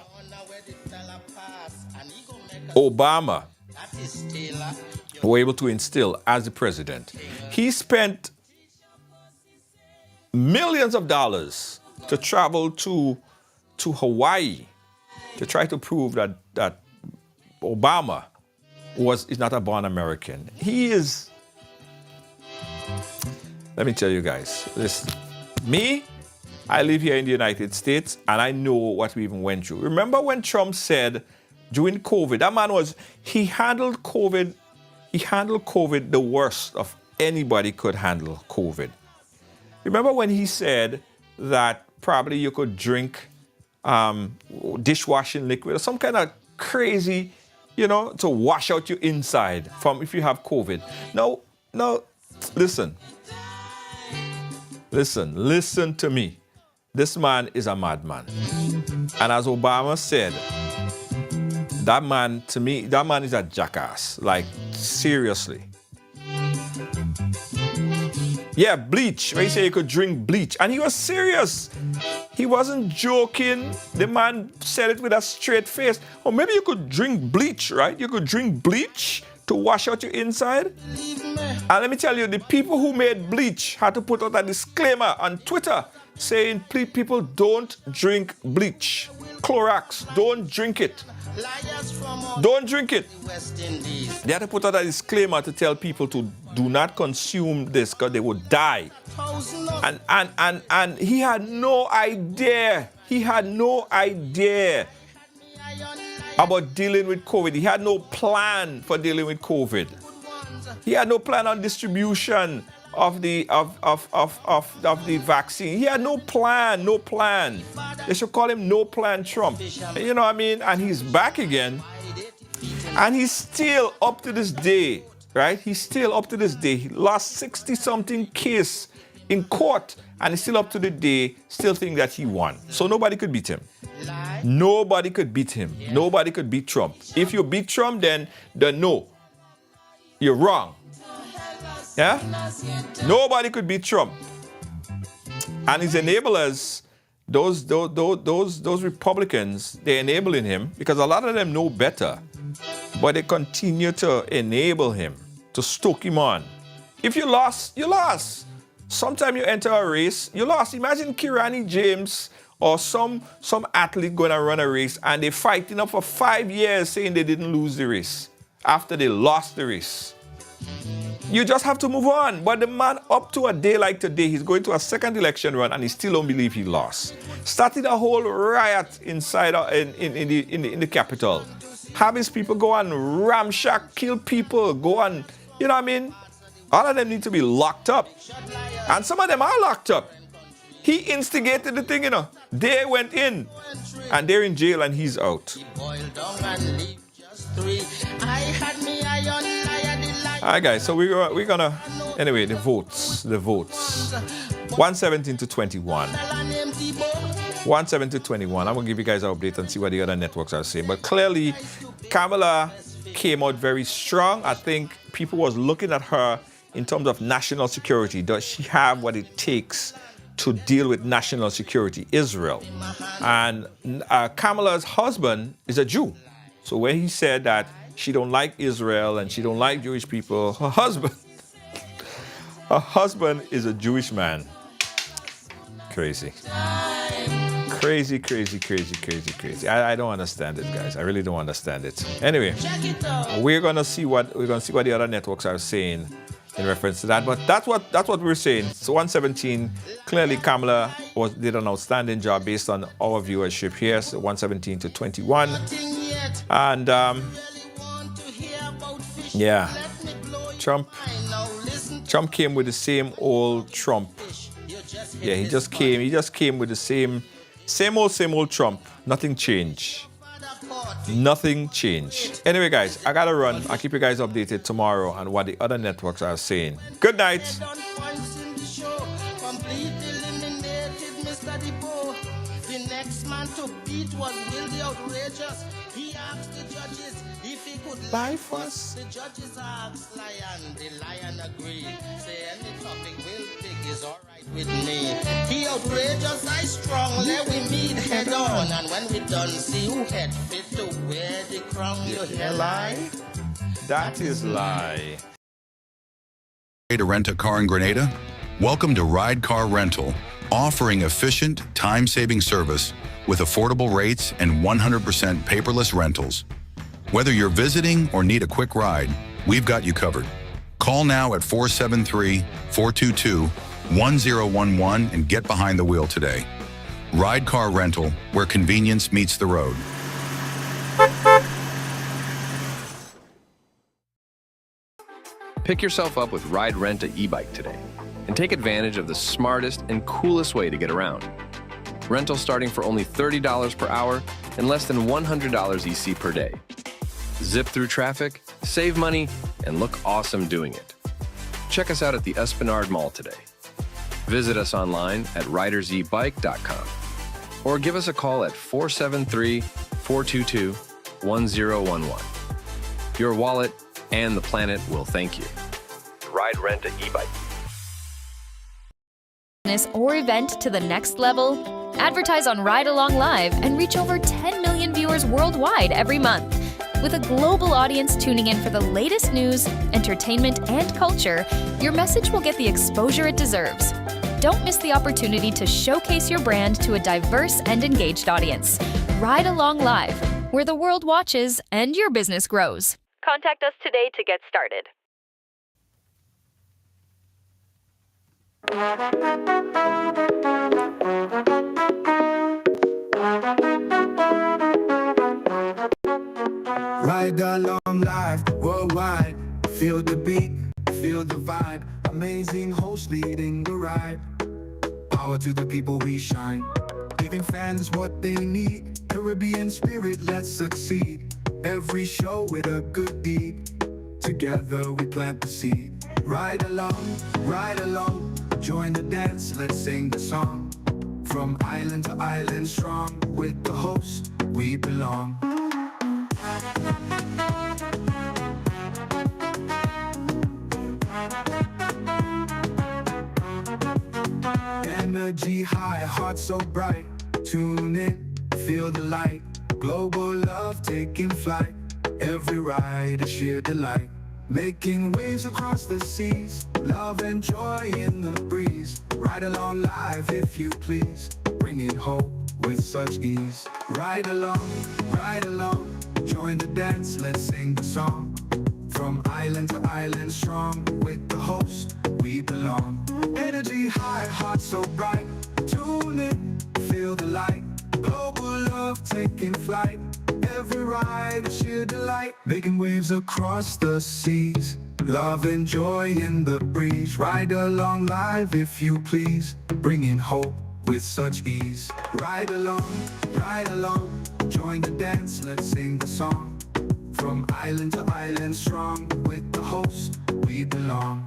were able to instill as the president. He spent millions of dollars to travel to Hawaii to try to prove that Obama is not a born American. He is. Let me tell you guys, listen. Me, I live here in the United States, and I know what we even went through. Remember when Trump said during COVID, that man he handled COVID the worst of anybody could handle COVID. Remember when he said that probably you could drink dishwashing liquid or some kind of crazy, to wash out your inside from if you have COVID. No, listen to me. This man is a madman. And as Obama said, that man is a jackass. Like, seriously. Yeah, bleach. Where he said you could drink bleach. And he was serious. He wasn't joking. The man said it with a straight face. Or maybe you could drink bleach, right? You could drink bleach to wash out your inside. And let me tell you, the people who made bleach had to put out a disclaimer on Twitter saying, please, people, don't drink bleach. Clorox, don't drink it. Don't drink it. They had to put out a disclaimer to tell people to do not consume this because they would die. And he had no idea. He had no idea about dealing with COVID. He had no plan for dealing with COVID. He had no plan on distribution of the vaccine. He had no plan. They should call him No Plan Trump. You know what I mean? And he's back again. And he's still up to this day, right? He's still up to this day. He lost 60-something case in court. And he's still up to the day, still think that he won. So nobody could beat him. Nobody could beat him. Nobody could beat Trump. If you beat Trump, then no. You're wrong. Yeah? Nobody could beat Trump. And his enablers, those Republicans, they're enabling him because a lot of them know better. But they continue to enable him, to stoke him on. If you lost, you lost. Sometime you enter a race, you lost. Imagine Kirani James or some athlete going to run a race and they're fighting up for 5 years saying they didn't lose the race after they lost the race. You just have to move on. But the man, up to a day like today, he's going to a second election run and he still don't believe he lost. Started a whole riot inside in the Capitol. Have his people go and ramshack, kill people, go and, you know what I mean? All of them need to be locked up. And some of them are locked up. He instigated the thing, They went in and they're in jail and he's out. All right, guys. So we're gonna anyway. The votes. 117 to 21. 117 to 21. I'm gonna give you guys an update and see what the other networks are saying. But clearly, Kamala came out very strong. I think people was looking at her in terms of national security. Does she have what it takes to deal with national security, Israel? And Kamala's husband is a Jew. So when he said that she don't like Israel and she don't like Jewish people, her husband is a Jewish man. Crazy. Crazy. I don't understand it, guys. I really don't understand it. Anyway, we're gonna see what the other networks are saying in reference to that. But that's what we're saying. So 117, clearly Kamala did an outstanding job based on our viewership here. So 117 to 21. And yeah, Trump came with the same old Trump. Yeah, he just came with the same old Trump. Nothing changed. Nothing changed. Anyway, guys, I gotta run. I'll keep you guys updated tomorrow on what the other networks are saying. Good night. The next man to beat was Will the Outrageous. He asked the judges if he could lie first. The judges asked Lion, the Lion agreed. Say any topic Will pick is alright with me. He outrageous, I strong, let we meet head on. And when we done, see who head fit to wear the crown. You hear lie? That is lie. To rent a car in Grenada? Welcome to Ride Car Rental, offering efficient, time-saving service with affordable rates and 100% paperless rentals. Whether you're visiting or need a quick ride, we've got you covered. Call now at 473-422-1011 and get behind the wheel today. Ride Car Rental, where convenience meets the road. Pick yourself up with Ride Rent a e-bike today and take advantage of the smartest and coolest way to get around. Rental starting for only $30 per hour and less than $100 EC per day. Zip through traffic, save money, and look awesome doing it. Check us out at the Esplanade Mall today. Visit us online at ridersebike.com or give us a call at 473-422-1011. Your wallet and the planet will thank you. Ride Rent a e-bike. Or event to the next level? Advertise on Ride Along Live and reach over 10 million viewers worldwide every month. With a global audience tuning in for the latest news, entertainment, and culture, your message will get the exposure it deserves. Don't miss the opportunity to showcase your brand to a diverse and engaged audience. Ride Along Live, where the world watches and your business grows. Contact us today to get started. Ride along live, worldwide. Feel the beat, feel the vibe. Amazing host leading the ride. Power to the people, we shine. Giving fans what they need. Caribbean spirit, let's succeed. Every show with a good deed. Together we plant the seed. Ride along, join the dance, let's sing the song. From island to island strong, with the host, we belong. Energy high, heart so bright. Tune in, feel the light. Global love taking flight. Every ride a sheer delight. Making waves across the seas. Love and joy in the breeze. Ride along live if you please. Bringing hope with such ease. Ride along, join the dance, let's sing the song. From island to island strong, with the host, we belong. Energy high, heart so bright. Tune in, feel the light. Global love taking flight. Every ride a sheer delight. Making waves across the seas. Love and joy in the breeze. Ride along live if you please. Bringing hope with such ease. Ride along, join the dance, let's sing the song. From island to island strong, with the host we belong.